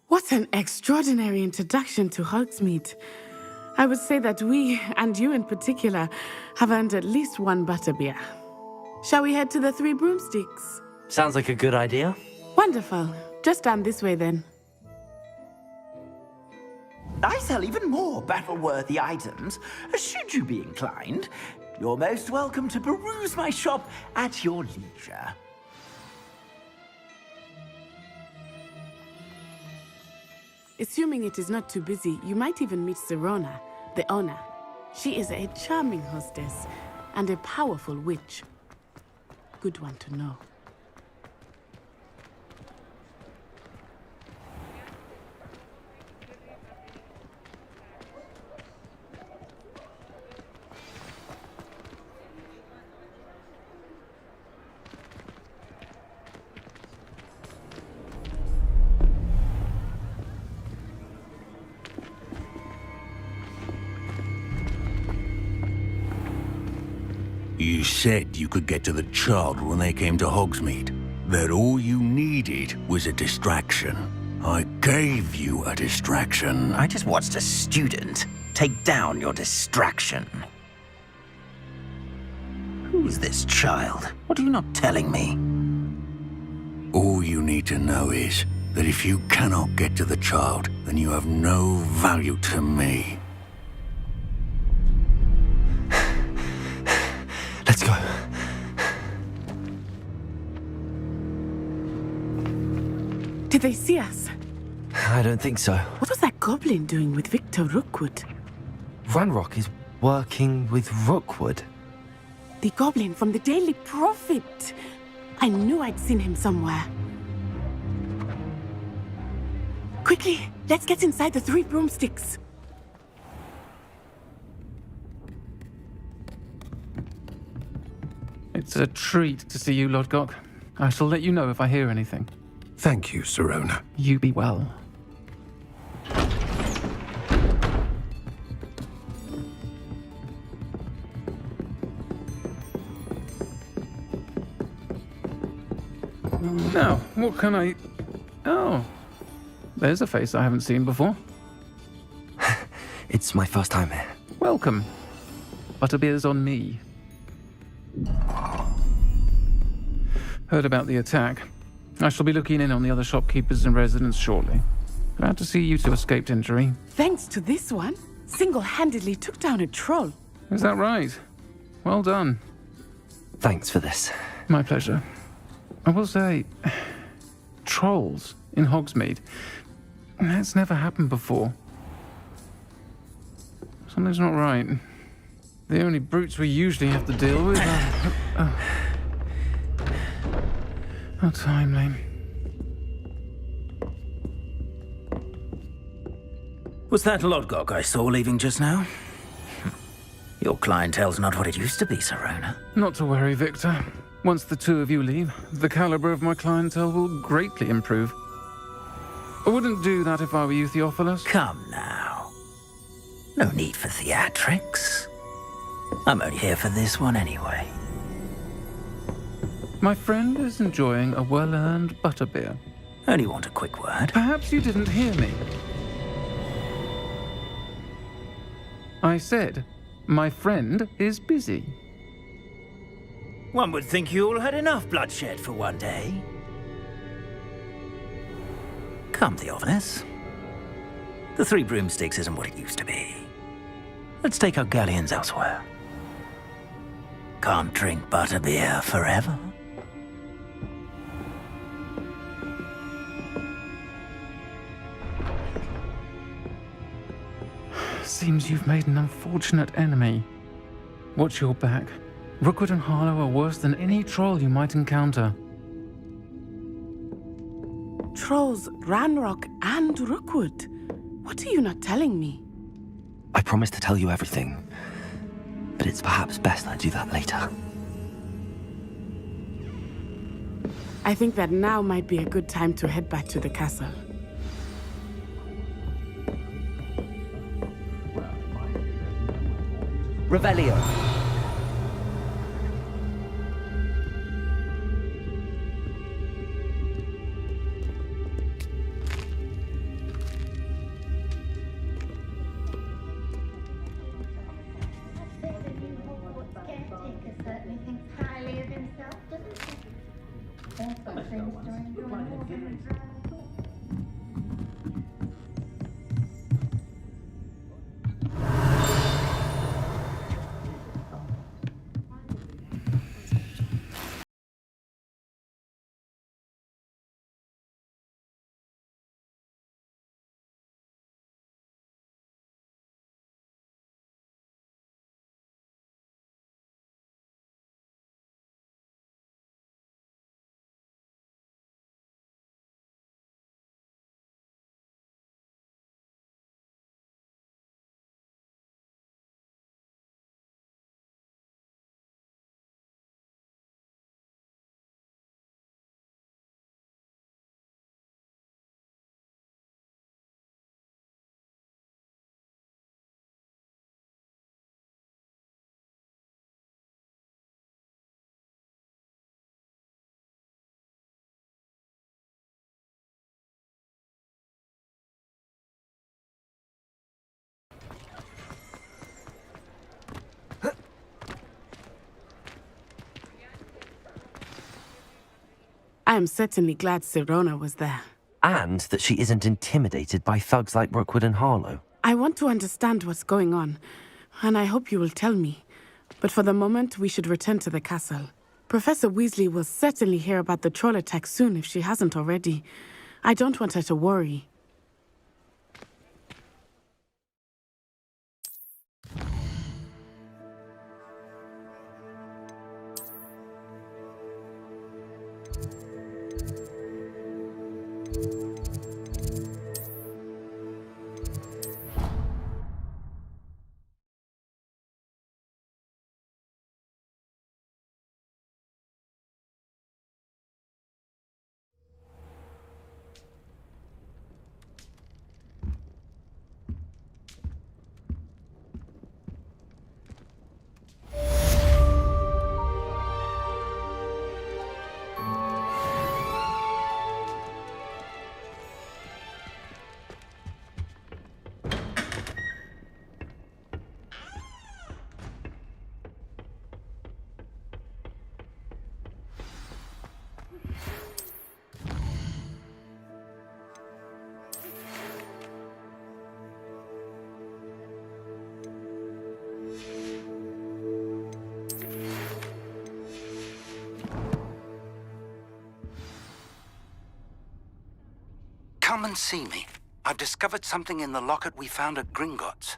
What an extraordinary introduction to Hogsmeade. I would say that we, and you in particular, have earned at least one butterbeer. Shall we head to the Three Broomsticks? Sounds like a good idea. Wonderful. Just down this way then. I sell even more battle-worthy items, should you be inclined. You're most welcome to peruse my shop at your leisure. Assuming it is not too busy, you might even meet Serona, the owner. She is a charming hostess and a powerful witch. Good one to know. You said you could get to the child when they came to Hogsmeade. That all you needed was a distraction. I gave you a distraction. I just watched a student take down your distraction. Who's this child? What are you not telling me? All you need to know is that if you cannot get to the child, then you have no value to me. Let's go. Did they see us? I don't think so. What was that goblin doing with Victor Rookwood? Ranrock is working with Rookwood. The goblin from the Daily Prophet. I knew I'd seen him somewhere. Quickly, let's get inside the Three Broomsticks. It's a treat to see you, Lodgok. I shall let you know if I hear anything. Thank you, Serona. You be well. Now, what can I... Oh, there's a face I haven't seen before. It's my first time here. Welcome. Butterbeer's on me. Heard about the attack. I shall be looking in on the other shopkeepers and residents shortly. Glad to see you two escaped injury. Thanks to this one, single-handedly took down a troll. Is that right? Well done. Thanks for this. My pleasure. I will say, trolls in Hogsmeade. That's never happened before. Something's not right. The only brutes we usually have to deal with are... How timely. Was that Lodgok I saw leaving just now? Your clientele's not what it used to be, Serona. Not to worry, Victor. Once the two of you leave, the caliber of my clientele will greatly improve. I wouldn't do that if I were you, Theophilus. Come now. No need for theatrics. I'm only here for this one anyway. My friend is enjoying a well-earned butterbeer. Only want a quick word. Perhaps you didn't hear me. I said, my friend is busy. One would think you all had enough bloodshed for one day. Come, Theophilus. The Three Broomsticks isn't what it used to be. Let's take our galleons elsewhere. Can't drink butterbeer forever. Seems you've made an unfortunate enemy. Watch your back. Rookwood and Harlow are worse than any troll you might encounter. Trolls, Ranrock, and Rookwood. What are you not telling me? I promised to tell you everything, but it's perhaps best I do that later. I think that now might be a good time to head back to the castle. Revelio. I am certainly glad Sirona was there. And that she isn't intimidated by thugs like Rookwood and Harlow. I want to understand what's going on, and I hope you will tell me. But for the moment, we should return to the castle. Professor Weasley will certainly hear about the troll attack soon if she hasn't already. I don't want her to worry. Come and see me. I've discovered something in the locket we found at Gringotts.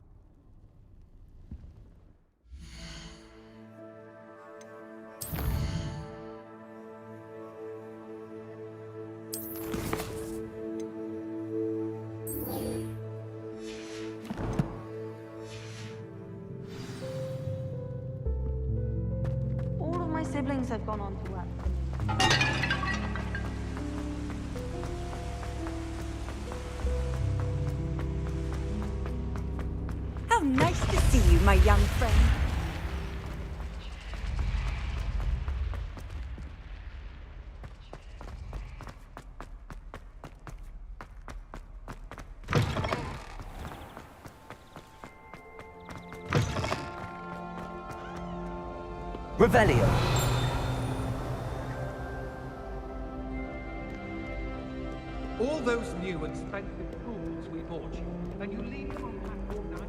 All of my siblings have gone on to work for me. How nice to see you, my young friend. Revelio. All those new and expensive tools we bought you, and you leave them on platform 9.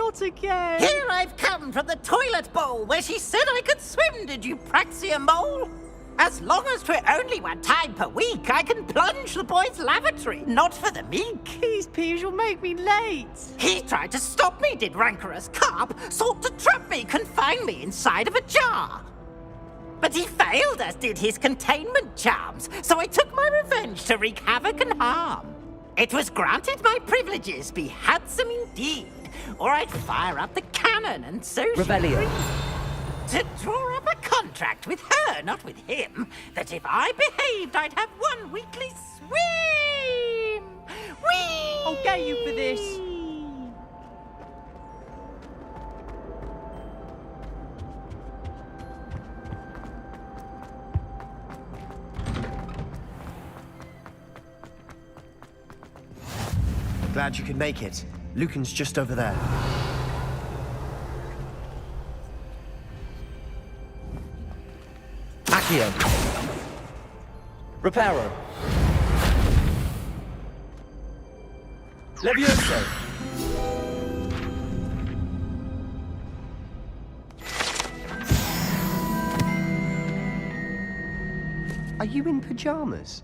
Not again! Here I've come from the toilet bowl where she said I could swim, did you praxia mole? As long as 'twere only one time per week, I can plunge the boy's lavatory, not for the meek. These peas will make me late. He tried to stop me, did rancorous carp, sought to trap me, confine me inside of a jar. But he failed, as did his containment charms, so I took my revenge to wreak havoc and harm. It was granted my privileges be handsome indeed, or I'd fire up the cannon and so Rebellion. to draw up a contract with her, not with him, that if I behaved, I'd have one weekly swim. Whee! I'll get you for this. Glad you could make it. Lucan's just over there. Accio. Reparo. Levioso. Are you in pajamas?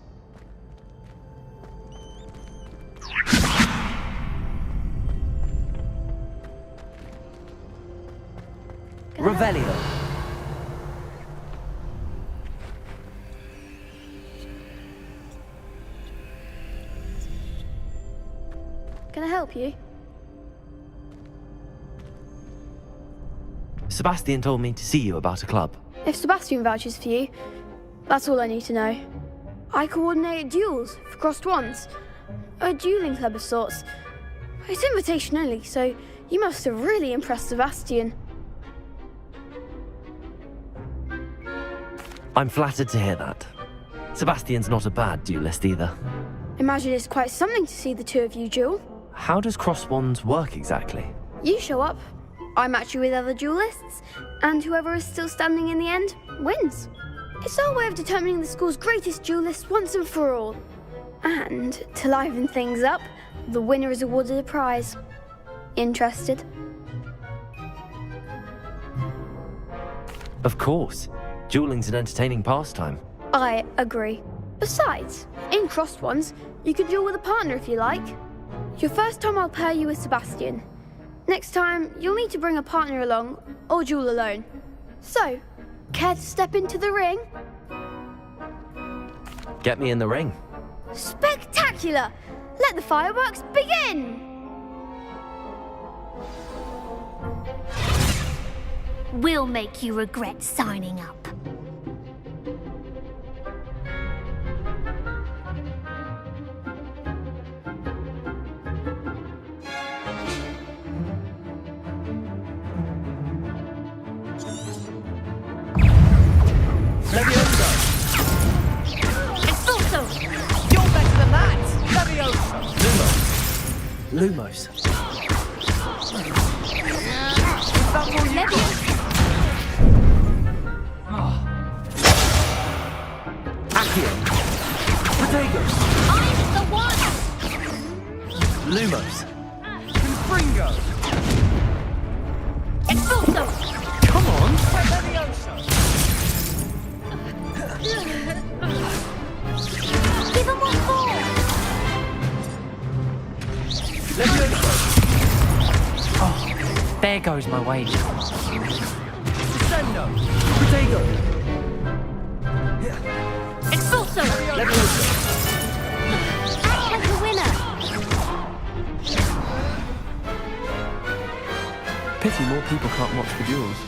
Revelio. Can I help you? Sebastian told me to see you about a club. If Sebastian vouches for you, that's all I need to know. I coordinate duels for crossed wands. A dueling club of sorts. It's invitation only, so you must have really impressed Sebastian. I'm flattered to hear that. Sebastian's not a bad duelist either. Imagine it's quite something to see the two of you duel. How does cross wands work exactly? You show up, I match you with other duelists, and whoever is still standing in the end wins. It's our way of determining the school's greatest duelist once and for all. And to liven things up, the winner is awarded a prize. Interested? Of course. Dueling's an entertaining pastime. I agree. Besides, in crossed ones, you can duel with a partner if you like. Your first time I'll pair you with Sebastian. Next time, you'll need to bring a partner along, or duel alone. So, care to step into the ring? Get me in the ring. Spectacular! Let the fireworks begin! We'll make you regret signing up. Levioso! Expulso! You're better than that! Levioso! Lumos. Is that all you got? Accio. Protego. I'm the one! Lumos. Confringo! Expulso! Come on! Levioso! Give him one more! Levioso. Oh, there goes my wage. Descendo. Protego. Expulso! Levioso. Act as the winner! Pity more people can't watch the duels.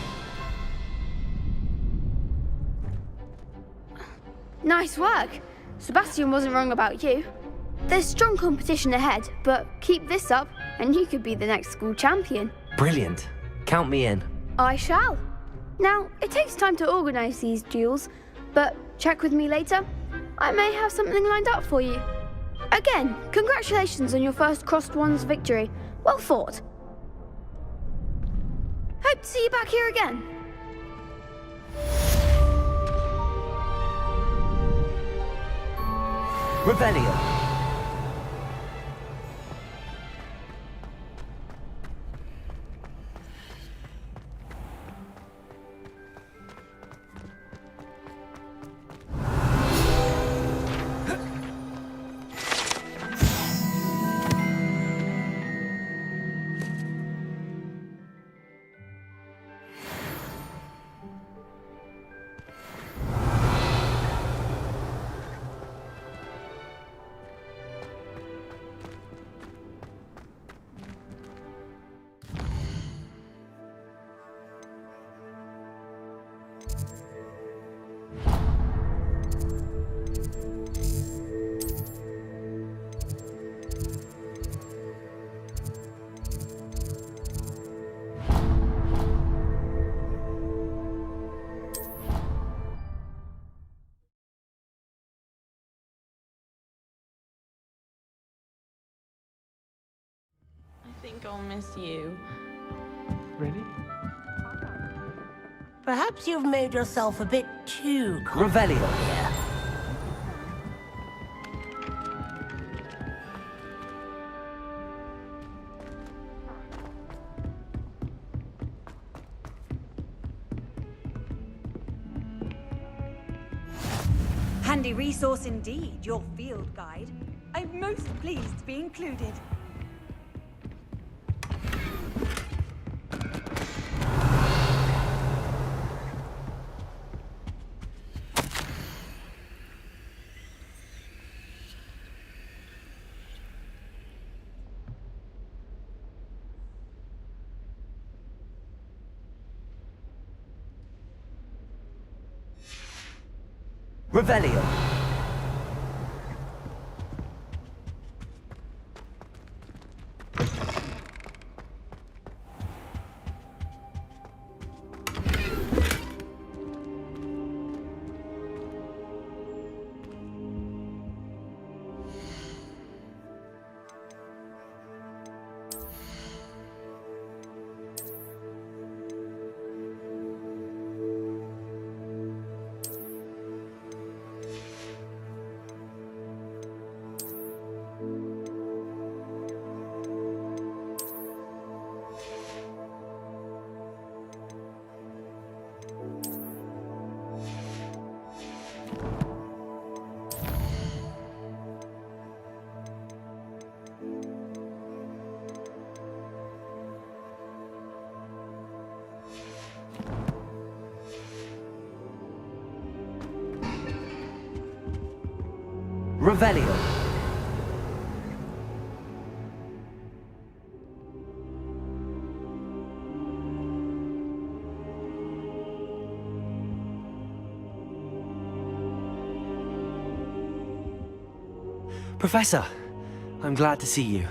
Nice work. Sebastian wasn't wrong about you. There's strong competition ahead, but keep this up and you could be the next school champion. Brilliant. Count me in. I shall. Now, it takes time to organise these duels, but check with me later. I may have something lined up for you. Again, congratulations on your first crossed wands victory. Well fought. Hope to see you back here again. Revelio. gonna miss you. Really? Perhaps you've made yourself a bit too Revelio. here. Handy resource indeed, your field guide. I'm most pleased to be included. Revelio. Revelio. Professor, I'm glad to see you.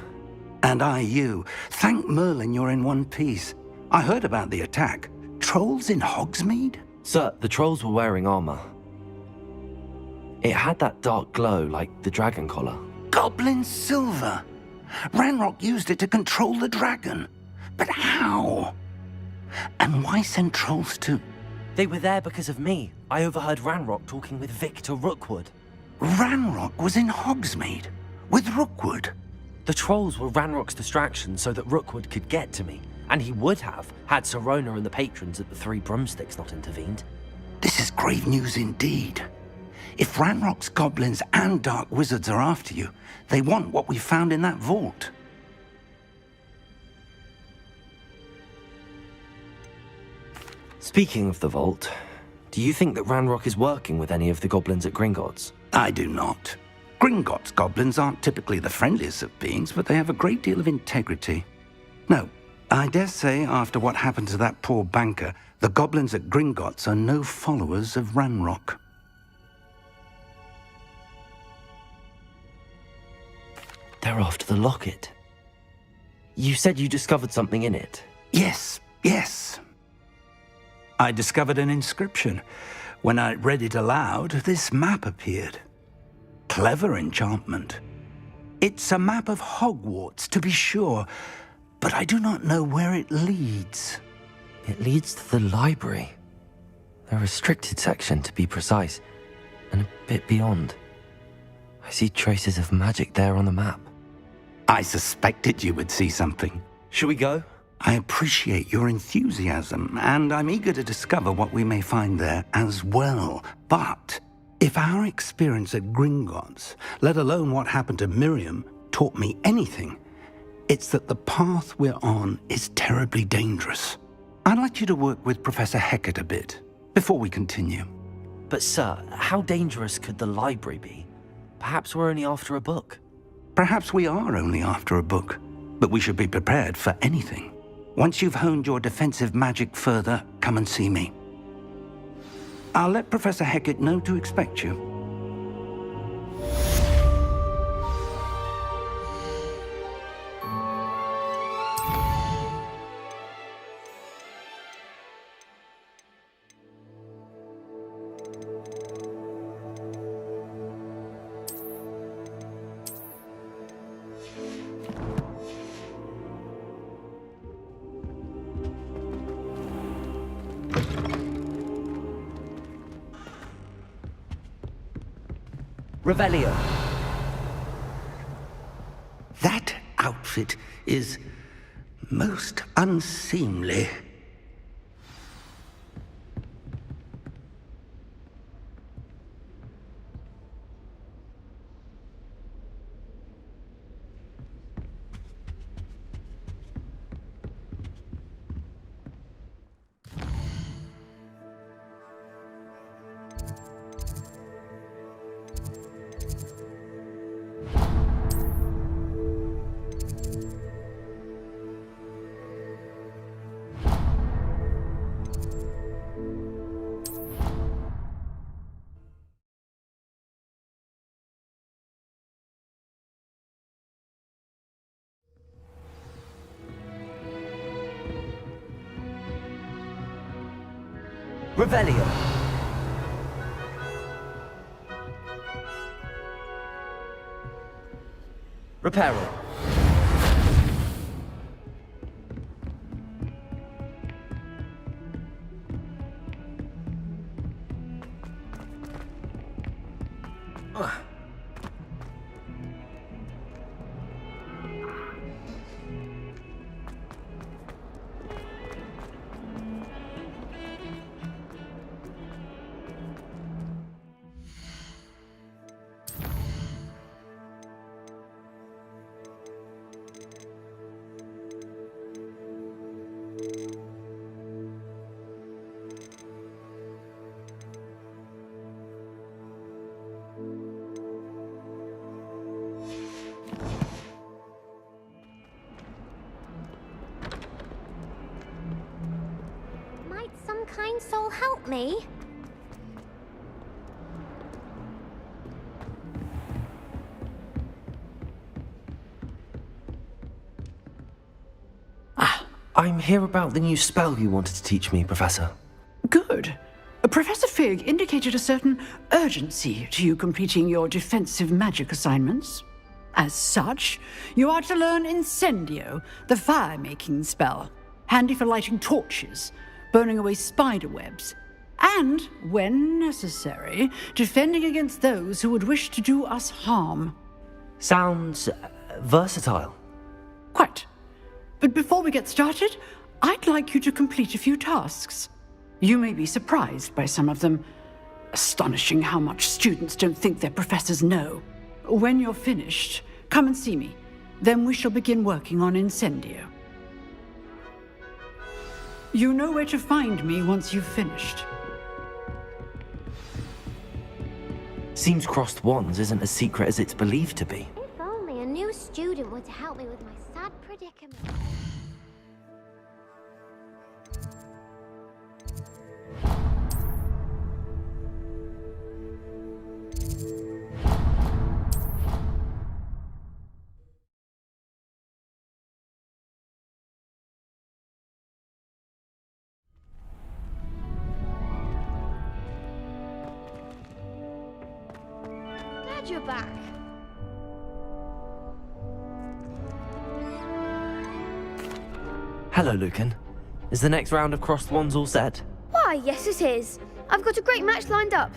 And I you. Thank Merlin you're in one piece. I heard about the attack. Trolls in Hogsmeade? Sir, the trolls were wearing armor. It had that dark glow like the dragon collar. Goblin silver! Ranrock used it to control the dragon. But how? And why send trolls to... They were there because of me. I overheard Ranrock talking with Victor Rookwood. Ranrock was in Hogsmeade? With Rookwood? The trolls were Ranrock's distraction so that Rookwood could get to me. And he would have, had Sirona and the patrons at the Three Broomsticks not intervened. This is grave news indeed. If Ranrock's goblins and dark wizards are after you, they want what we found in that vault. Speaking of the vault, do you think that Ranrock is working with any of the goblins at Gringotts? I do not. Gringotts goblins aren't typically the friendliest of beings, but they have a great deal of integrity. No, I dare say after what happened to that poor banker, the goblins at Gringotts are no followers of Ranrock. They're after the locket. You said you discovered something in it. Yes, yes. I discovered an inscription. When I read it aloud, this map appeared. Clever enchantment. It's a map of Hogwarts, to be sure, but I do not know where it leads. It leads to the library. The restricted section, to be precise, and a bit beyond. I see traces of magic there on the map. I suspected you would see something. Shall we go? I appreciate your enthusiasm, and I'm eager to discover what we may find there as well. But if our experience at Gringotts, let alone what happened to Miriam, taught me anything, it's that the path we're on is terribly dangerous. I'd like you to work with Professor Hecat a bit before we continue. But sir, how dangerous could the library be? Perhaps we're only after a book. Perhaps we are only after a book, but we should be prepared for anything. Once you've honed your defensive magic further, come and see me. I'll let Professor Hecat know to expect you. Revelio. That outfit is most unseemly. Revelio. Reparo. Might some kind soul help me? I'm here about the new spell you wanted to teach me, Professor. Good. Professor Fig indicated a certain urgency to you completing your defensive magic assignments. As such, you are to learn Incendio, the fire-making spell, handy for lighting torches, burning away spider webs, and, when necessary, defending against those who would wish to do us harm. Sounds versatile. Quite. But before we get started, I'd like you to complete a few tasks. You may be surprised by some of them. Astonishing how much students don't think their professors know. When you're finished, come and see me. Then we shall begin working on Incendio. You know where to find me once you've finished. Seems crossed wands isn't as secret as it's believed to be. If only a new student were to help me with my sad predicament. Glad you're back. Hello, Lucan. Is the next round of crossed wands all set? Why, yes it is. I've got a great match lined up.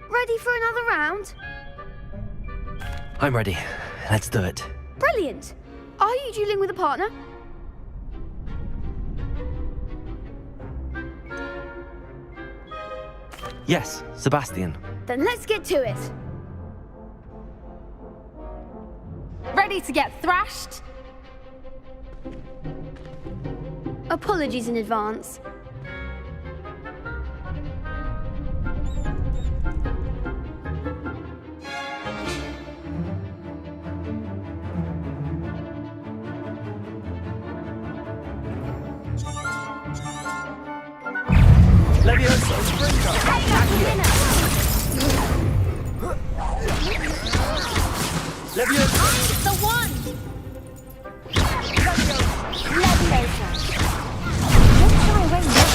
Ready for another round? I'm ready. Let's do it. Brilliant. Are you dueling with a partner? Yes, Sebastian. Then let's get to it. Ready to get thrashed? Apologies in advance. Levioso, Springo! Levioso! The one! Leviosa. Let's try away now.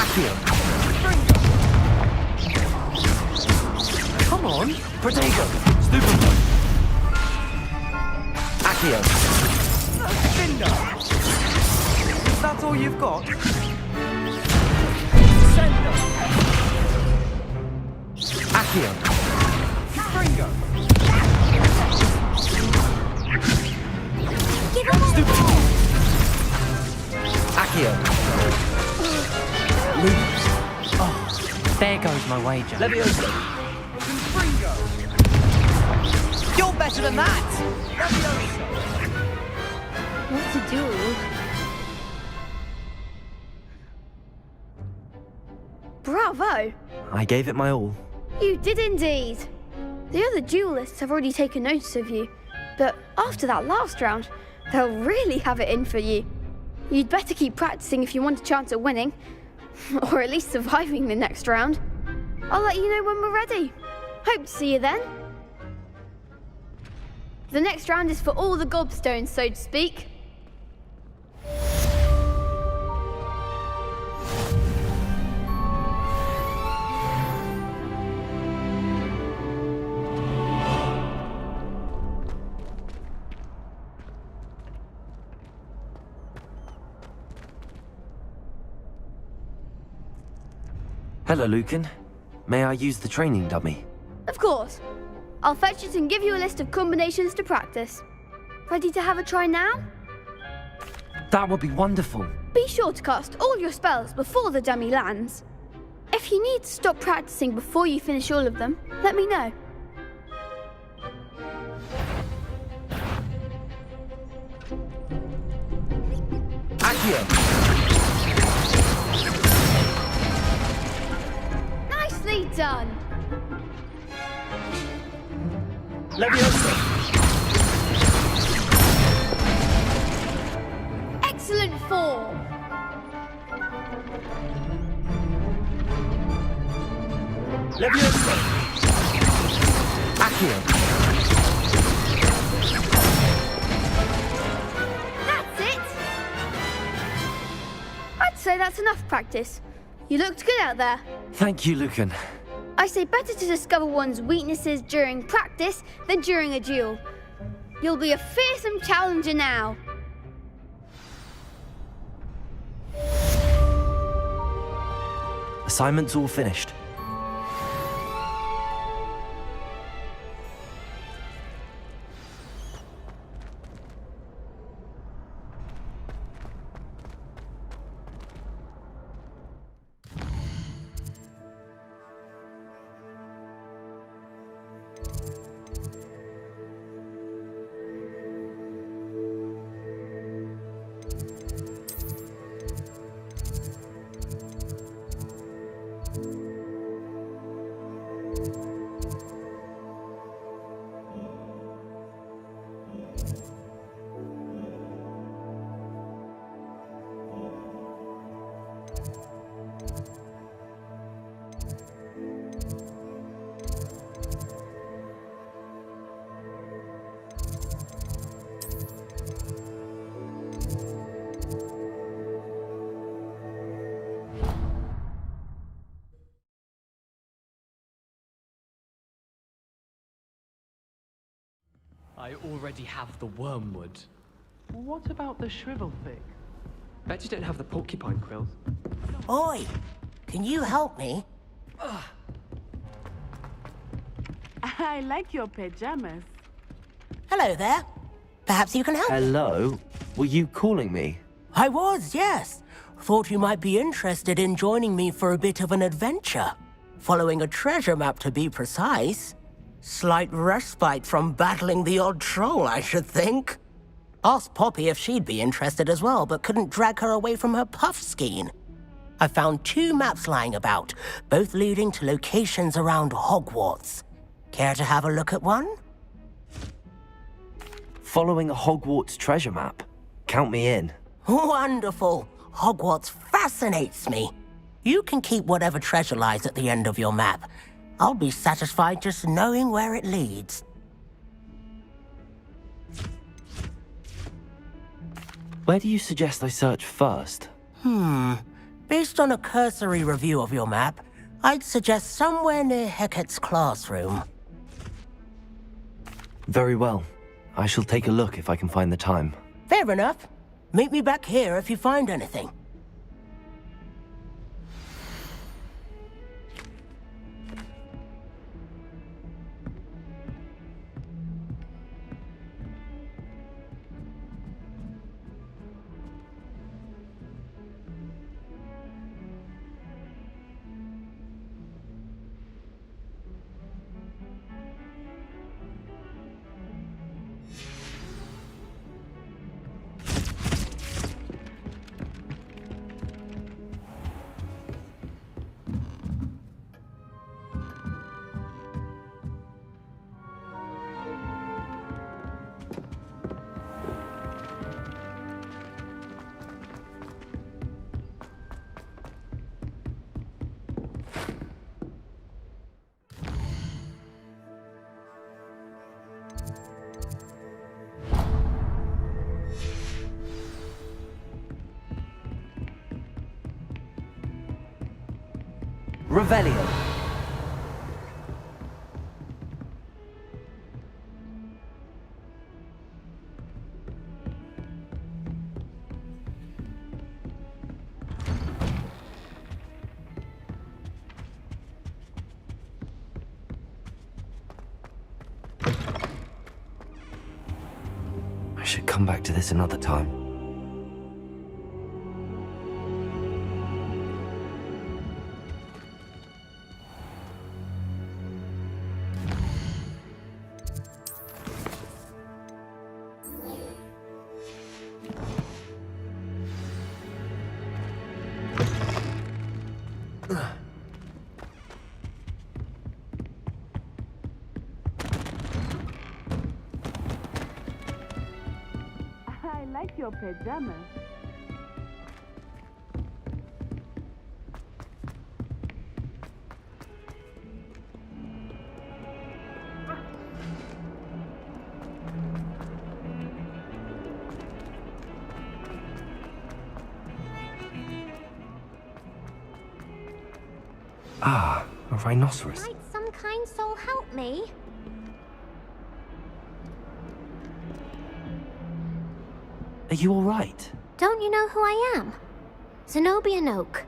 Accio! Come on! Protego! Stupendo! Accio! Cinder! Is that all you've got? Accio. Fringo. Accio. Oh, there goes my wager. Leviosa. Fringo. You're better than that! Leviosa. What a duel. Bravo! I gave it my all. You did indeed. The other duelists have already taken notice of you, but after that last round, they'll really have it in for you. You'd better keep practicing if you want a chance at winning, or at least surviving the next round. I'll let you know when we're ready. Hope to see you then. The next round is for all the gobstones, so to speak. Hello, Lucan. May I use the training dummy? Of course. I'll fetch it and give you a list of combinations to practice. Ready to have a try now? That would be wonderful. Be sure to cast all your spells before the dummy lands. If you need to stop practicing before you finish all of them, let me know. Accio. Nicely done. Leviosa. Excellent form. Leviosa. Accio. That's it. I'd say that's enough practice. You looked good out there. Thank you, Lucan. I say better to discover one's weaknesses during practice than during a duel. You'll be a fearsome challenger now. Assignment's all finished. I already have the wormwood. What about the shrivel fig? Bet you don't have the porcupine quills. Oi! Can you help me? I like your pajamas. Hello there. Perhaps you can help. Hello? Were you calling me? I was, yes. Thought you might be interested in joining me for a bit of an adventure. Following a treasure map, to be precise. Slight respite from battling the odd troll, I should think. Asked Poppy if she'd be interested as well, but couldn't drag her away from her puff skein. I found 2 maps lying about, both leading to locations around Hogwarts. Care to have a look at one? Following a Hogwarts treasure map? Count me in. Wonderful. Hogwarts fascinates me. You can keep whatever treasure lies at the end of your map. I'll be satisfied just knowing where it leads. Where do you suggest I search first? Based on a cursory review of your map, I'd suggest somewhere near Hecat's classroom. Very well. I shall take a look if I can find the time. Fair enough. Meet me back here if you find anything. Revelio. I should come back to this another time. I like your pajamas. Ah, a rhinoceros. Might some kind soul help me? Are you all right? Don't you know who I am? Zenobia Noak,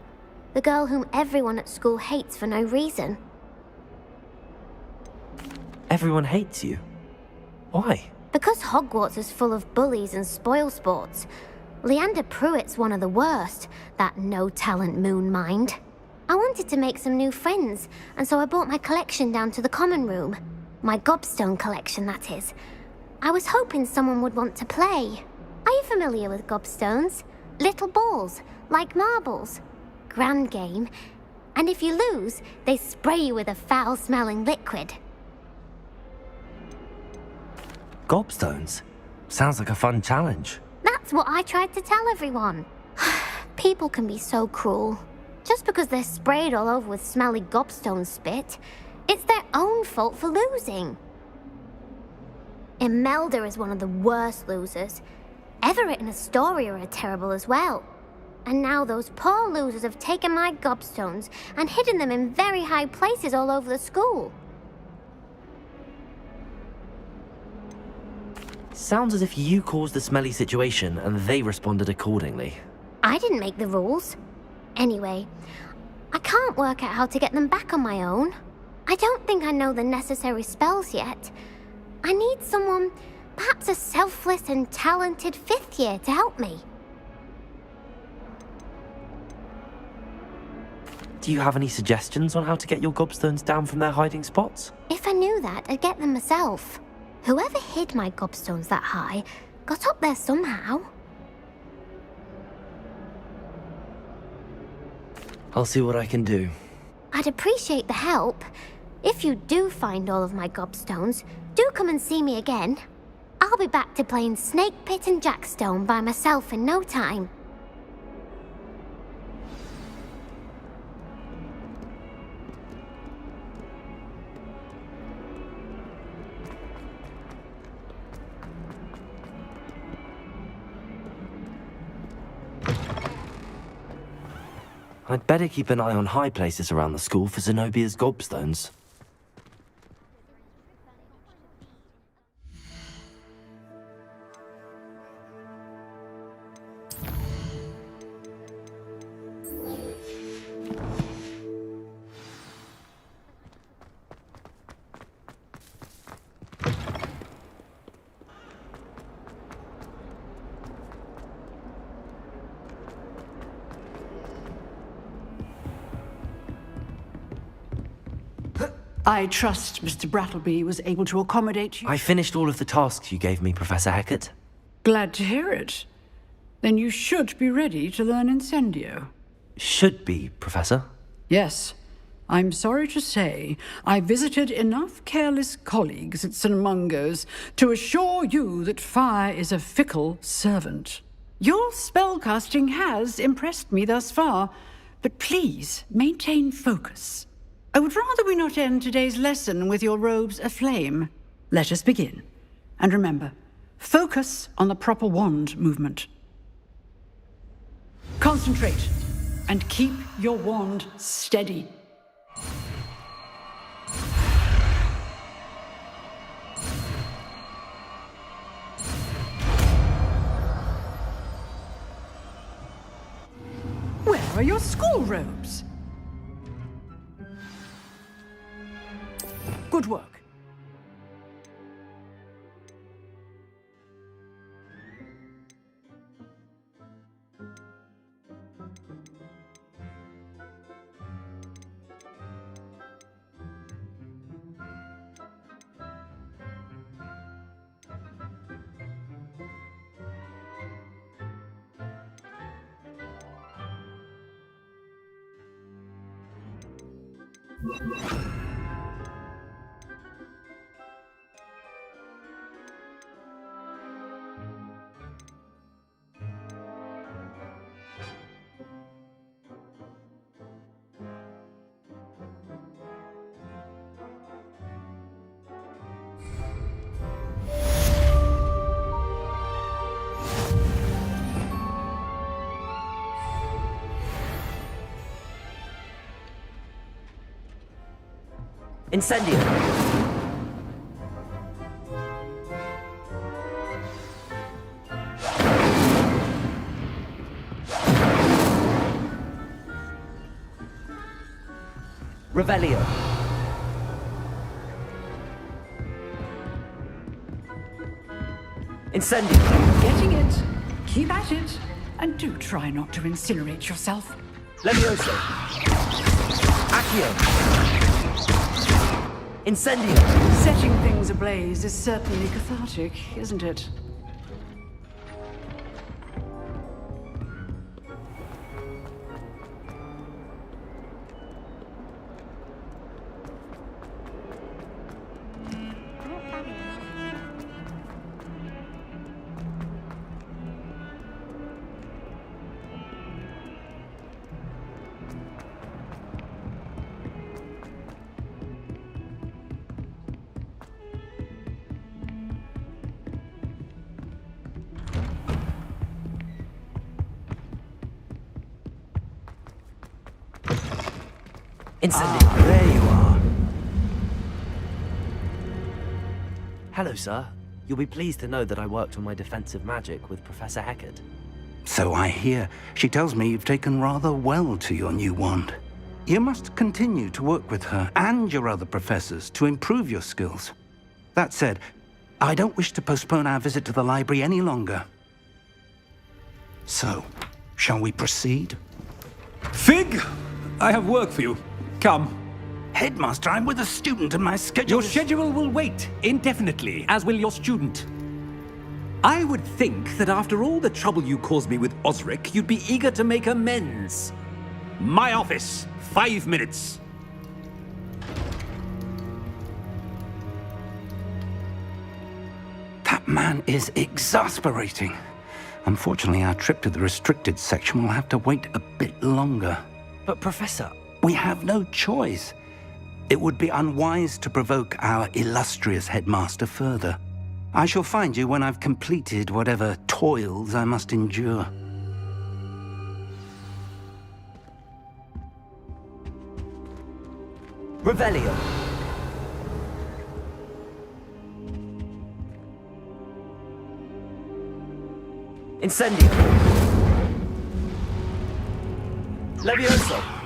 the girl whom everyone at school hates for no reason. Everyone hates you. Why? Because Hogwarts is full of bullies and spoilsports. Leander Pruitt's one of the worst, that no-talent moon mind. I wanted to make some new friends, and so I brought my collection down to the common room. My gobstone collection, that is. I was hoping someone would want to play. Are you familiar with gobstones? Little balls, like marbles. Grand game. And if you lose, they spray you with a foul-smelling liquid. Gobstones? Sounds like a fun challenge. That's what I tried to tell everyone. People can be so cruel. Just because they're sprayed all over with smelly gobstone spit, it's their own fault for losing. Imelda is one of the worst losers. Everett and Astoria are terrible as well. And now those poor losers have taken my gobstones and hidden them in very high places all over the school. Sounds as if you caused the smelly situation and they responded accordingly. I didn't make the rules. Anyway, I can't work out how to get them back on my own. I don't think I know the necessary spells yet. I need someone, perhaps a selfless and talented fifth year to help me. Do you have any suggestions on how to get your gobstones down from their hiding spots? If I knew that, I'd get them myself. Whoever hid my gobstones that high got up there somehow. I'll see what I can do. I'd appreciate the help. If you do find all of my gobstones, do come and see me again. I'll be back to playing Snake Pit and Jackstone by myself in no time. I'd better keep an eye on high places around the school for Zenobia's gobstones. I trust Mr. Brattleby was able to accommodate you. I finished all of the tasks you gave me, Professor Hecat. Glad to hear it. Then you should be ready to learn Incendio. Should be, Professor? Yes. I'm sorry to say, I visited enough careless colleagues at St. Mungo's to assure you that fire is a fickle servant. Your spellcasting has impressed me thus far, but please maintain focus. I would rather we not end today's lesson with your robes aflame. Let us begin. And remember, focus on the proper wand movement. Concentrate, and keep your wand steady. Where are your school robes? Good work. Incendio! Revelio! Incendio! Getting it. Keep at it. And do try not to incinerate yourself. Levioso! Accio! Incendio! Setting things ablaze is certainly cathartic, isn't it? Incendio! There you are. Hello, sir. You'll be pleased to know that I worked on my defensive magic with Professor Hecat. So I hear. She tells me you've taken rather well to your new wand. You must continue to work with her and your other professors to improve your skills. That said, I don't wish to postpone our visit to the library any longer. So, shall we proceed? Fig! I have work for you. Come. Headmaster, I'm with a student and my schedule Your schedule will wait indefinitely, as will your student. I would think that after all the trouble you caused me with Osric, you'd be eager to make amends. My office, 5 minutes. That man is exasperating. Unfortunately, our trip to the restricted section will have to wait a bit longer. But, Professor... We have no choice. It would be unwise to provoke our illustrious headmaster further. I shall find you when I've completed whatever toils I must endure. Revelio! Incendio! Levioso!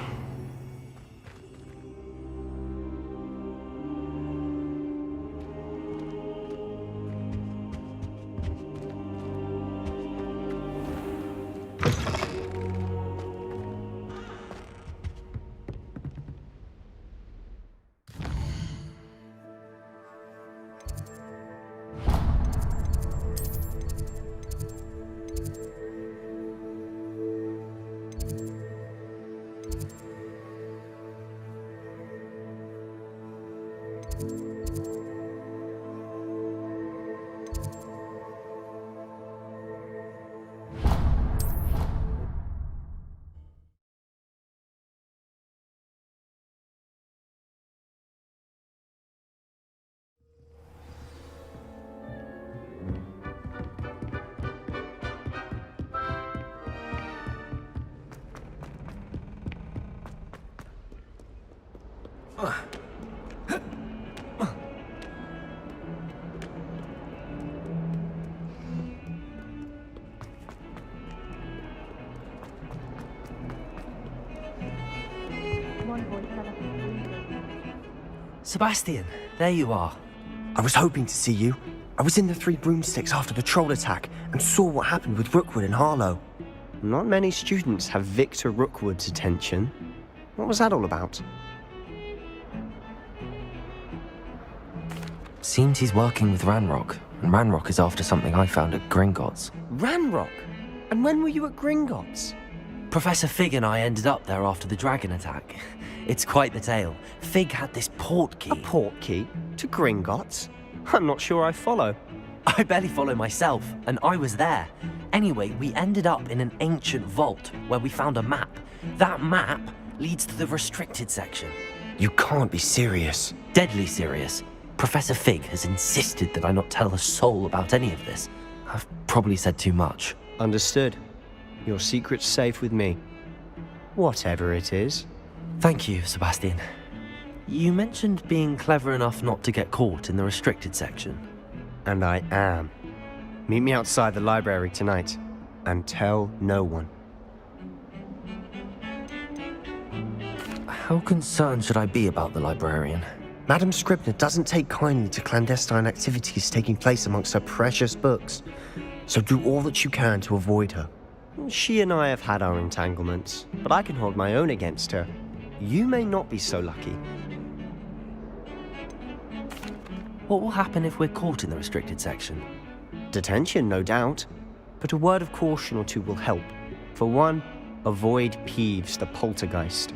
Sebastian, there you are. I was hoping to see you. I was in the Three Broomsticks after the troll attack and saw what happened with Rookwood and Harlow. Not many students have Victor Rookwood's attention. What was that all about? Seems he's working with Ranrock, and Ranrock is after something I found at Gringotts. Ranrock? And when were you at Gringotts? Professor Fig and I ended up there after the dragon attack. It's quite the tale. Fig had this portkey. A portkey? To Gringotts? I'm not sure I follow. I barely follow myself, and I was there. Anyway, we ended up in an ancient vault where we found a map. That map leads to the restricted section. You can't be serious. Deadly serious. Professor Fig has insisted that I not tell a soul about any of this. I've probably said too much. Understood. Your secret's safe with me. Whatever it is. Thank you, Sebastian. You mentioned being clever enough not to get caught in the restricted section. And I am. Meet me outside the library tonight, and tell no one. How concerned should I be about the librarian? Madam Scribner doesn't take kindly to clandestine activities taking place amongst her precious books, so do all that you can to avoid her. She and I have had our entanglements, but I can hold my own against her. You may not be so lucky. What will happen if we're caught in the restricted section? Detention, no doubt. But a word of caution or two will help. For one, avoid Peeves, the poltergeist.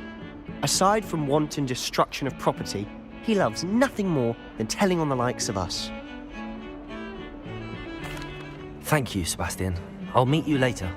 Aside from wanton destruction of property, he loves nothing more than telling on the likes of us. Thank you, Sebastian. I'll meet you later.